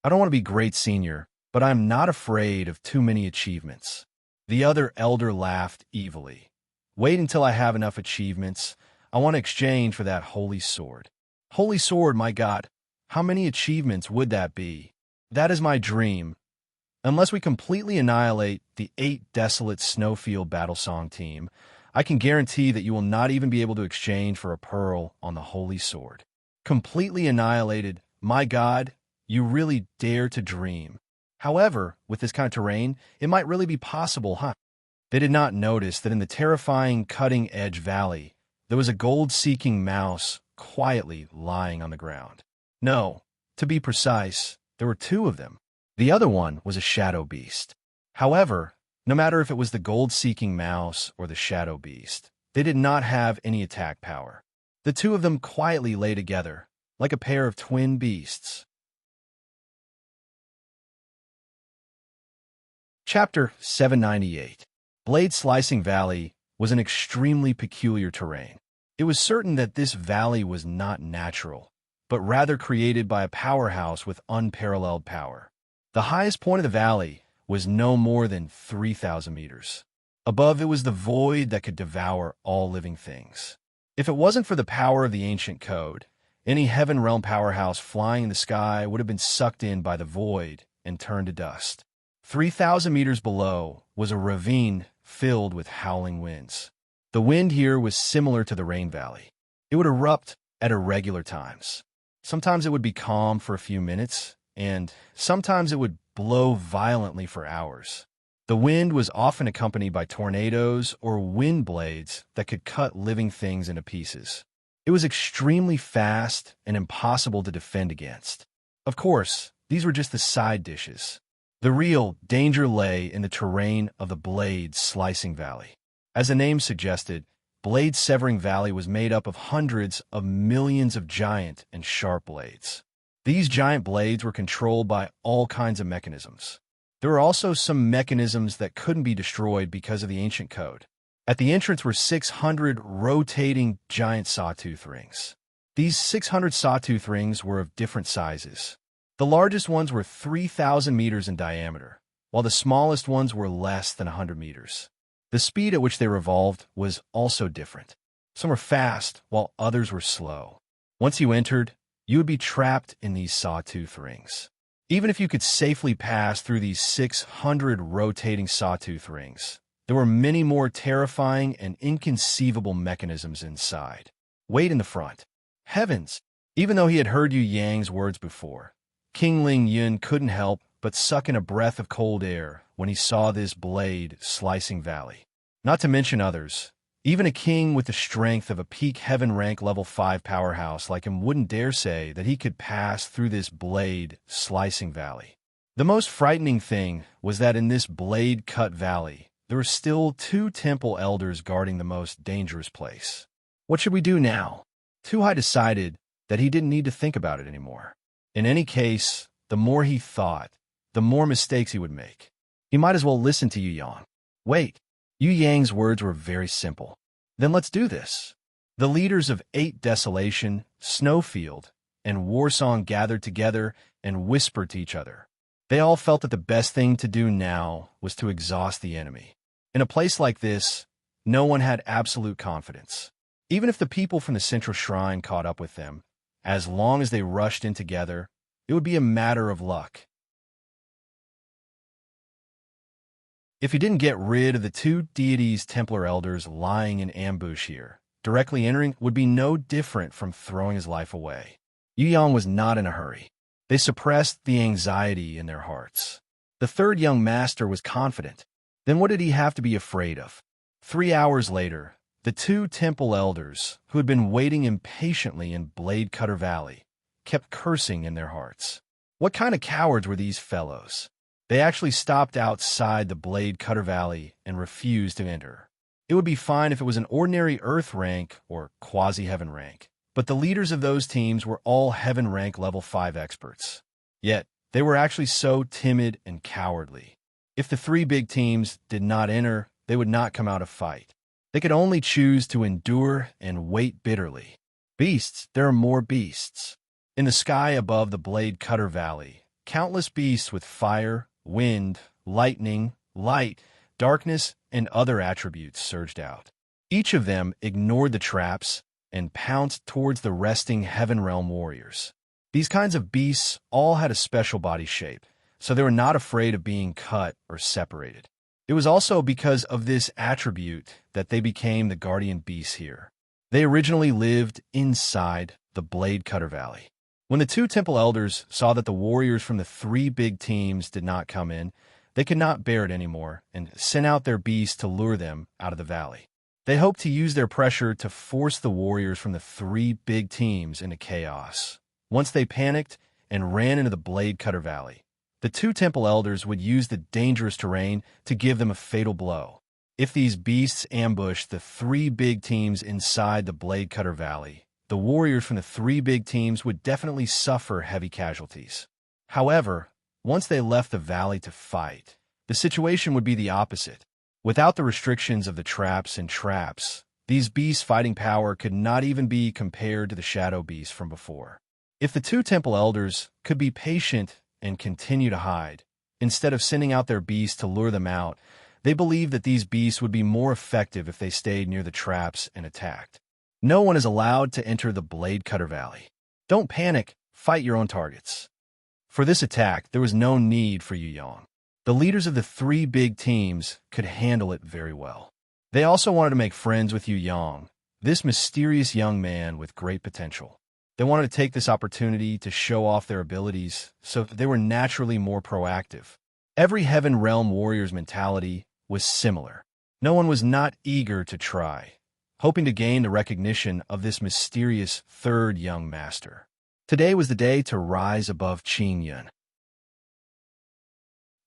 I don't want to be Great Senior, but I'm not afraid of too many achievements. The other elder laughed evilly. Wait until I have enough achievements. I want to exchange for that holy sword. Holy sword, my God. How many achievements would that be? That is my dream. Unless we completely annihilate the 8 desolate Snowfield Battlesong team, I can guarantee that you will not even be able to exchange for a pearl on the holy sword. Completely annihilated, my God, you really dare to dream. However, with this kind of terrain, it might really be possible, huh? They did not notice that in the terrifying cutting-edge valley, there was a gold-seeking mouse quietly lying on the ground. No, to be precise, there were 2 of them. The other one was a shadow beast. However, no matter if it was the gold-seeking mouse or the shadow beast, they did not have any attack power. The 2 of them quietly lay together, like a pair of twin beasts. Chapter 798. Blade Slicing Valley was an extremely peculiar terrain. It was certain that this valley was not natural, but rather created by a powerhouse with unparalleled power. The highest point of the valley was no more than 3,000 meters. Above it was the void that could devour all living things. If it wasn't for the power of the ancient code, any Heaven Realm powerhouse flying in the sky would have been sucked in by the void and turned to dust. 3,000 meters below was a ravine filled with howling winds. The wind here was similar to the Rain Valley. It would erupt at irregular times. Sometimes it would be calm for a few minutes, and sometimes it would blow violently for hours. The wind was often accompanied by tornadoes or wind blades that could cut living things into pieces. It was extremely fast and impossible to defend against. Of course, these were just the side dishes. The real danger lay in the terrain of the Blade Slicing Valley. As the name suggested, Blade Severing Valley was made up of hundreds of millions of giant and sharp blades. These giant blades were controlled by all kinds of mechanisms. There were also some mechanisms that couldn't be destroyed because of the ancient code. At the entrance were 600 rotating giant sawtooth rings. These 600 sawtooth rings were of different sizes. The largest ones were 3,000 meters in diameter, while the smallest ones were less than 100 meters. The speed at which they revolved was also different. Some were fast, while others were slow. Once you entered, you would be trapped in these sawtooth rings. Even if you could safely pass through these 600 rotating sawtooth rings, there were many more terrifying and inconceivable mechanisms inside. Wait in the front. Heavens! Even though he had heard Yu Yang's words before, King Ling Yun couldn't help but suck in a breath of cold air when he saw this Blade Slicing Valley. Not to mention others, even a king with the strength of a peak heaven rank level 5 powerhouse like him wouldn't dare say that he could pass through this Blade Slicing Valley. The most frightening thing was that in this blade cut valley, there were still 2 temple elders guarding the most dangerous place. What should we do now? Tu-Hai decided that he didn't need to think about it anymore. In any case, the more he thought, the more mistakes he would make. He might as well listen to Yu Yang. Wait, Yu Yang's words were very simple. Then let's do this. The leaders of 8 Desolation, Snowfield, and Warsong gathered together and whispered to each other. They all felt that the best thing to do now was to exhaust the enemy. In a place like this, no one had absolute confidence. Even if the people from the Central Shrine caught up with them, as long as they rushed in together, it would be a matter of luck. If he didn't get rid of the 2 deities Templar elders lying in ambush here, directly entering would be no different from throwing his life away. Yu Yang was not in a hurry. They suppressed the anxiety in their hearts. The 3rd young master was confident. Then what did he have to be afraid of? 3 hours later, the 2 temple elders, who had been waiting impatiently in Blade Cutter Valley, kept cursing in their hearts. What kind of cowards were these fellows? They actually stopped outside the Blade Cutter Valley and refused to enter. It would be fine if it was an ordinary Earth rank or quasi-heaven rank, but the leaders of those teams were all heaven rank level 5 experts. Yet, they were actually so timid and cowardly. If the three big teams did not enter, they would not come out to fight. They could only choose to endure and wait bitterly. Beasts, there are more beasts. In the sky above the Blade Cutter Valley, countless beasts with fire, wind, lightning, light, darkness, and other attributes surged out. Each of them ignored the traps and pounced towards the resting Heaven Realm warriors. These kinds of beasts all had a special body shape, so they were not afraid of being cut or separated. It was also because of this attribute that they became the guardian beasts here. They originally lived inside the Blade Cutter Valley. When the two temple elders saw that the warriors from the three big teams did not come in, they could not bear it anymore and sent out their beasts to lure them out of the valley. They hoped to use their pressure to force the warriors from the three big teams into chaos. Once they panicked and ran into the Blade Cutter Valley, the two temple elders would use the dangerous terrain to give them a fatal blow. If these beasts ambushed the three big teams inside the Blade Cutter Valley, the warriors from the three big teams would definitely suffer heavy casualties. However, once they left the valley to fight, the situation would be the opposite. Without the restrictions of the traps and traps, these beasts' fighting power could not even be compared to the shadow beasts from before. If the two temple elders could be patient and continue to hide, instead of sending out their beasts to lure them out, they believed that these beasts would be more effective if they stayed near the traps and attacked. No one is allowed to enter the Blade Cutter Valley. Don't panic, fight your own targets. For this attack, there was no need for Yu Yang. The leaders of the three big teams could handle it very well. They also wanted to make friends with Yu Yang, this mysterious young man with great potential. They wanted to take this opportunity to show off their abilities, so they were naturally more proactive. Every Heaven Realm warrior's mentality was similar. No one was not eager to try, hoping to gain the recognition of this mysterious third young master. Today was the day to rise above Qin Yun.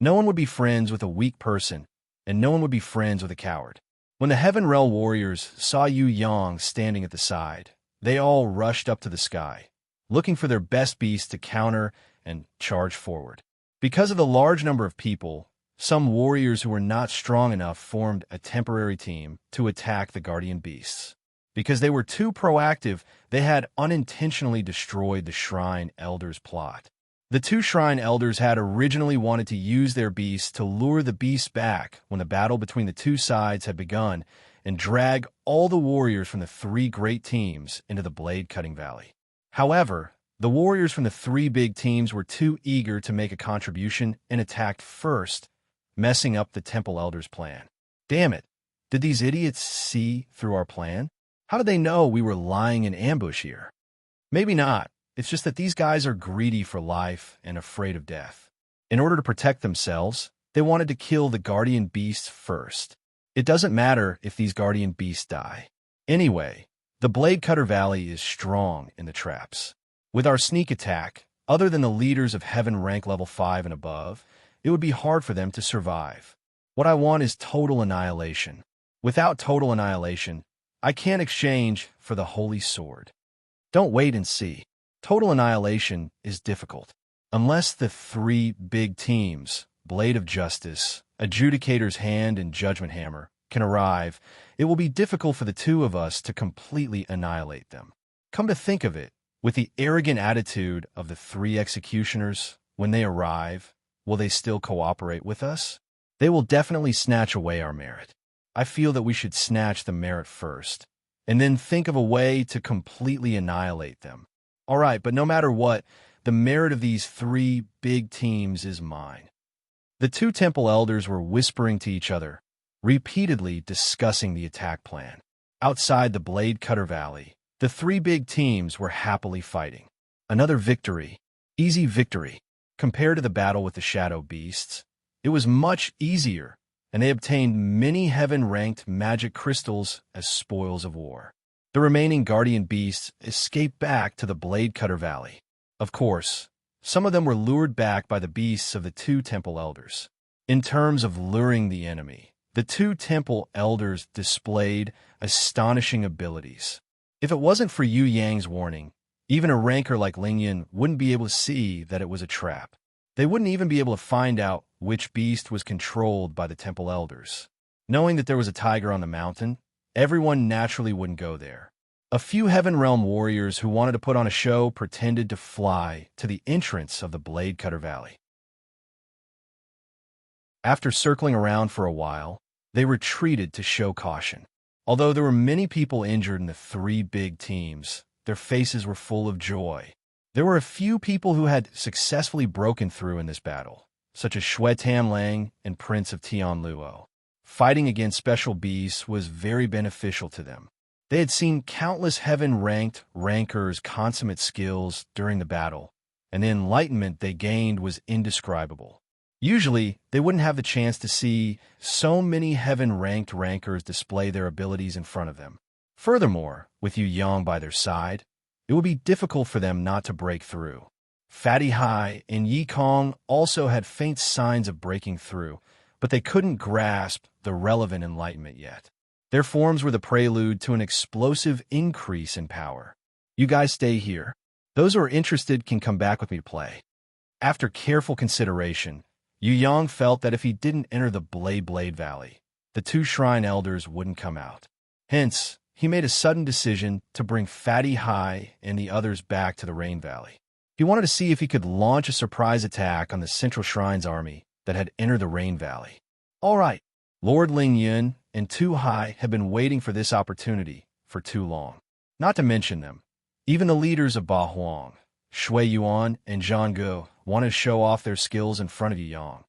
No one would be friends with a weak person, and no one would be friends with a coward. When the Heaven Realm warriors saw Yu Yang standing at the side, they all rushed up to the sky, looking for their best beast to counter and charge forward. Because of the large number of people, some warriors who were not strong enough formed a temporary team to attack the guardian beasts. Because they were too proactive, they had unintentionally destroyed the Shrine Elders' plot. The two Shrine Elders had originally wanted to use their beasts to lure the beasts back when the battle between the two sides had begun and drag all the warriors from the three great teams into the Blade Cutting Valley. However, the warriors from the three big teams were too eager to make a contribution and attacked first, messing up the Temple Elders' plan. Damn it! Did these idiots see through our plan? How did they know we were lying in ambush here? Maybe not. It's just that these guys are greedy for life and afraid of death. In order to protect themselves, they wanted to kill the guardian beasts first. It doesn't matter if these guardian beasts die. Anyway, the Blade Cutter Valley is strong in the traps. With our sneak attack, other than the leaders of Heaven rank level 5 and above, it would be hard for them to survive. What I want is total annihilation. Without total annihilation, I can't exchange for the Holy Sword. Don't wait and see. Total annihilation is difficult. Unless the three big teams, Blade of Justice, Adjudicator's Hand, and Judgment Hammer, can arrive, it will be difficult for the two of us to completely annihilate them. Come to think of it, with the arrogant attitude of the three executioners, when they arrive, will they still cooperate with us? They will definitely snatch away our merit. I feel that we should snatch the merit first, and then think of a way to completely annihilate them. All right, but no matter what, the merit of these three big teams is mine. The two temple elders were whispering to each other, repeatedly discussing the attack plan. Outside the Blade Cutter Valley, the three big teams were happily fighting. Another victory. Easy victory. Compared to the battle with the shadow beasts, it was much easier, and they obtained many heaven-ranked magic crystals as spoils of war. The remaining guardian beasts escaped back to the Blade Cutter Valley. Of course, some of them were lured back by the beasts of the two temple elders. In terms of luring the enemy, The two temple elders displayed astonishing abilities. If it wasn't for Yu Yang's warning, even a ranker like Ling Yin wouldn't be able to see that it was a trap. They wouldn't even be able to find out which beast was controlled by the temple elders. Knowing that there was a tiger on the mountain, everyone naturally wouldn't go there. A few Heaven Realm warriors who wanted to put on a show pretended to fly to the entrance of the Blade Cutter Valley. After circling around for a while, they retreated to show caution. Although there were many people injured in the three big teams, their faces were full of joy. There were a few people who had successfully broken through in this battle, such as Xue Tamlang and Prince of Tianluo. Fighting against special beasts was very beneficial to them. They had seen countless heaven-ranked rankers' consummate skills during the battle, and the enlightenment they gained was indescribable. Usually, they wouldn't have the chance to see so many heaven-ranked rankers display their abilities in front of them. Furthermore, with Yu Yang by their side, it would be difficult for them not to break through. Fatty Hai and Yi Kong also had faint signs of breaking through, but they couldn't grasp the relevant enlightenment yet. Their forms were the prelude to an explosive increase in power. You guys stay here. Those who are interested can come back with me to play. After careful consideration, Yu Yang felt that if he didn't enter the Blade Valley, the two shrine elders wouldn't come out. Hence, he made a sudden decision to bring Fatty Hai and the others back to the Rain Valley. He wanted to see if he could launch a surprise attack on the Central Shrine's army that had entered the Rain Valley. All right, Lord Ling Yun and Tu Hai had been waiting for this opportunity for too long. Not to mention them, even the leaders of Ba Huang, Shui Yuan and Zhang Ge, wanted to show off their skills in front of Yu Yang.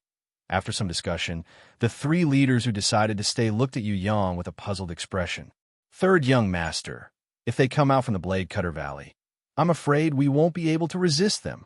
After some discussion, the three leaders who decided to stay looked at Yu Yang with a puzzled expression. Third young master, if they come out from the Blade Cutter Valley, I'm afraid we won't be able to resist them.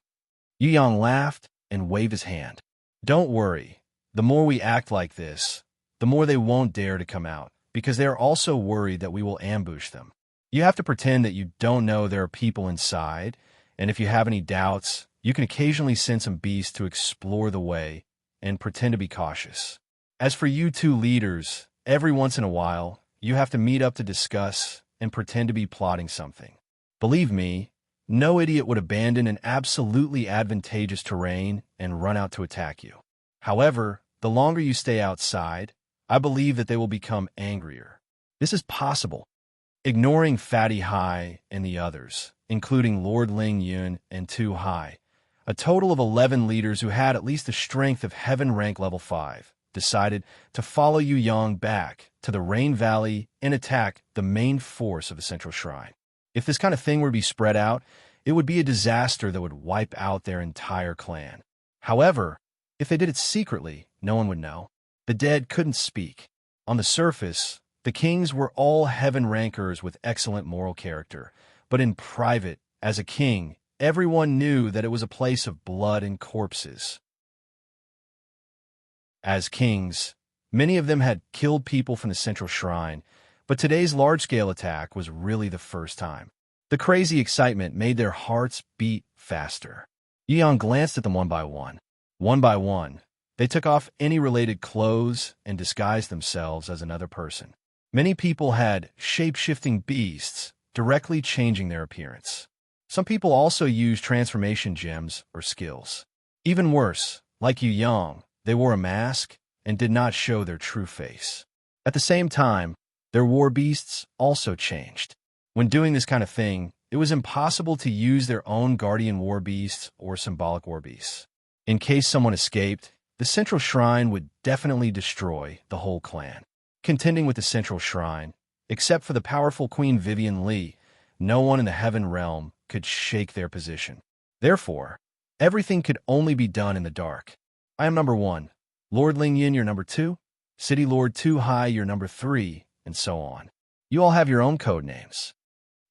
Yu Yang laughed and waved his hand. Don't worry, the more we act like this, the more they won't dare to come out, because they are also worried that we will ambush them. You have to pretend that you don't know there are people inside, and if you have any doubts, you can occasionally send some beasts to explore the way and pretend to be cautious. As for you two leaders, every once in a while, you have to meet up to discuss and pretend to be plotting something. Believe me, no idiot would abandon an absolutely advantageous terrain and run out to attack you. However, the longer you stay outside, I believe that they will become angrier. This is possible. Ignoring Fatty Hai and the others, including Lord Ling Yun and Tu Hai, a total of 11 leaders who had at least the strength of Heaven Rank Level 5, decided to follow Yu Yang back to the Rain Valley and attack the main force of the Central Shrine. If this kind of thing were to be spread out, it would be a disaster that would wipe out their entire clan. However, if they did it secretly, no one would know. The dead couldn't speak. On the surface, the kings were all heaven rankers with excellent moral character, but in private, as a king, everyone knew that it was a place of blood and corpses. As kings, many of them had killed people from the Central Shrine, but today's large-scale attack was really the first time. The crazy excitement made their hearts beat faster. Yu Yang glanced at them one by one. One by one, they took off any related clothes and disguised themselves as another person. Many people had shape-shifting beasts, directly changing their appearance. Some people also used transformation gems or skills. Even worse, like Yu Yang, they wore a mask and did not show their true face. At the same time, their war beasts also changed. When doing this kind of thing, it was impossible to use their own guardian war beasts or symbolic war beasts. In case someone escaped, the Central Shrine would definitely destroy the whole clan. Contending with the Central Shrine, except for the powerful Queen Vivian Li, no one in the Heaven Realm could shake their position. Therefore, everything could only be done in the dark. I am number 1. Lord Ling Yin, you're number 2. City Lord Tu Hai, you're number 3, and so on. You all have your own code names.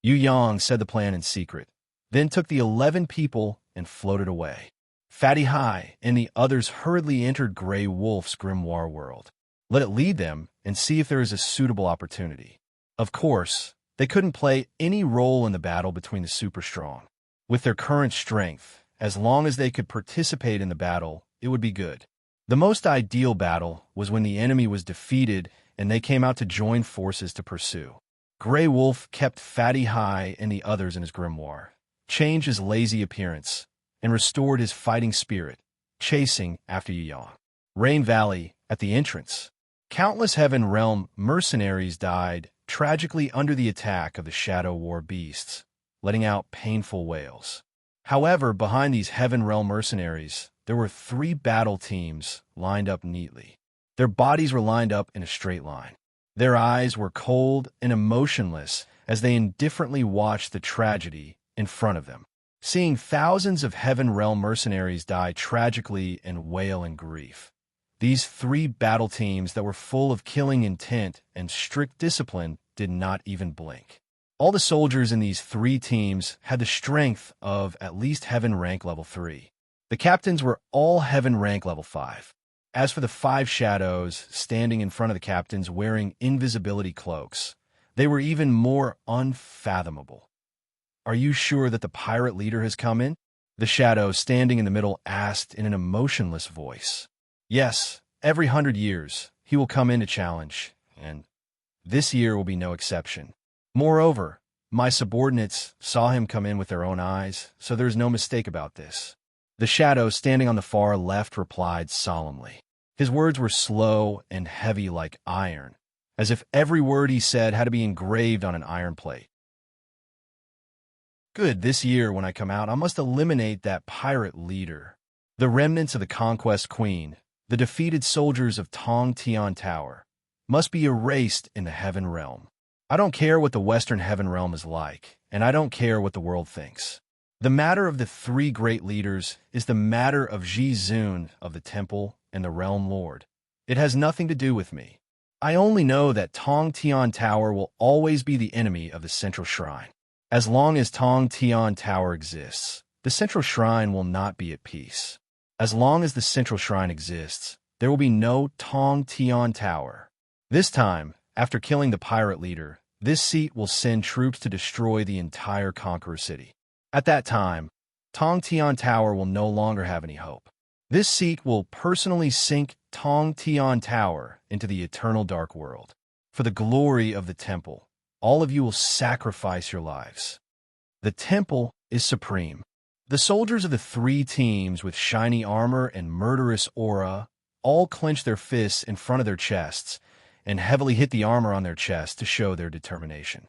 Yu Yang said the plan in secret, then took the 11 people and floated away. Fatty Hai and the others hurriedly entered Grey Wolf's grimoire world. Let it lead them and see if there is a suitable opportunity. Of course, they couldn't play any role in the battle between the super strong. With their current strength, as long as they could participate in the battle, it would be good. The most ideal battle was when the enemy was defeated and they came out to join forces to pursue. Grey Wolf kept Fatty High and the others in his grimoire, changed his lazy appearance, and restored his fighting spirit, chasing after Yang. Rain Valley, at the entrance, countless Heaven Realm mercenaries died tragically under the attack of the Shadow War beasts, letting out painful wails. However, behind these Heaven Realm mercenaries, there were 3 battle teams lined up neatly. Their bodies were lined up in a straight line. Their eyes were cold and emotionless as they indifferently watched the tragedy in front of them. Seeing thousands of Heaven Realm mercenaries die tragically and wail in grief, these 3 battle teams that were full of killing intent and strict discipline did not even blink. All the soldiers in these 3 teams had the strength of at least Heaven rank level 3. The captains were all Heaven rank level 5. As for the 5 shadows standing in front of the captains wearing invisibility cloaks, they were even more unfathomable. "Are you sure that the pirate leader has come in?" the shadow standing in the middle asked in an emotionless voice. "Yes, every 100 years, he will come in to challenge, and this year will be no exception. Moreover, my subordinates saw him come in with their own eyes, so there is no mistake about this." The shadow standing on the far left replied solemnly. His words were slow and heavy like iron, as if every word he said had to be engraved on an iron plate. "Good, this year when I come out, I must eliminate that pirate leader. The remnants of the Conquest Queen, the defeated soldiers of Tong Tian Tower, must be erased in the Heaven Realm. I don't care what the Western Heaven Realm is like, and I don't care what the world thinks. The matter of the 3 great leaders is the matter of Ji Zun of the Temple and the Realm Lord. It has nothing to do with me. I only know that Tong Tian Tower will always be the enemy of the Central Shrine. As long as Tong Tian Tower exists, the Central Shrine will not be at peace. As long as the Central Shrine exists, there will be no Tong Tian Tower. This time, after killing the pirate leader, this seat will send troops to destroy the entire Conqueror City. At that time, Tong Tian Tower will no longer have any hope. This seat will personally sink Tong Tian Tower into the eternal dark world. For the glory of the temple, all of you will sacrifice your lives. The temple is supreme. The soldiers of the 3 teams with shiny armor and murderous aura all clench their fists in front of their chests and heavily hit the armor on their chest to show their determination.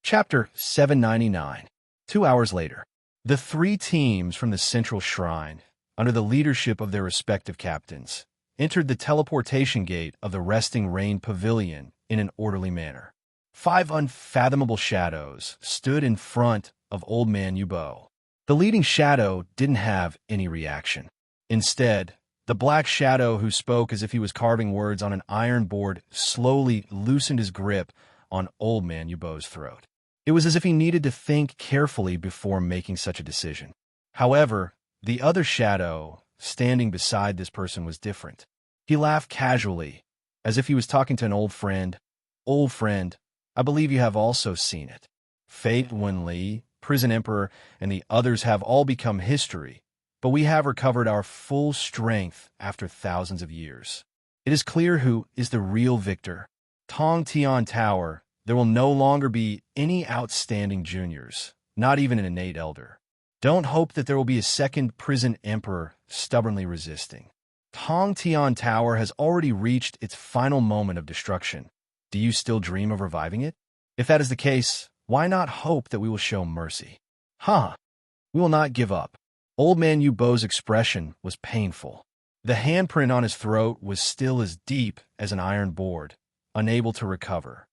Chapter 799. 2 hours later, the 3 teams from the Central Shrine, under the leadership of their respective captains, entered the teleportation gate of the Resting Rain Pavilion in an orderly manner. 5 unfathomable shadows stood in front of Old Man Yubo. The leading shadow didn't have any reaction. Instead, the black shadow who spoke as if he was carving words on an iron board slowly loosened his grip on Old Man Yubo's throat. It was as if he needed to think carefully before making such a decision. However, the other shadow standing beside this person was different. He laughed casually, as if he was talking to an old friend. "Old friend, I believe you have also seen it. Fate Wenli, Prison Emperor, and the others have all become history, but we have recovered our full strength after thousands of years. It is clear who is the real victor. Tong Tian Tower, there will no longer be any outstanding juniors, not even an innate elder. Don't hope that there will be a second Prison Emperor stubbornly resisting. Tong Tian Tower has already reached its final moment of destruction. Do you still dream of reviving it? If that is the case, why not hope that we will show mercy? We will not give up." Old Man Yubo's expression was painful. The handprint on his throat was still as deep as an iron board, unable to recover.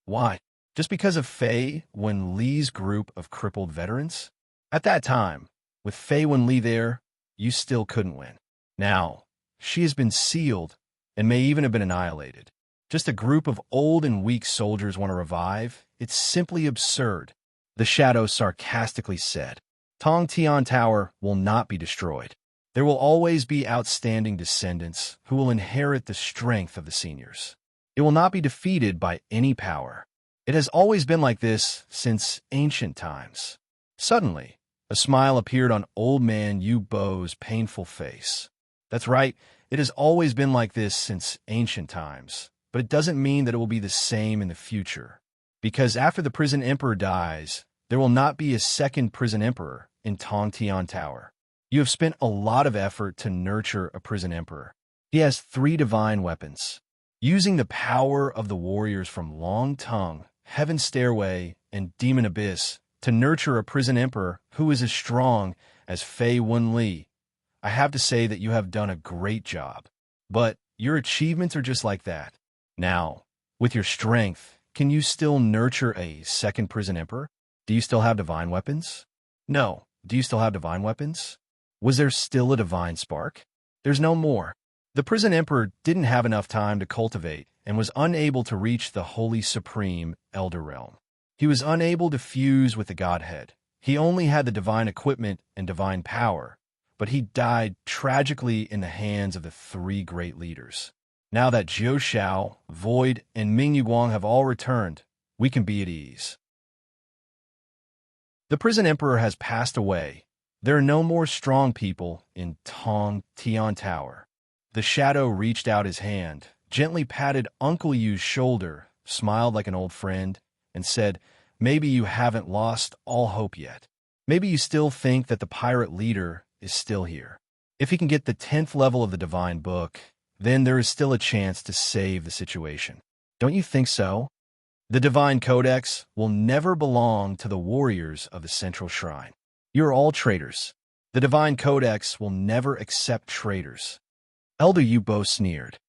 Why? Just because of Fei Wenli's group of crippled veterans? At that time, with Fei Wenli there, you still couldn't win. Now, she has been sealed and may even have been annihilated. Just a group of old and weak soldiers want to revive? It's simply absurd. The shadow sarcastically said. Tong Tian Tower will not be destroyed. There will always be outstanding descendants who will inherit the strength of the seniors. It will not be defeated by any power. It has always been like this since ancient times. Suddenly, A smile appeared on old man Yu Bo's painful face. That's right, it has always been like this since ancient times, but it doesn't mean that it will be the same in the future. Because after the prison emperor dies, there will not be a second prison emperor in Tongtian Tower. You have spent a lot of effort to nurture a prison emperor. He has 3 divine weapons. Using the power of the warriors from Long Tongue, Heaven's Stairway, and Demon Abyss to nurture a prison emperor who is as strong as Fei Wenli, I have to say that you have done a great job. But your achievements are just like that. Now, with your strength, can you still nurture a second prison emperor? Do you still have divine weapons? No. Do you still have divine weapons? Was there still a divine spark? There's no more. The prison emperor didn't have enough time to cultivate and was unable to reach the Holy Supreme Elder Realm. He was unable to fuse with the Godhead. He only had the divine equipment and divine power, but he died tragically in the hands of the 3 great leaders. Now that Jiu Shao, Void, and Ming Yuguang have all returned, we can be at ease. The prison emperor has passed away. There are no more strong people in Tong Tian Tower. The shadow reached out his hand, gently patted Uncle Yu's shoulder, smiled like an old friend, and said, "Maybe you haven't lost all hope yet. Maybe you still think that the pirate leader is still here. If he can get the 10th level of the divine book, then there is still a chance to save the situation. Don't you think so? The divine codex will never belong to the warriors of the central shrine. You're all traitors. The divine codex will never accept traitors." Elder Yu Bo sneered.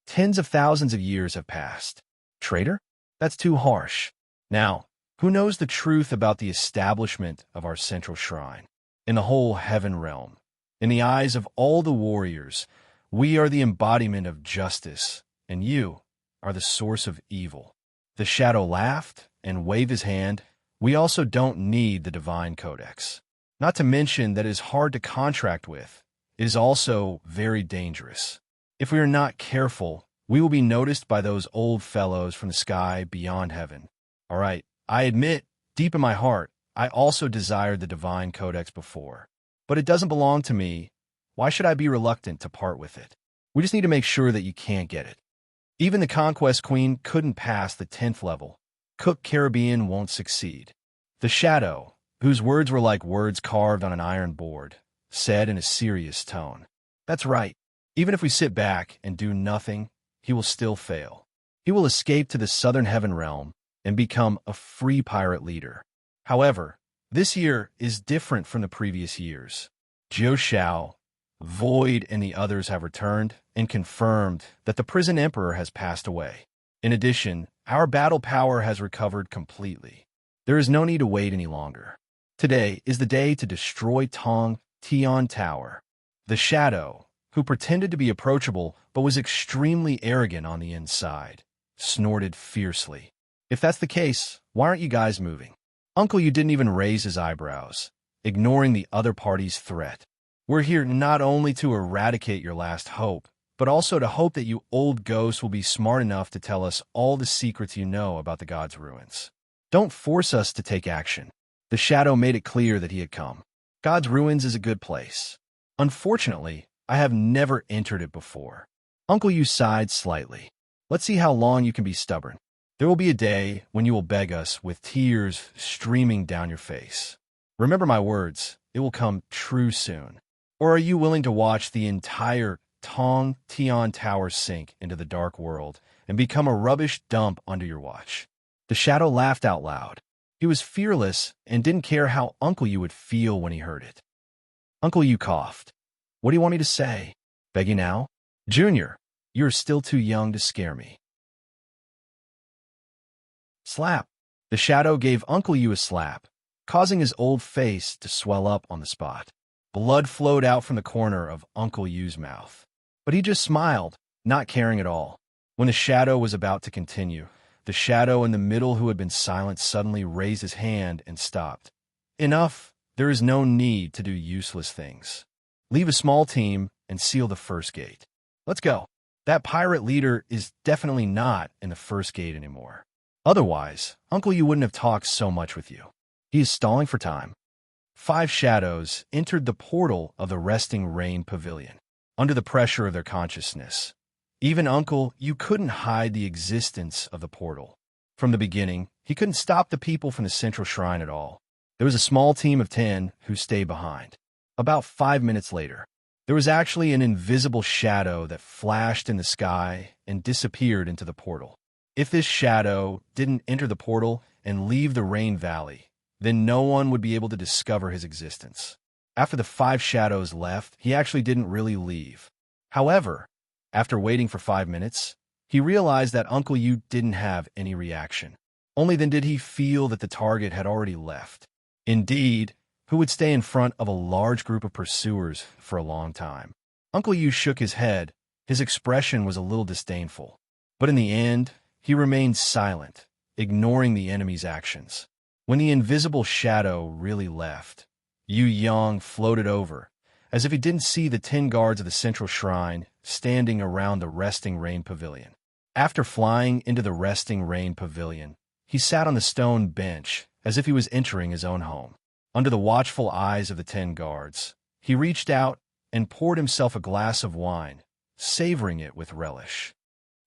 "Tens of thousands of years have passed. Traitor? That's too harsh. Now, who knows the truth about the establishment of our central shrine? In the whole heaven realm, in the eyes of all the warriors, we are the embodiment of justice, and you are the source of evil." The shadow laughed and waved his hand. "We also don't need the divine codex. Not to mention that it is hard to contract with. It is also very dangerous. If we are not careful, we will be noticed by those old fellows from the sky beyond heaven. All right, I admit, deep in my heart, I also desired the divine codex before. But it doesn't belong to me. Why should I be reluctant to part with it? We just need to make sure that you can't get it. Even the Conquest Queen couldn't pass the 10th level. Cook Caribbean won't succeed." The shadow, whose words were like words carved on an iron board, said in a serious tone, "That's right. Even if we sit back and do nothing, he will still fail. He will escape to the southern heaven realm and become a free pirate leader. However, this year is different from the previous years. Jiu Shao, Void, and the others have returned and confirmed that the prison emperor has passed away. In addition, our battle power has recovered completely. There is no need to wait any longer. Today is the day to destroy Tong Tian Tower." The shadow, who pretended to be approachable but was extremely arrogant on the inside, snorted fiercely. "If that's the case, why aren't you guys moving?" Uncle Yu didn't even raise his eyebrows, ignoring the other party's threat. "We're here not only to eradicate your last hope, but also to hope that you old ghosts will be smart enough to tell us all the secrets you know about the God's ruins. Don't force us to take action." The shadow made it clear that he had come. "God's ruins is a good place. Unfortunately, I have never entered it before." Uncle Yu sighed slightly. "Let's see how long you can be stubborn. There will be a day when you will beg us with tears streaming down your face. Remember my words, it will come true soon. Or are you willing to watch the entire Tong Tian Tower sink into the dark world and become a rubbish dump under your watch?" The shadow laughed out loud. He was fearless and didn't care how Uncle Yu would feel when he heard it. Uncle Yu coughed. "What do you want me to say? Beg you now? Junior, you're still too young to scare me." Slap. The shadow gave Uncle Yu a slap, causing his old face to swell up on the spot. Blood flowed out from the corner of Uncle Yu's mouth. But he just smiled, not caring at all. When the shadow was about to continue, the shadow in the middle who had been silent suddenly raised his hand and stopped. "Enough. There is no need to do useless things. Leave a small team and seal the first gate. Let's go. That pirate leader is definitely not in the first gate anymore. Otherwise, Uncle Yu wouldn't have talked so much with you. He is stalling for time." 5 shadows entered the portal of the resting rain pavilion. Under the pressure of their consciousness, even Uncle, you couldn't hide the existence of the portal. From the beginning, he couldn't stop the people from the central shrine at all. There was a small team of 10 who stayed behind. About 5 minutes later, there was actually an invisible shadow that flashed in the sky and disappeared into the portal. If this shadow didn't enter the portal and leave the rain valley, then no one would be able to discover his existence. After the 5 shadows left, he actually didn't really leave. However, after waiting for 5 minutes, he realized that Uncle Yu didn't have any reaction. Only then did he feel that the target had already left. Indeed, who would stay in front of a large group of pursuers for a long time? Uncle Yu shook his head. His expression was a little disdainful. But in the end, he remained silent, ignoring the enemy's actions. When the invisible shadow really left, Yu Yang floated over, as if he didn't see the 10 guards of the central shrine standing around the resting rain pavilion. After flying into the resting rain pavilion, he sat on the stone bench as if he was entering his own home. Under the watchful eyes of the 10 guards, he reached out and poured himself a glass of wine, savoring it with relish.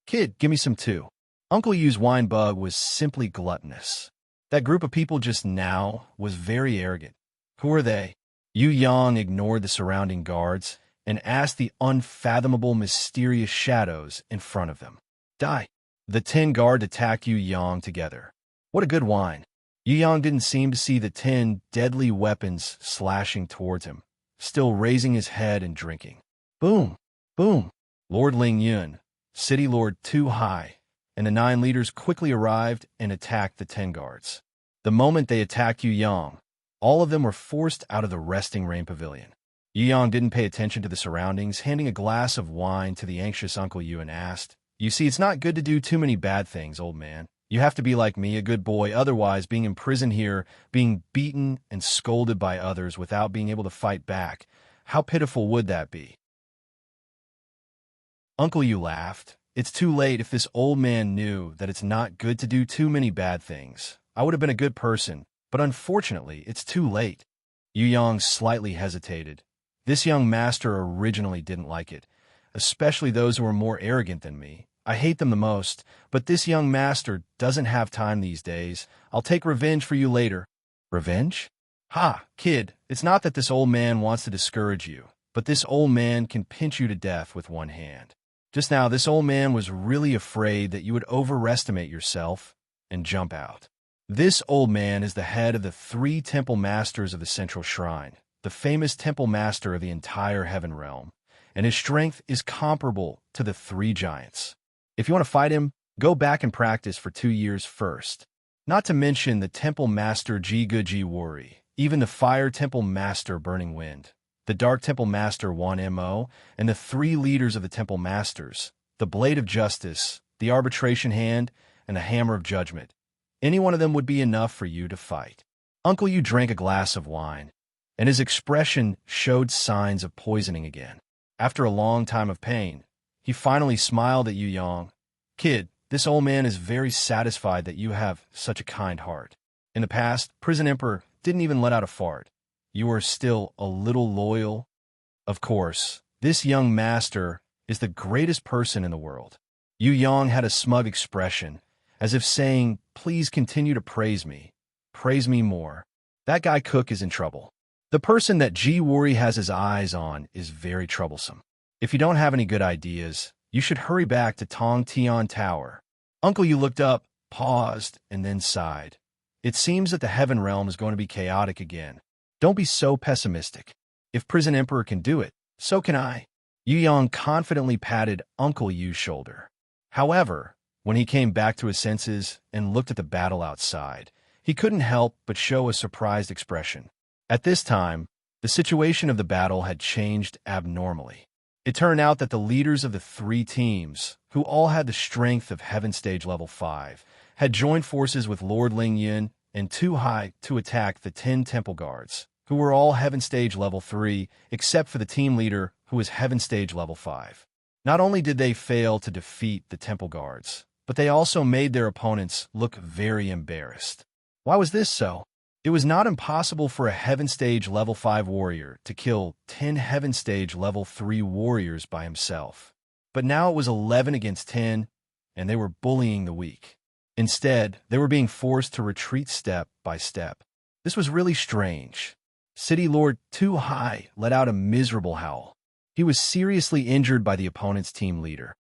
"Kid, give me some too." Uncle Yu's wine bug was simply gluttonous. That group of people just now was very arrogant. Who are they? Yu Yang ignored the surrounding guards and asked the unfathomable mysterious shadows in front of them. "Die." The 10 guards attacked Yu Yang together. What a good wine. Yu Yang didn't seem to see the 10 deadly weapons slashing towards him, still raising his head and drinking. Boom! Boom! Lord Ling Yun, City Lord Tu Hai, and the 9 leaders quickly arrived and attacked the 10 guards. The moment they attacked Yu Yang, all of them were forced out of the resting rain pavilion. Yu Yang didn't pay attention to the surroundings, handing a glass of wine to the anxious Uncle Yu and asked, "You see, it's not good to do too many bad things, old man. You have to be like me, a good boy, otherwise being imprisoned here, being beaten and scolded by others without being able to fight back. How pitiful would that be?" Uncle Yu laughed. "It's too late. If this old man knew that it's not good to do too many bad things, I would have been a good person, but unfortunately, it's too late." Yu Yang slightly hesitated. This young master originally didn't like it, especially those who were more arrogant than me. I hate them the most, but this young master doesn't have time these days. I'll take revenge for you later. Revenge? Ha, kid, it's not that this old man wants to discourage you, but this old man can pinch you to death with one hand. Just now, this old man was really afraid that you would overestimate yourself and jump out. This old man is the head of the 3 temple masters of the central shrine, the famous temple master of the entire heaven realm, and his strength is comparable to the 3 giants. If you want to fight him, go back and practice for 2 years first. Not to mention the temple master Jiga Ji Wori, even the fire temple master Burning Wind, the dark temple master Wan Mo, and the 3 leaders of the temple masters, the blade of justice, the arbitration hand, and the hammer of judgment. Any one of them would be enough for you to fight. Uncle Yu drank a glass of wine, and his expression showed signs of poisoning again. After a long time of pain, he finally smiled at Yu Yang. "Kid, this old man is very satisfied that you have such a kind heart. In the past, Prison Emperor didn't even let out a fart. You are still a little loyal. Of course, this young master is the greatest person in the world." Yu Yang had a smug expression, as if saying, "Please continue to praise me. Praise me more. That guy Cook is in trouble. The person that Ji Wori has his eyes on is very troublesome. If you don't have any good ideas, you should hurry back to Tong Tian Tower." Uncle Yu looked up, paused, and then sighed. "It seems that the heaven realm is going to be chaotic again. Don't be so pessimistic. If Prison Emperor can do it, so can I." Yu Yang confidently patted Uncle Yu's shoulder. However, when he came back to his senses and looked at the battle outside, he couldn't help but show a surprised expression. At this time, the situation of the battle had changed abnormally. It turned out that the leaders of the 3 teams, who all had the strength of Heaven Stage Level 5, had joined forces with Lord Ling Yun and Tu Hai to attack the 10 Temple Guards, who were all Heaven Stage Level 3, except for the team leader, who was Heaven Stage Level 5. Not only did they fail to defeat the Temple Guards, but they also made their opponents look very embarrassed. Why was this so? It was not impossible for a Heaven Stage Level 5 warrior to kill 10 Heaven Stage Level 3 warriors by himself. But now it was 11 against 10, and they were bullying the weak. Instead, they were being forced to retreat step by step. This was really strange. City Lord Too High let out a miserable howl. He was seriously injured by the opponent's team leader.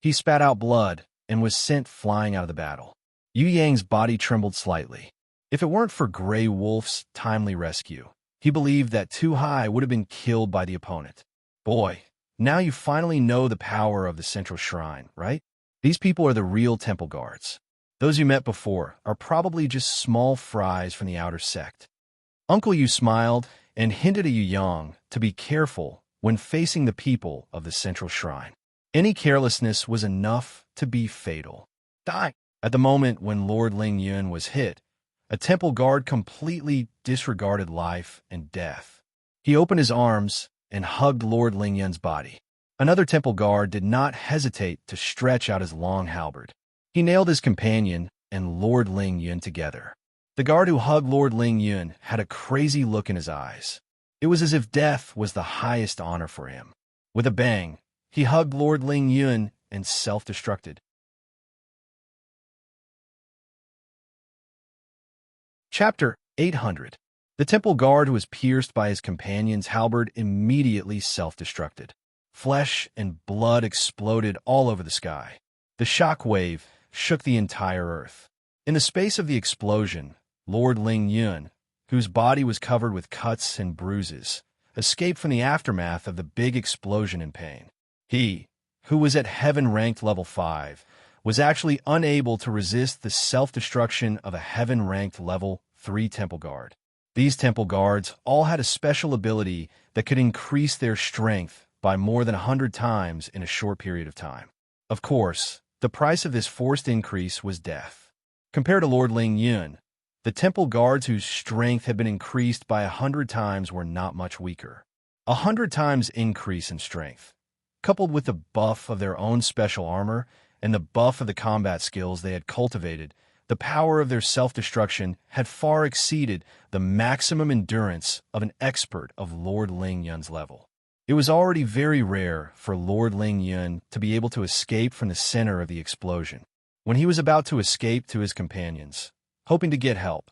He spat out blood and was sent flying out of the battle. Yu Yang's body trembled slightly. If it weren't for Grey Wolf's timely rescue, he believed that Too High would have been killed by the opponent. Boy, now you finally know the power of the Central Shrine, right? These people are the real temple guards. Those you met before are probably just small fries from the outer sect. Uncle Yu smiled and hinted to Yu Yang to be careful when facing the people of the Central Shrine. Any carelessness was enough to be fatal. Die! At the moment when Lord Ling Yun was hit, a temple guard completely disregarded life and death. He opened his arms and hugged Lord Ling Yun's body. Another temple guard did not hesitate to stretch out his long halberd. He nailed his companion and Lord Ling Yun together. The guard who hugged Lord Ling Yun had a crazy look in his eyes. It was as if death was the highest honor for him. With a bang, he hugged Lord Ling Yun and self-destructed. Chapter 800. The temple guard who was pierced by his companion's halberd immediately self-destructed. Flesh and blood exploded all over the sky. The shock wave shook the entire earth. In the space of the explosion, Lord Ling Yun, whose body was covered with cuts and bruises, escaped from the aftermath of the big explosion in pain. He, who was at heaven-ranked level 5, was actually unable to resist the self-destruction of a heaven-ranked level 3 temple guard. These temple guards all had a special ability that could increase their strength by more than 100 times in a short period of time. Of course, the price of this forced increase was death. Compared to Lord Ling Yun, the temple guards whose strength had been increased by 100 times were not much weaker. 100 times increase in strength, coupled with the buff of their own special armor and the buff of the combat skills they had cultivated, the power of their self-destruction had far exceeded the maximum endurance of an expert of Lord Ling Yun's level. It was already very rare for Lord Ling Yun to be able to escape from the center of the explosion. When he was about to escape to his companions, hoping to get help,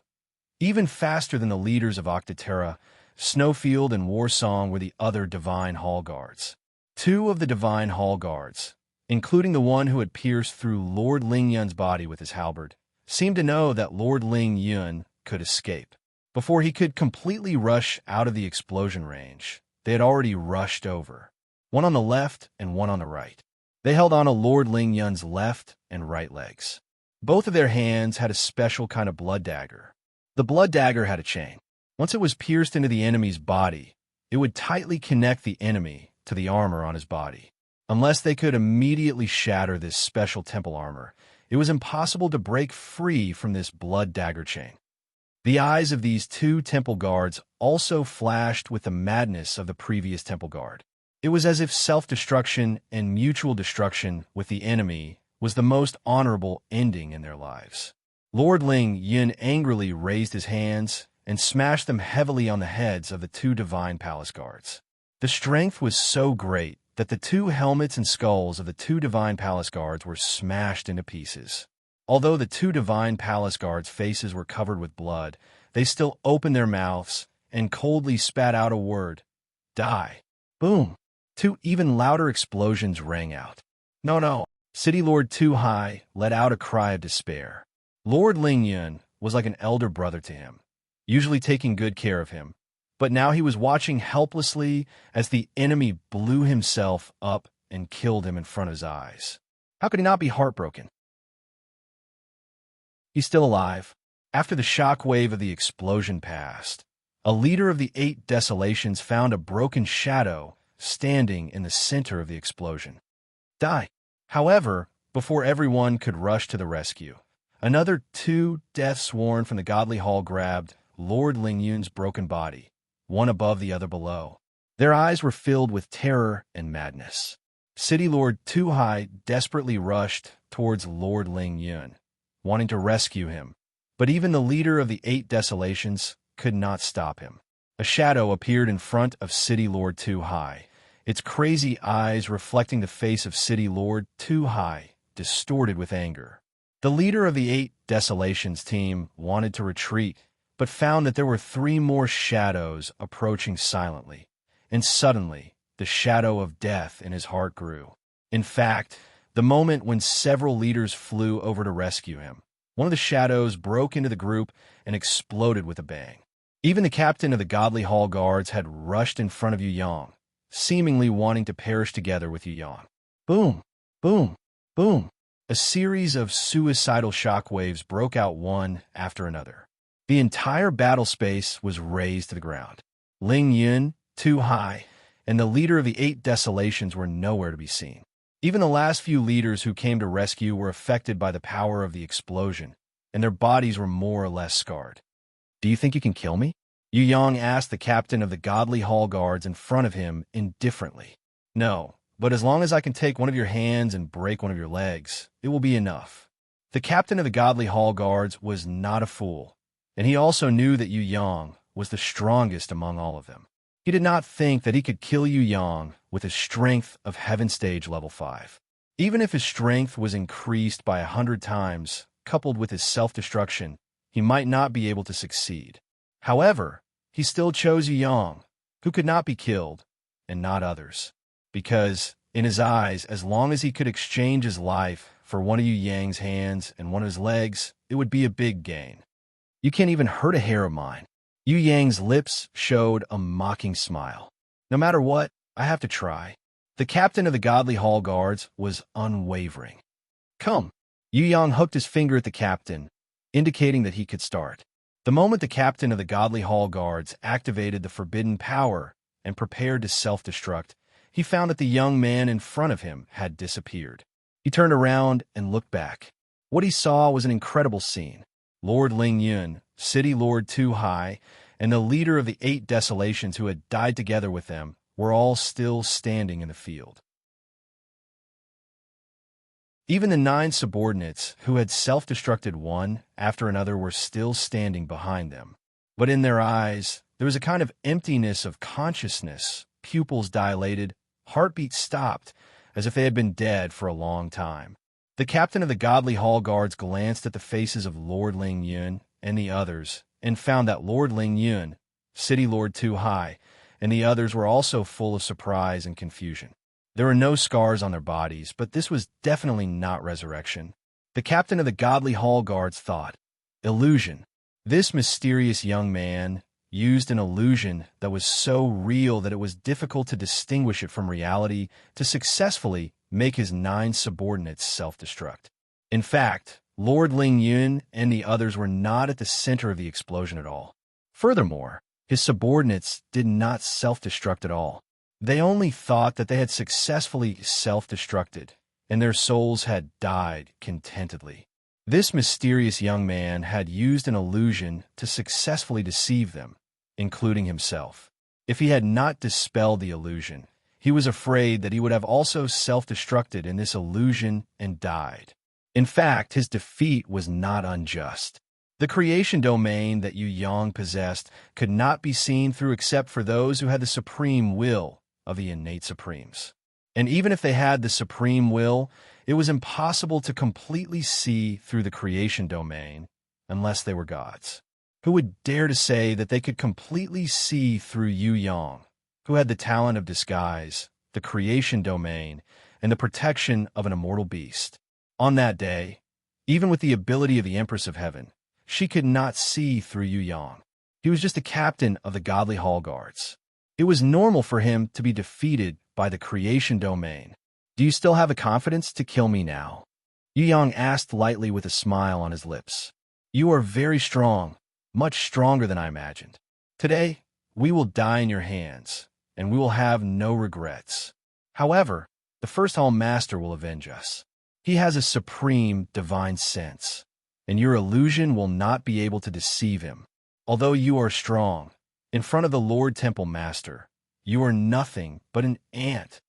even faster than the leaders of Octaterra, Snowfield and Warsong were the other Divine Hall Guards. 2 of the Divine Hall Guards, including the one who had pierced through Lord Ling Yun's body with his halberd, seemed to know that Lord Ling Yun could escape. Before he could completely rush out of the explosion range, they had already rushed over, one on the left and one on the right. They held on to Lord Ling Yun's left and right legs. Both of their hands had a special kind of blood dagger. The blood dagger had a chain. Once it was pierced into the enemy's body, it would tightly connect the enemy to the armor on his body. Unless they could immediately shatter this special temple armor, it was impossible to break free from this blood dagger chain. The eyes of these 2 temple guards also flashed with the madness of the previous temple guard. It was as if self-destruction and mutual destruction with the enemy was the most honorable ending in their lives. Lord Ling Yun angrily raised his hands and smashed them heavily on the heads of the 2 Divine Palace Guards. The strength was so great that the 2 helmets and skulls of the 2 Divine Palace Guards were smashed into pieces. Although the 2 Divine Palace Guards' faces were covered with blood, they still opened their mouths and coldly spat out a word. Die. Boom. 2 even louder explosions rang out. No. City Lord Too High let out a cry of despair. Lord Ling Yun was like an elder brother to him, usually taking good care of him. But now he was watching helplessly as the enemy blew himself up and killed him in front of his eyes. How could he not be heartbroken? He's still alive. After the shock wave of the explosion passed, a leader of the 8 Desolations found a broken shadow standing in the center of the explosion. Die. However, before everyone could rush to the rescue, another 2 Deathsworn from the Godly Hall grabbed Lord Ling Yun's broken body, one above the other below. Their eyes were filled with terror and madness. City Lord Too High desperately rushed towards Lord Ling Yun, wanting to rescue him, But even the leader of the 8 Desolations could not stop him. A shadow appeared in front of City Lord Too High, its crazy eyes reflecting the face of City Lord Too High, distorted with anger. The leader of the 8 Desolations team wanted to retreat, but found that there were 3 more shadows approaching silently, and suddenly the shadow of death in his heart grew. In fact, the moment when several leaders flew over to rescue him, one of the shadows broke into the group and exploded with a bang. Even the captain of the Godly Hall Guards had rushed in front of Yu Yang, seemingly wanting to perish together with Yu Yang. Boom! Boom! Boom! A series of suicidal shockwaves broke out one after another. The entire battle space was razed to the ground. Ling Yun, Too High, and the leader of the 8 Desolations were nowhere to be seen. Even the last few leaders who came to rescue were affected by the power of the explosion, and their bodies were more or less scarred. Do you think you can kill me? Yu Yang asked the captain of the Godly Hall Guards in front of him indifferently. No, but as long as I can take one of your hands and break one of your legs, it will be enough. The captain of the Godly Hall Guards was not a fool, and he also knew that Yu Yang was the strongest among all of them. He did not think that he could kill Yu Yang with his strength of Heaven Stage Level 5. Even if his strength was increased by 100 times, coupled with his self-destruction, he might not be able to succeed. However, he still chose Yu Yang, who could not be killed, and not others. Because, in his eyes, as long as he could exchange his life for one of Yu Yang's hands and one of his legs, it would be a big gain. You can't even hurt a hair of mine. Yu Yang's lips showed a mocking smile. No matter what, I have to try. The captain of the Godly Hall Guards was unwavering. Come. Yu Yang hooked his finger at the captain, indicating that he could start. The moment the captain of the Godly Hall Guards activated the forbidden power and prepared to self-destruct, he found that the young man in front of him had disappeared. He turned around and looked back. What he saw was an incredible scene. Lord Ling Yun, City Lord Too High, and the leader of the 8 Desolations who had died together with them were all still standing in the field. Even the 9 subordinates who had self-destructed one after another were still standing behind them. But in their eyes, there was a kind of emptiness of consciousness, pupils dilated, heartbeats stopped, as if they had been dead for a long time. The captain of the Godly Hall Guards glanced at the faces of Lord Ling Yun and the others, and found that Lord Ling Yun, City Lord Too High, and the others were also full of surprise and confusion. There were no scars on their bodies, but this was definitely not resurrection. The captain of the Godly Hall Guards thought, illusion. This mysterious young man used an illusion that was so real that it was difficult to distinguish it from reality to successfully make his 9 subordinates self-destruct. In fact, Lord Ling Yun and the others were not at the center of the explosion at all. Furthermore, his subordinates did not self-destruct at all. They only thought that they had successfully self-destructed, and their souls had died contentedly. This mysterious young man had used an illusion to successfully deceive them, including himself. If he had not dispelled the illusion, he was afraid that he would have also self-destructed in this illusion and died. In fact, his defeat was not unjust. The creation domain that Yu Yang possessed could not be seen through except for those who had the supreme will of the innate supremes. And even if they had the supreme will, it was impossible to completely see through the creation domain unless they were gods. Who would dare to say that they could completely see through Yu Yang, who had the talent of disguise, the creation domain, and the protection of an immortal beast? On that day, even with the ability of the Empress of Heaven, she could not see through Yu Yang. He was just a captain of the Godly Hall Guards. It was normal for him to be defeated by the creation domain. Do you still have the confidence to kill me now? Yu Yang asked lightly with a smile on his lips. You are very strong, much stronger than I imagined. Today, we will die in your hands, and we will have no regrets. However, the First Hall Master will avenge us. He has a supreme divine sense, and your illusion will not be able to deceive him. Although you are strong, in front of the Lord Temple Master, you are nothing but an ant.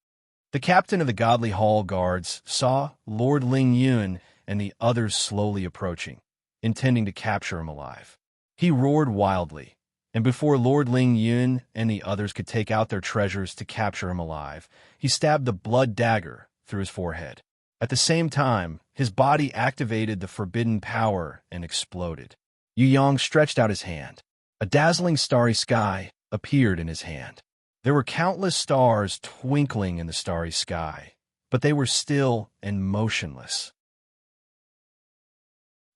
The captain of the Godly Hall Guards saw Lord Ling Yun and the others slowly approaching. intending to capture him alive. He roared wildly, and before Lord Ling Yun and the others could take out their treasures to capture him alive, he stabbed the blood dagger through his forehead. At the same time, his body activated the forbidden power and exploded. Yu Yang stretched out his hand. A dazzling starry sky appeared in his hand. There were countless stars twinkling in the starry sky, but they were still and motionless.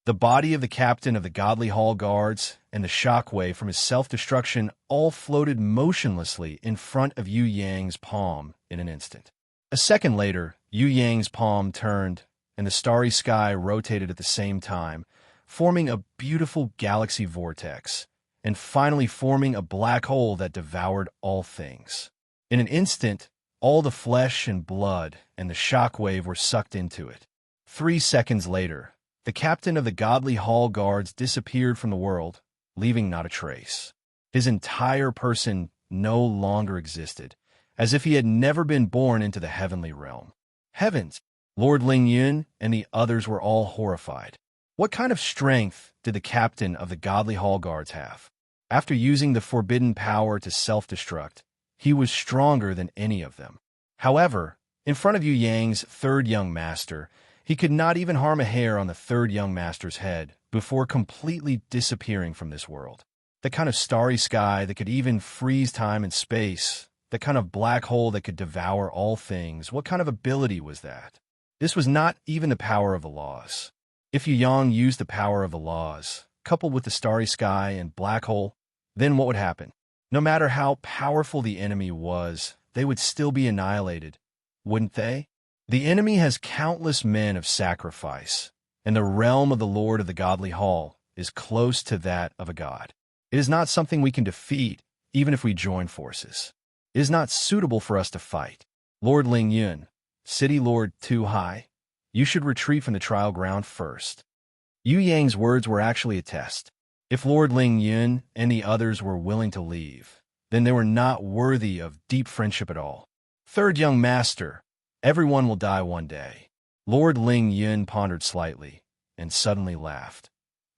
The body of the captain of the Godly Hall Guards and the shockwave from his self-destruction all floated motionlessly in front of Yu Yang's palm in an instant. A second later, Yu Yang's palm turned, and the starry sky rotated at the same time, forming a beautiful galaxy vortex, and finally forming a black hole that devoured all things. In an instant, all the flesh and blood and the shockwave were sucked into it. 3 seconds later, the captain of the Godly Hall Guards disappeared from the world, leaving not a trace. His entire person no longer existed, as if he had never been born into the heavenly realm. Heavens! Lord Ling Yun and the others were all horrified. What kind of strength did the captain of the Godly Hall Guards have? After using the forbidden power to self-destruct, he was stronger than any of them. However, in front of Yu Yang's third young master, he could not even harm a hair on the third young master's head before completely disappearing from this world. The kind of starry sky that could even freeze time and space, the kind of black hole that could devour all things, what kind of ability was that? This was not even the power of the laws. If Yu Yang used the power of the laws, coupled with the starry sky and black hole, then what would happen? No matter how powerful the enemy was, they would still be annihilated, wouldn't they? The enemy has countless men of sacrifice, and the realm of the Lord of the Godly Hall is close to that of a god. It is not something we can defeat, even if we join forces. It is not suitable for us to fight. Lord Ling Yun, City Lord Tu Hai, you should retreat from the trial ground first. Yu Yang's words were actually a test. If Lord Ling Yun and the others were willing to leave, then they were not worthy of deep friendship at all. Third young master, everyone will die one day. Lord Ling Yun pondered slightly and suddenly laughed.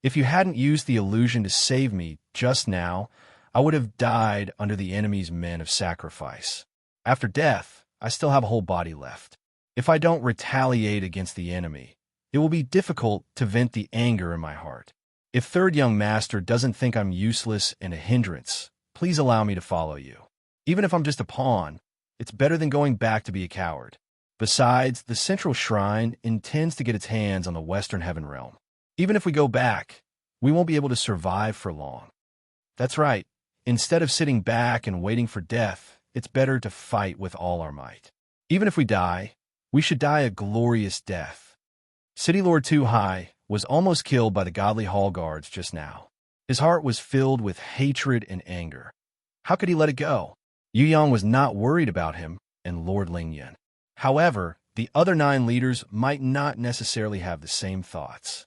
If you hadn't used the illusion to save me just now, I would have died under the enemy's men of sacrifice. After death, I still have a whole body left. If I don't retaliate against the enemy, it will be difficult to vent the anger in my heart. If third young master doesn't think I'm useless and a hindrance, please allow me to follow you. Even if I'm just a pawn, it's better than going back to be a coward. Besides, the central shrine intends to get its hands on the Western Heaven Realm. Even if we go back, we won't be able to survive for long. That's right. Instead of sitting back and waiting for death, it's better to fight with all our might. Even if we die, we should die a glorious death. City Lord Tu Hai was almost killed by the Godly Hall Guards just now. His heart was filled with hatred and anger. How could he let it go? Yu Yang was not worried about him and Lord Ling Yun. However, the other 9 leaders might not necessarily have the same thoughts.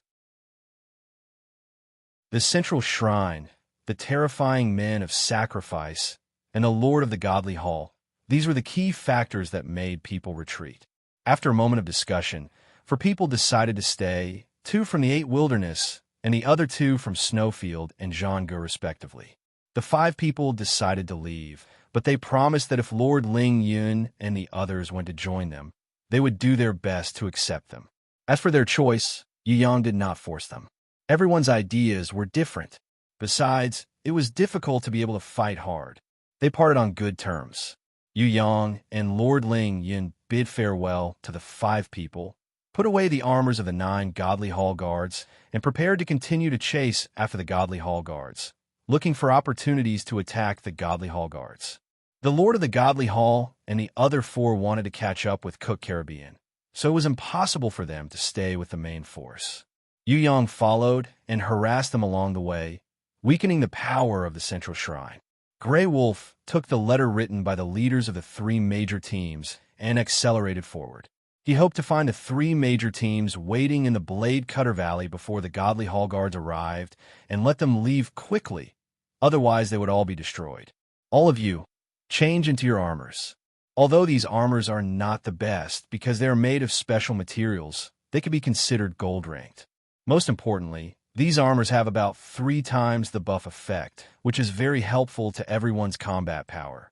The central shrine, the terrifying men of sacrifice, and the Lord of the Godly Hall, these were the key factors that made people retreat. After a moment of discussion, 4 people decided to stay, 2 from the 8 Wilderness, and the other 2 from Snowfield and Zhangge respectively. The 5 people decided to leave, but they promised that if Lord Ling Yun and the others went to join them, they would do their best to accept them. As for their choice, Yu Yang did not force them. Everyone's ideas were different. Besides, it was difficult to be able to fight hard. They parted on good terms. Yu Yang and Lord Ling Yun bid farewell to the 5 people, put away the armors of the 9 Godly Hall Guards, and prepared to continue to chase after the Godly Hall Guards, looking for opportunities to attack the Godly Hall Guards. The Lord of the Godly Hall and the other 4 wanted to catch up with Cook Caribbean, so it was impossible for them to stay with the main force. Yu Yang followed and harassed them along the way, weakening the power of the central shrine. Grey Wolf took the letter written by the leaders of the 3 major teams and accelerated forward. He hoped to find the 3 major teams waiting in the Blade Cutter Valley before the Godly Hall Guards arrived and let them leave quickly, otherwise they would all be destroyed. All of you, change into your armors. Although these armors are not the best because they are made of special materials, they could be considered gold-ranked. Most importantly, These armors have about 3 times the buff effect, which is very helpful to everyone's combat power.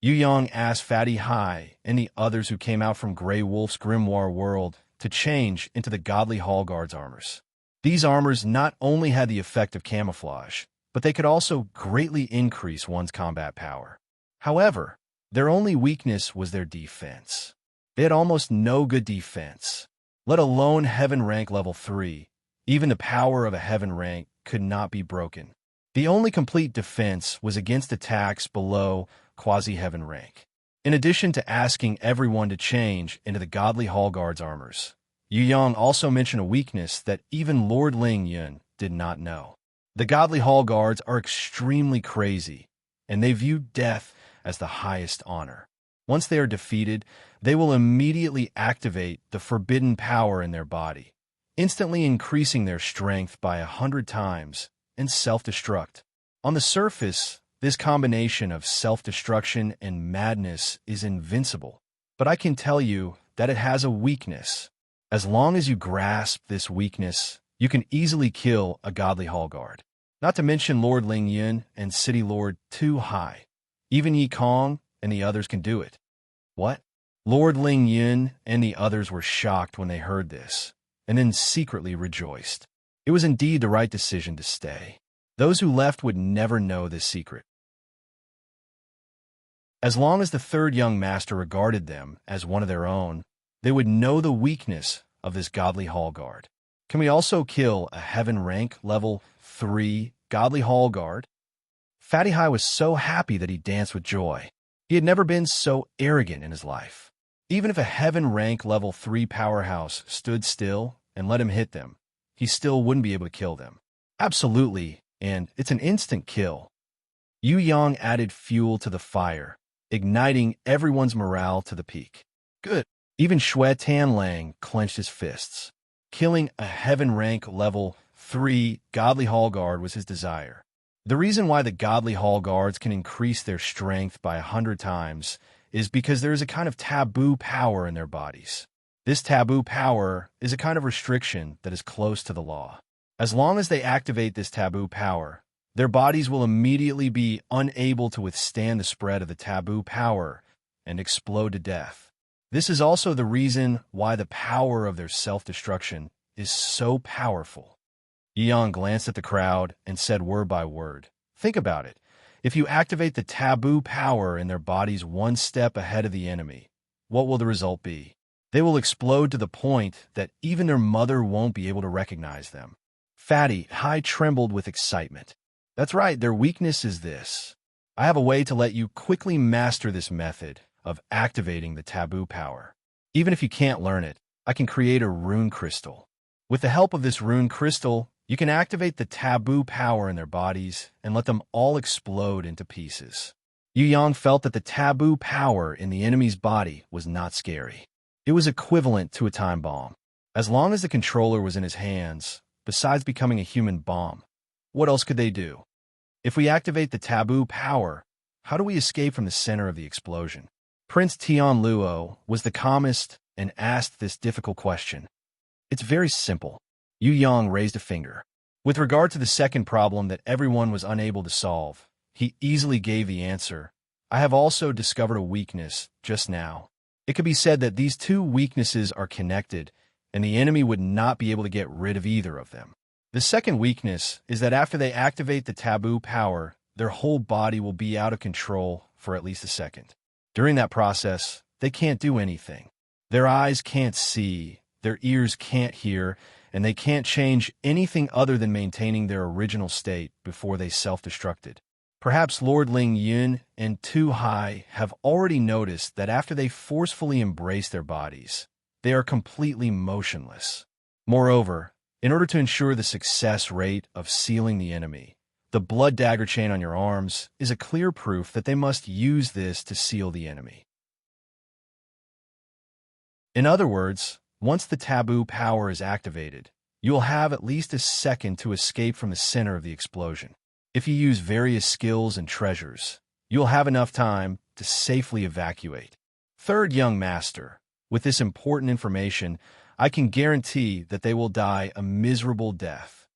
Yu Yang asked Fatty Hai and the others who came out from Grey Wolf's grimoire world to change into the Godly Hall Guard's armors. These armors not only had the effect of camouflage, but they could also greatly increase one's combat power. However, their only weakness was their defense. They had almost no good defense, let alone Heaven rank level 3. Even the power of a Heaven rank could not be broken. The only complete defense was against attacks below quasi-Heaven rank. In addition to asking everyone to change into the Godly Hall Guard's armors, Yu Yang also mentioned a weakness that even Lord Ling Yun did not know. The Godly Hall Guards are extremely crazy, and they view death as the highest honor. Once they are defeated, they will immediately activate the forbidden power in their body, instantly increasing their strength by 100 times and self-destruct. On the surface, this combination of self-destruction and madness is invincible, but I can tell you that it has a weakness. As long as you grasp this weakness, you can easily kill a Godly Hall Guard. Not to mention Lord Ling Yun and City Lord Tu Hai. Even Yi Kong and the others can do it. What? Lord Ling Yun and the others were shocked when they heard this, and then secretly rejoiced. It was indeed the right decision to stay. Those who left would never know this secret. As long as the third young master regarded them as one of their own, they would know the weakness of this Godly Hall Guard. Can we also kill a Heaven rank level 3 Godly Hall Guard? Fatty Hai was so happy that he danced with joy. He had never been so arrogant in his life. Even if a Heaven rank level 3 powerhouse stood still and let him hit them, he still wouldn't be able to kill them. Absolutely, and it's an instant kill. Yu Yang added fuel to the fire, igniting everyone's morale to the peak. Good. Even Xue Tanlang clenched his fists. Killing a Heaven rank level 3 Godly Hall Guard was his desire. The reason why the Godly Hall Guards can increase their strength by 100 times is because there is a kind of taboo power in their bodies. This taboo power is a kind of restriction that is close to the law. As long as they activate this taboo power, their bodies will immediately be unable to withstand the spread of the taboo power and explode to death. This is also the reason why the power of their self-destruction is so powerful. Yang glanced at the crowd and said word by word, "Think about it. If you activate the taboo power in their bodies one step ahead of the enemy, what will the result be? They will explode to the point that even their mother won't be able to recognize them." Fatty Hai trembled with excitement. That's right, their weakness is this. I have a way to let you quickly master this method of activating the taboo power. Even if you can't learn it, I can create a rune crystal. With the help of this rune crystal, you can activate the taboo power in their bodies and let them all explode into pieces. Yu Yang felt that the taboo power in the enemy's body was not scary. It was equivalent to a time bomb. As long as the controller was in his hands, besides becoming a human bomb, what else could they do? If we activate the taboo power, how do we escape from the center of the explosion? Prince Tian Luo was the calmest and asked this difficult question. It's very simple. Yu Yang raised a finger. With regard to the second problem that everyone was unable to solve, he easily gave the answer. I have also discovered a weakness just now. It could be said that these two weaknesses are connected, and the enemy would not be able to get rid of either of them. The second weakness is that after they activate the taboo power, their whole body will be out of control for at least a second. During that process, they can't do anything. Their eyes can't see, their ears can't hear, and they can't change anything other than maintaining their original state before they self-destructed. Perhaps Lord Ling Yun and Tu Hai have already noticed that after they forcefully embrace their bodies, they are completely motionless. Moreover, in order to ensure the success rate of sealing the enemy, the blood dagger chain on your arms is a clear proof that they must use this to seal the enemy. In other words, once the taboo power is activated, you will have at least a second to escape from the center of the explosion. If you use various skills and treasures, you'll have enough time to safely evacuate. Third young master, with this important information, I can guarantee that they will die a miserable death.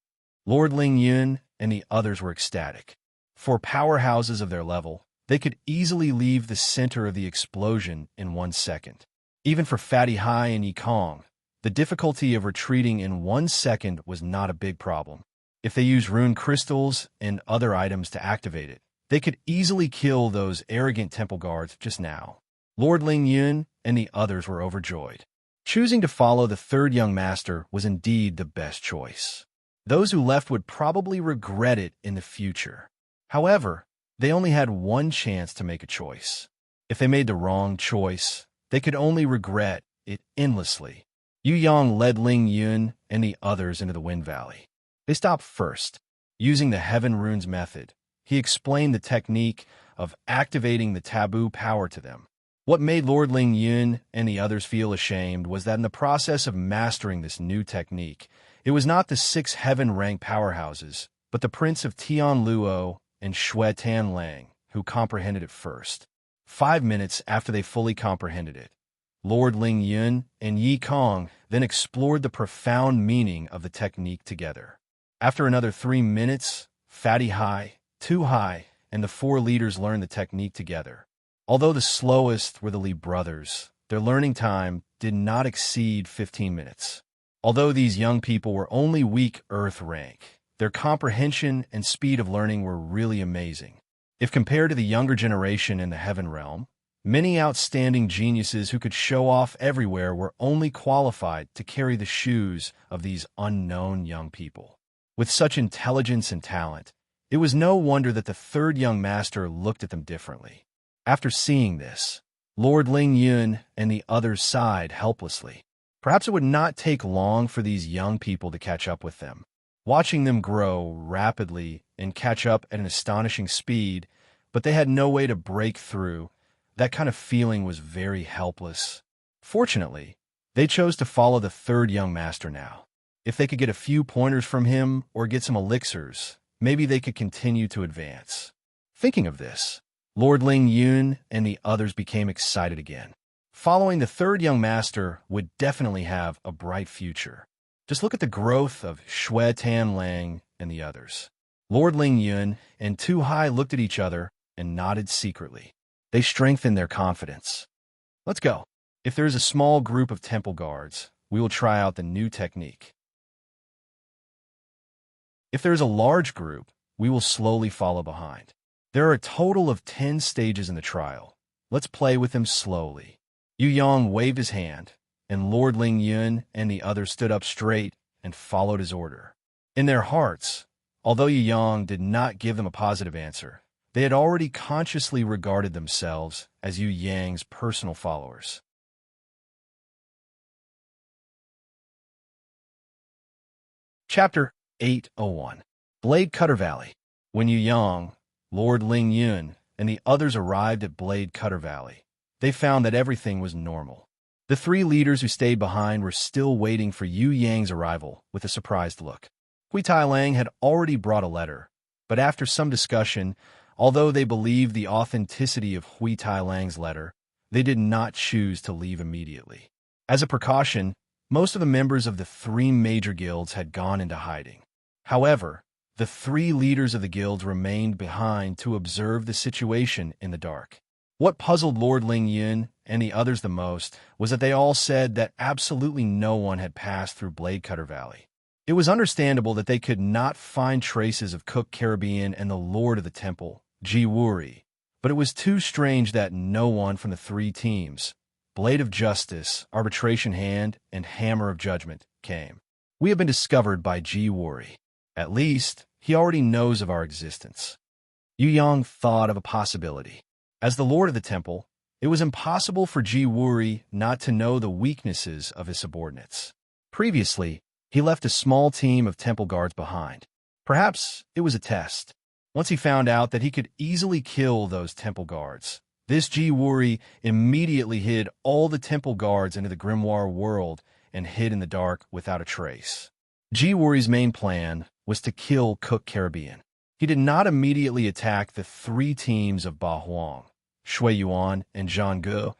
Lord Ling Yun and the others were ecstatic. For powerhouses of their level, they could easily leave the center of the explosion in 1 second. Even for Fatty Hai and Yi Kong, the difficulty of retreating in 1 second was not a big problem. If they used rune crystals and other items to activate it, they could easily kill those arrogant temple guards just now. Lord Ling Yun and the others were overjoyed. Choosing to follow the third young master was indeed the best choice. Those who left would probably regret it in the future. However, they only had one chance to make a choice. If they made the wrong choice, they could only regret it endlessly. Yu Yang led Ling Yun and the others into the Wind Valley. They stopped first. Using the Heaven Runes method, he explained the technique of activating the taboo power to them. What made Lord Ling Yun and the others feel ashamed was that in the process of mastering this new technique, it was not the 6 heaven-rank powerhouses, but the Prince of Tian Luo and Shui Tan Lang who comprehended it first. 5 minutes after they fully comprehended it, Lord Ling Yun and Yi Kong then explored the profound meaning of the technique together. After another 3 minutes, Fatty Hai, Tu Hai, and the 4 leaders learned the technique together. Although the slowest were the Li brothers, their learning time did not exceed 15 minutes. Although these young people were only weak Earth rank, their comprehension and speed of learning were really amazing. If compared to the younger generation in the Heaven Realm, many outstanding geniuses who could show off everywhere were only qualified to carry the shoes of these unknown young people. With such intelligence and talent, it was no wonder that the third young master looked at them differently. After seeing this, Lord Ling Yun and the others sighed helplessly. Perhaps it would not take long for these young people to catch up with them. Watching them grow rapidly and catch up at an astonishing speed, but they had no way to break through, that kind of feeling was very helpless. Fortunately, they chose to follow the third young master now. If they could get a few pointers from him or get some elixirs, maybe they could continue to advance. Thinking of this, Lord Ling Yun and the others became excited again. Following the third young master would definitely have a bright future. Just look at the growth of Shui Tan Lang and the others. Lord Ling Yun and Tu Hai looked at each other and nodded secretly. They strengthened their confidence. Let's go. If there is a small group of temple guards, we will try out the new technique. If there is a large group, we will slowly follow behind. There are a total of 10 stages in the trial. Let's play with them slowly. Yu Yang waved his hand, and Lord Ling Yun and the others stood up straight and followed his order. In their hearts, although Yu Yang did not give them a positive answer, they had already consciously regarded themselves as Yu Yang's personal followers. Chapter 801. Blade Cutter Valley. When Yu Yang, Lord Ling Yun, and the others arrived at Blade Cutter Valley, they found that everything was normal. The 3 leaders who stayed behind were still waiting for Yu Yang's arrival with a surprised look. Hui Tai Lang had already brought a letter, but after some discussion, although they believed the authenticity of Hui Tai Lang's letter, they did not choose to leave immediately. As a precaution, most of the members of the 3 major guilds had gone into hiding. However, the 3 leaders of the guilds remained behind to observe the situation in the dark. What puzzled Lord Ling Yun and the others the most was that they all said that absolutely no one had passed through Blade Cutter Valley. It was understandable that they could not find traces of Cook Caribbean and the Lord of the Temple, Ji Wuri, but it was too strange that no one from the 3 teams, Blade of Justice, Arbitration Hand, and Hammer of Judgment, came. We have been discovered by Ji Wuri. At least, he already knows of our existence. Yu Yang thought of a possibility. As the Lord of the Temple, it was impossible for Ji Wuri not to know the weaknesses of his subordinates. Previously, he left a small team of temple guards behind. Perhaps it was a test. Once he found out that he could easily kill those temple guards, this Ji Wuri immediately hid all the temple guards into the grimoire world and hid in the dark without a trace. Ji Wuri's main plan was to kill Cook Caribbean. He did not immediately attack the 3 teams of Ba Huang, Shui Yuan, and Zhang Gu,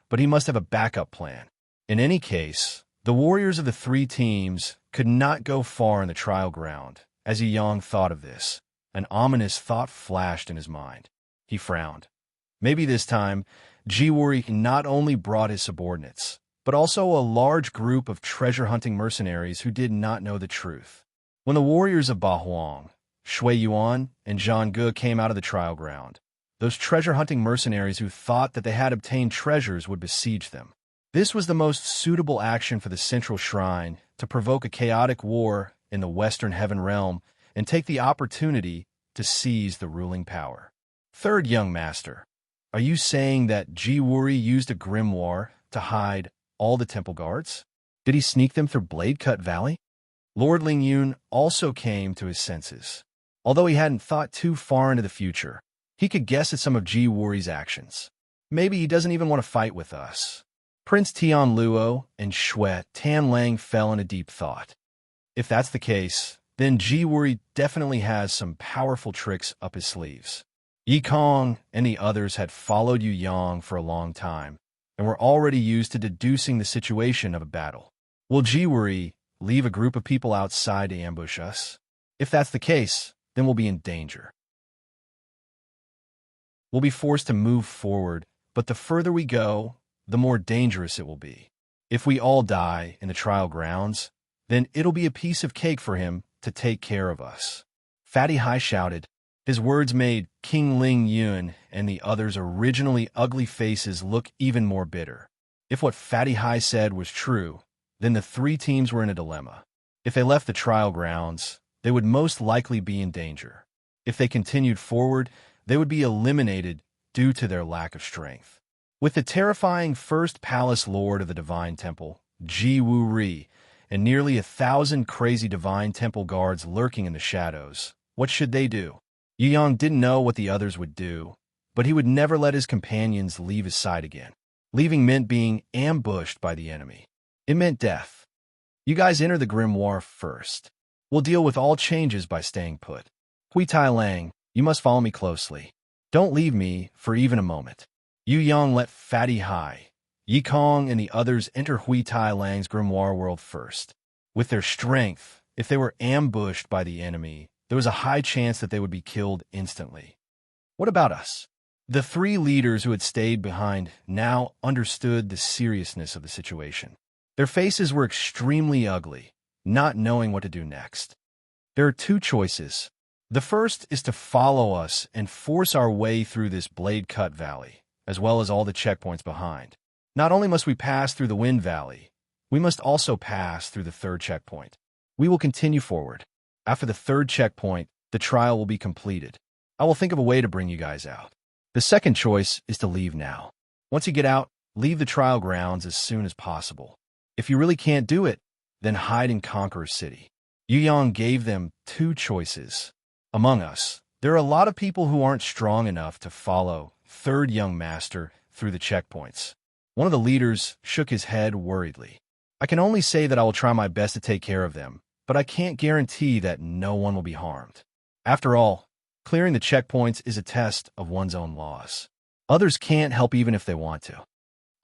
but he must have a backup plan. In any case, the warriors of the 3 teams could not go far in the trial ground, As Yang thought of this, an ominous thought flashed in his mind. He frowned. Maybe this time, Jiwuri not only brought his subordinates, but also a large group of treasure-hunting mercenaries who did not know the truth. When the warriors of Bahuang, Shui Yuan, and Zhang Ge came out of the trial ground, those treasure-hunting mercenaries who thought that they had obtained treasures would besiege them. This was the most suitable action for the central shrine to provoke a chaotic war in the Western Heaven Realm and take the opportunity to seize the ruling power. Third young master, are you saying that Jiwuri used a grimoire to hide all the temple guards? Did he sneak them through Blade Cut Valley? Lord Lingyun also came to his senses. Although he hadn't thought too far into the future, he could guess at some of Jiwuri's actions. Maybe he doesn't even want to fight with us. Prince Tian Luo and Shui Tanlang fell into deep thought. If that's the case, then Jiwuri definitely has some powerful tricks up his sleeves. Yi Kong and the others had followed Yu Yang for a long time and were already used to deducing the situation of a battle. Will Jiwuri leave a group of people outside to ambush us? If that's the case, then we'll be in danger. We'll be forced to move forward, but the further we go, the more dangerous it will be. If we all die in the trial grounds, then it'll be a piece of cake for him to take care of us. Fatty Hai shouted. His words made King Ling Yun and the others' originally ugly faces look even more bitter. If what Fatty Hai said was true, then the three teams were in a dilemma. If they left the trial grounds, they would most likely be in danger. If they continued forward, they would be eliminated due to their lack of strength. With the terrifying first palace lord of the Divine Temple, Ji Wu Ri, and nearly 1,000 crazy Divine Temple guards lurking in the shadows, what should they do? Yu Yang didn't know what the others would do, but he would never let his companions leave his side again. Leaving meant being ambushed by the enemy. It meant death. You guys enter the grimoire first. We'll deal with all changes by staying put. Hui Tai Lang, you must follow me closely. Don't leave me for even a moment. Yu Yang let Fatty Hai, Yi Kong, and the others enter Hui Tai Lang's grimoire world first. With their strength, if they were ambushed by the enemy, there was a high chance that they would be killed instantly. What about us? The three leaders who had stayed behind now understood the seriousness of the situation. Their faces were extremely ugly, not knowing what to do next. There are two choices. The first is to follow us and force our way through this Blade Cut Valley, as well as all the checkpoints behind. Not only must we pass through the Wind Valley, we must also pass through the third checkpoint. We will continue forward. After the third checkpoint, the trial will be completed. I will think of a way to bring you guys out. The second choice is to leave now. Once you get out, leave the trial grounds as soon as possible. If you really can't do it, then hide in Conqueror City. Yu Yang gave them two choices. Among us, there are a lot of people who aren't strong enough to follow Third Young Master through the checkpoints. One of the leaders shook his head worriedly. I can only say that I will try my best to take care of them, but I can't guarantee that no one will be harmed. After all, clearing the checkpoints is a test of one's own laws. Others can't help even if they want to.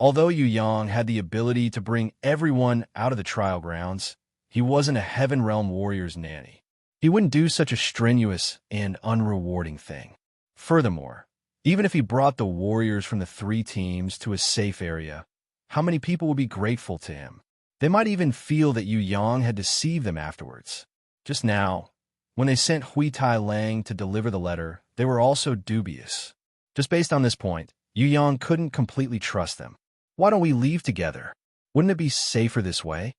Although Yu Yang had the ability to bring everyone out of the trial grounds, he wasn't a Heaven Realm warrior's nanny. He wouldn't do such a strenuous and unrewarding thing. Furthermore, even if he brought the warriors from the three teams to a safe area, how many people would be grateful to him? They might even feel that Yu Yang had deceived them afterwards. Just now, when they sent Hui Tai Lang to deliver the letter, they were also dubious. Just based on this point, Yu Yang couldn't completely trust them. Why don't we leave together? Wouldn't it be safer this way?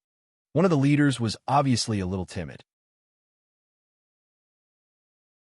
One of the leaders was obviously a little timid.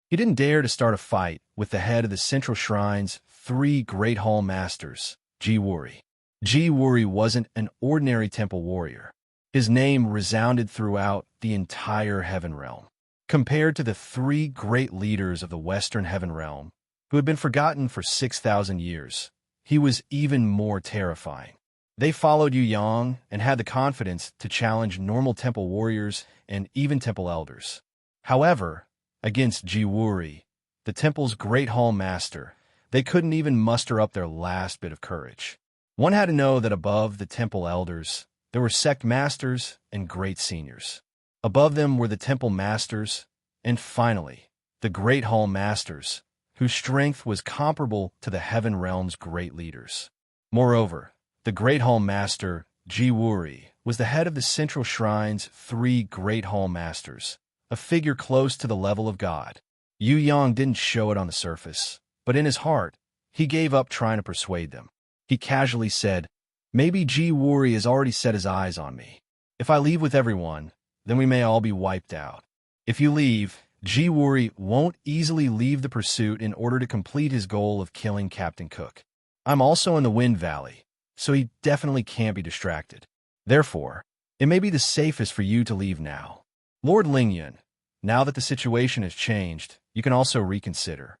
He didn't dare to start a fight with the head of the Central Shrine's three Great Hall Masters, Jiwuri. Jiwuri wasn't an ordinary temple warrior. His name resounded throughout the entire Heaven Realm. Compared to the three great leaders of the Western Heaven Realm, who had been forgotten for 6,000 years, he was even more terrifying. They followed Yu Yang and had the confidence to challenge normal temple warriors and even temple elders. However, against Jiwuri, the temple's Great Hall Master, they couldn't even muster up their last bit of courage. One had to know that above the temple elders, there were sect masters and great seniors. Above them were the temple masters, and finally, the Great Hall Masters, whose strength was comparable to the Heaven Realm's great leaders. Moreover, the Great Hall Master, Jiwuri, was the head of the Central Shrine's 3 Great Hall Masters, a figure close to the level of God. Yu Yang didn't show it on the surface, but in his heart, he gave up trying to persuade them. He casually said, "Maybe Jiwuri has already set his eyes on me. If I leave with everyone, then we may all be wiped out. If you leave, Jiwuri won't easily leave the pursuit in order to complete his goal of killing Captain Cook. I'm also in the Wind Valley, so he definitely can't be distracted. Therefore, it may be the safest for you to leave now. Lord Lingyun, now that the situation has changed, you can also reconsider."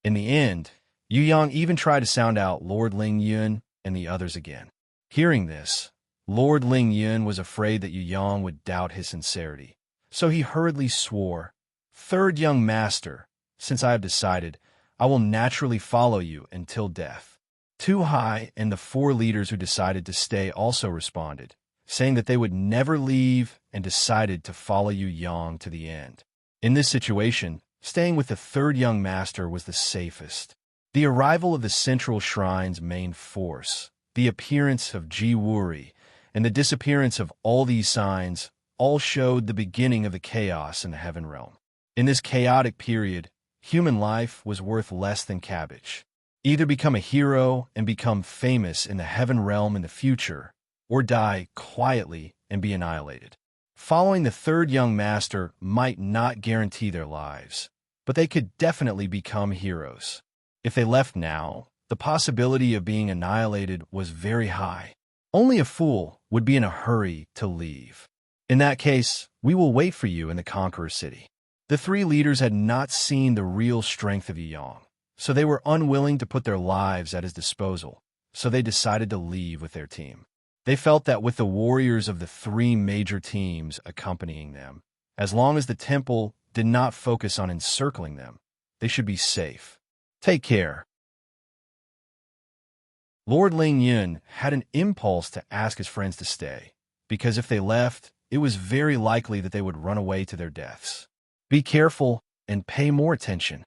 In the end, Yu Yang even tried to sound out Lord Lingyun and the others again. Hearing this, Lord Lingyun was afraid that Yu Yang would doubt his sincerity, so he hurriedly swore, "Third young master, since I have decided, I will naturally follow you until death." Tu Hai and the 4 leaders who decided to stay also responded, saying that they would never leave and decided to follow Yu Yang to the end. In this situation, staying with the 3rd young master was the safest. The arrival of the Central Shrine's main force, the appearance of Jiwuri, and the disappearance of all these signs all showed the beginning of the chaos in the Heaven Realm. In this chaotic period, human life was worth less than cabbage. Either become a hero and become famous in the Heaven Realm in the future, or die quietly and be annihilated. Following the 3rd young master might not guarantee their lives, but they could definitely become heroes. If they left now, the possibility of being annihilated was very high. Only a fool would be in a hurry to leave. In that case, we will wait for you in the Conqueror City. The 3 leaders had not seen the real strength of Yu Yang, so they were unwilling to put their lives at his disposal, so they decided to leave with their team. They felt that with the warriors of the 3 major teams accompanying them, as long as the temple did not focus on encircling them, they should be safe. Take care. Lord Lingyun had an impulse to ask his friends to stay, because if they left, it was very likely that they would run away to their deaths. Be careful and pay more attention.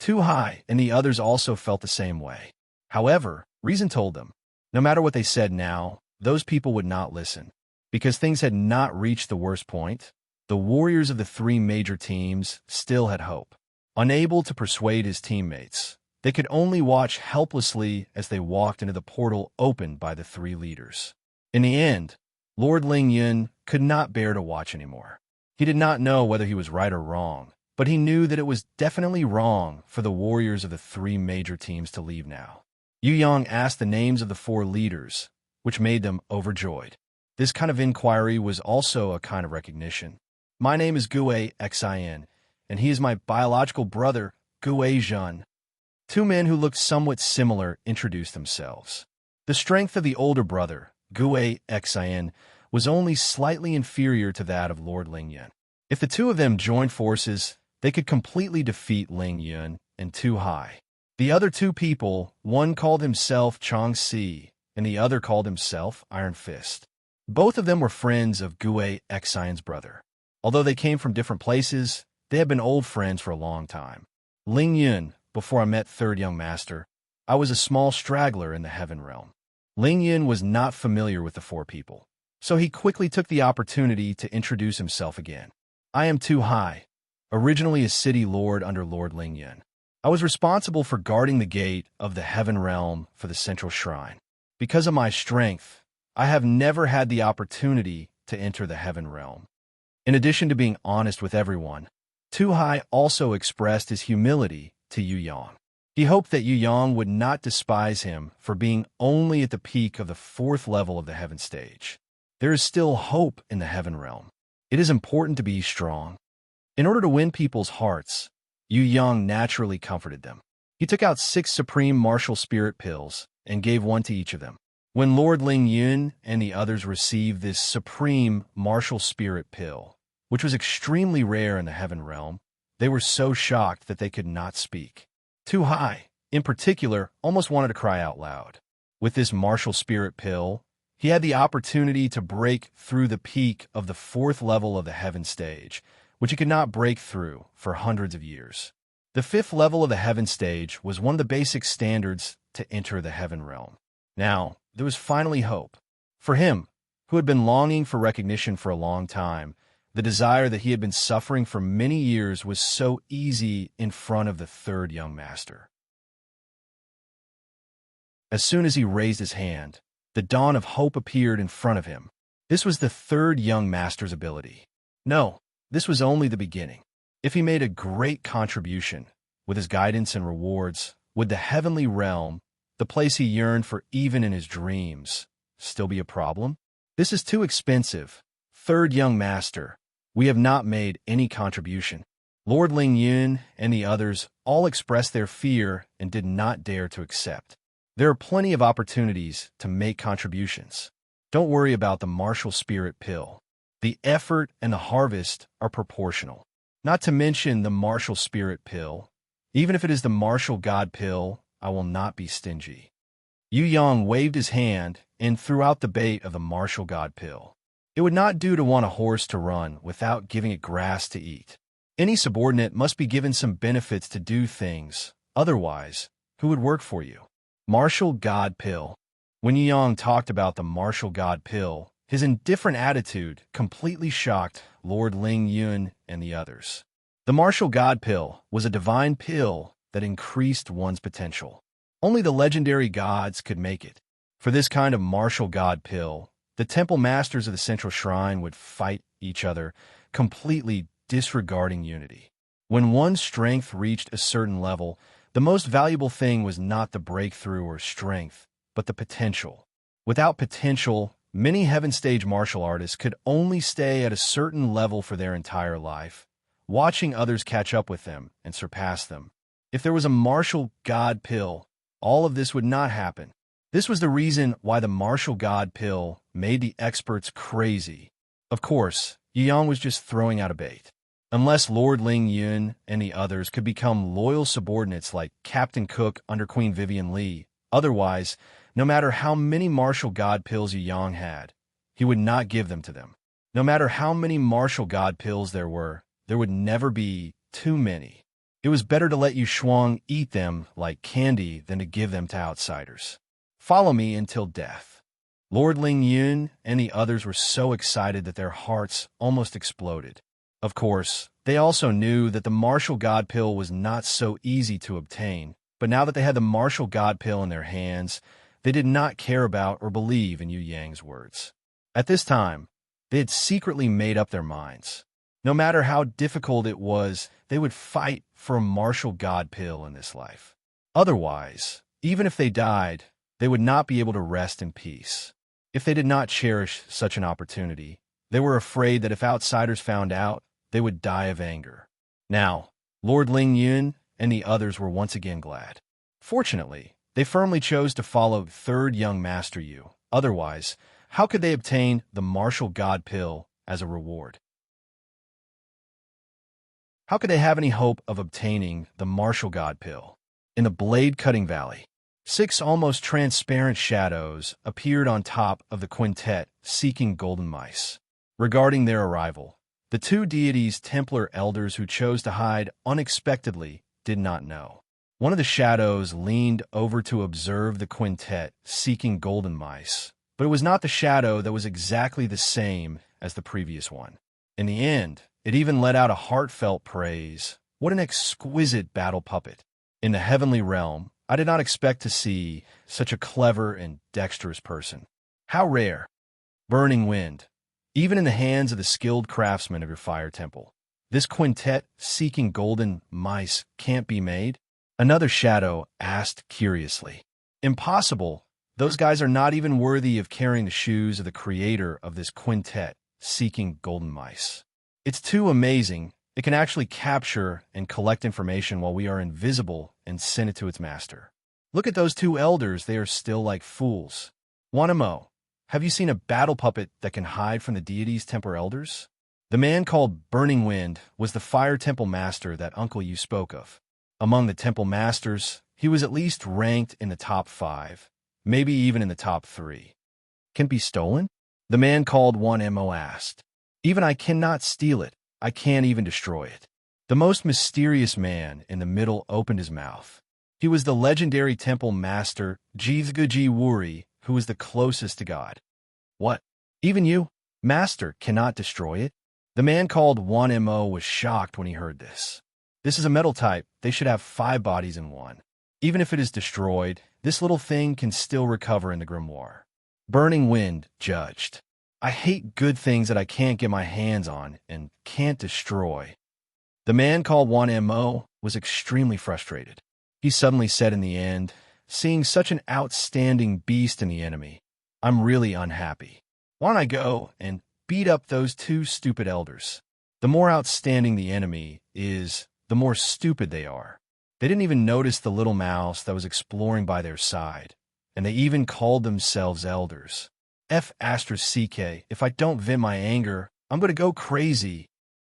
Tu Hai and the others also felt the same way. However, reason told them, no matter what they said now, those people would not listen. Because things had not reached the worst point, the warriors of the 3 major teams still had hope. Unable to persuade his teammates, they could only watch helplessly as they walked into the portal opened by the 3 leaders. In the end, Lord Lingyun could not bear to watch anymore. He did not know whether he was right or wrong, but he knew that it was definitely wrong for the warriors of the 3 major teams to leave now. Yu Yang asked the names of the 4 leaders, which made them overjoyed. This kind of inquiry was also a kind of recognition. "My name is Gue Xin, and he is my biological brother, Gue Zhen." 2 men who looked somewhat similar introduced themselves. The strength of the older brother, Gue Xin, was only slightly inferior to that of Lord Lingyun. If the 2 of them joined forces, they could completely defeat Lingyun and Tu Hai. The other 2 people, one called himself Chong Si, and the other called himself Iron Fist. Both of them were friends of Gue Xion's brother. Although they came from different places, they had been old friends for a long time. Lingyun, before I met 3rd young master, I was a small straggler in the Heaven Realm. Lingyun was not familiar with the 4 people, so he quickly took the opportunity to introduce himself again. "I am Tu Hai, originally a city lord under Lord Lingyun. I was responsible for guarding the gate of the Heaven Realm for the Central Shrine. Because of my strength, I have never had the opportunity to enter the Heaven Realm." In addition to being honest with everyone, Tu Hai also expressed his humility to Yu Yang. He hoped that Yu Yang would not despise him for being only at the peak of the 4th level of the Heaven Stage. There is still hope in the Heaven Realm. It is important to be strong. In order to win people's hearts, Yu Yang naturally comforted them. He took out 6 supreme martial spirit pills and gave one to each of them. When Lord Lingyun and the others received this supreme martial spirit pill, which was extremely rare in the Heaven Realm, they were so shocked that they could not speak. Tu Hai, in particular, almost wanted to cry out loud. With this martial spirit pill, he had the opportunity to break through the peak of the 4th level of the Heaven Stage, which he could not break through for hundreds of years. The fifth level of the heaven stage was one of the basic standards to enter the heaven realm. Now, there was finally hope. For him, who had been longing for recognition for a long time, the desire that he had been suffering for many years was so easy in front of the third young master. As soon as he raised his hand, the dawn of hope appeared in front of him. This was the third young master's ability. No, this was only the beginning. If he made a great contribution, with his guidance and rewards, would the heavenly realm, the place he yearned for even in his dreams, still be a problem? This is too expensive. Third young master, we have not made any contribution. Lord Ling Yun and the others all expressed their fear and did not dare to accept. There are plenty of opportunities to make contributions. Don't worry about the martial spirit pill. The effort and the harvest are proportional. Not to mention the martial spirit pill. Even if it is the martial god pill, I will not be stingy. Yu Yang waved his hand and threw out the bait of the martial god pill. It would not do to want a horse to run without giving it grass to eat. Any subordinate must be given some benefits to do things. Otherwise, who would work for you? Martial god pill. When Yu Yang talked about the martial god pill, his indifferent attitude completely shocked Lord Ling Yun and the others. The martial god pill was a divine pill that increased one's potential. Only the legendary gods could make it. For this kind of martial god pill, the temple masters of the central shrine would fight each other, completely disregarding unity. When one's strength reached a certain level, the most valuable thing was not the breakthrough or strength, but the potential. Without potential, many heaven stage martial artists could only stay at a certain level for their entire life, watching others catch up with them and surpass them. If there was a martial god pill, all of this would not happen. This was the reason why the martial god pill made the experts crazy. Of course, Yu Yang was just throwing out a bait. Unless Lord Ling Yun and the others could become loyal subordinates like Captain Cook under Queen Vivian Li, otherwise, no matter how many martial god pills Yu Yang had, he would not give them to them. No matter how many martial god pills there would never be too many. It was better to let Yu Shuang eat them like candy than to give them to outsiders. Follow me until death. Lord Ling Yun and the others were so excited that their hearts almost exploded. Of course, they also knew that the martial god pill was not so easy to obtain, but now that they had the martial god pill in their hands, they did not care about or believe in Yu Yang's words. At this time, they had secretly made up their minds. No matter how difficult it was, they would fight for a martial god pill in this life. Otherwise, even if they died, they would not be able to rest in peace. If they did not cherish such an opportunity, they were afraid that if outsiders found out, they would die of anger. Now, Lord Ling Yun and the others were once again glad. Fortunately, they firmly chose to follow third young master Yu. Otherwise, how could they obtain the martial god pill as a reward? How could they have any hope of obtaining the martial god pill? In the blade-cutting valley, 6 almost transparent shadows appeared on top of the quintet seeking golden mice. Regarding their arrival, the 2 deities' Templar elders who chose to hide unexpectedly did not know. One of the shadows leaned over to observe the quintet seeking golden mice, but it was not the shadow that was exactly the same as the previous one. In the end, it even let out a heartfelt praise. What an exquisite battle puppet. In the heavenly realm, I did not expect to see such a clever and dexterous person. How rare. Burning wind. Even in the hands of the skilled craftsmen of your fire temple, this quintet seeking golden mice can't be made? Another shadow asked curiously. Impossible. Those guys are not even worthy of carrying the shoes of the creator of this quintet seeking golden mice. It's too amazing. It can actually capture and collect information while we are invisible and send it to its master. Look at those 2 elders. They are still like fools. Wanamo, have you seen a battle puppet that can hide from the deities' Templar elders? The man called Burning Wind was the fire temple master that Uncle Yu spoke of. Among the temple masters, he was at least ranked in the top 5, maybe even in the top 3. Can it be stolen? The man called 1Mo asked. Even I cannot steal it. I can't even destroy it. The most mysterious man in the middle opened his mouth. He was the legendary temple master, Jizguji Wuri, who was the closest to God. What? Even you, master, cannot destroy it? The man called 1Mo was shocked when he heard this. This is a metal type. They should have 5 bodies in one. Even if it is destroyed, this little thing can still recover in the grimoire. Burning Wind judged. I hate good things that I can't get my hands on and can't destroy. The man called 1Mo was extremely frustrated. He suddenly said in the end, seeing such an outstanding beast in the enemy, I'm really unhappy. Why don't I go and beat up those 2 stupid elders? The more outstanding the enemy is, the more stupid they are. They didn't even notice the little mouse that was exploring by their side, and they even called themselves elders. F***, if I don't vent my anger, I'm going to go crazy.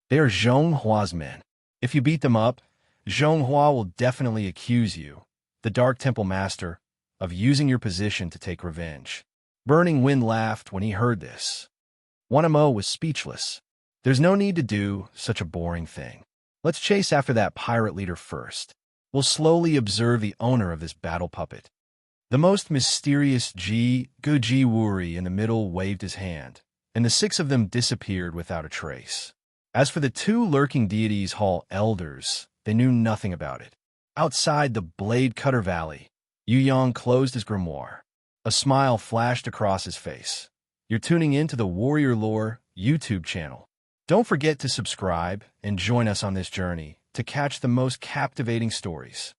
They are Zhonghua's men. If you beat them up, Zhonghua will definitely accuse you, the Dark Temple Master, of using your position to take revenge. Burning Wind laughed when he heard this. 1Mo was speechless. There's no need to do such a boring thing. Let's chase after that pirate leader first. We'll slowly observe the owner of this battle puppet. The most mysterious Guji Wuri in the middle waved his hand, and the 6 of them disappeared without a trace. As for the 2 lurking deities Hall elders, they knew nothing about it. Outside the Blade Cutter Valley, Yu Yang closed his grimoire. A smile flashed across his face. You're tuning in to the Warrior Lore YouTube channel. Don't forget to subscribe and join us on this journey to catch the most captivating stories.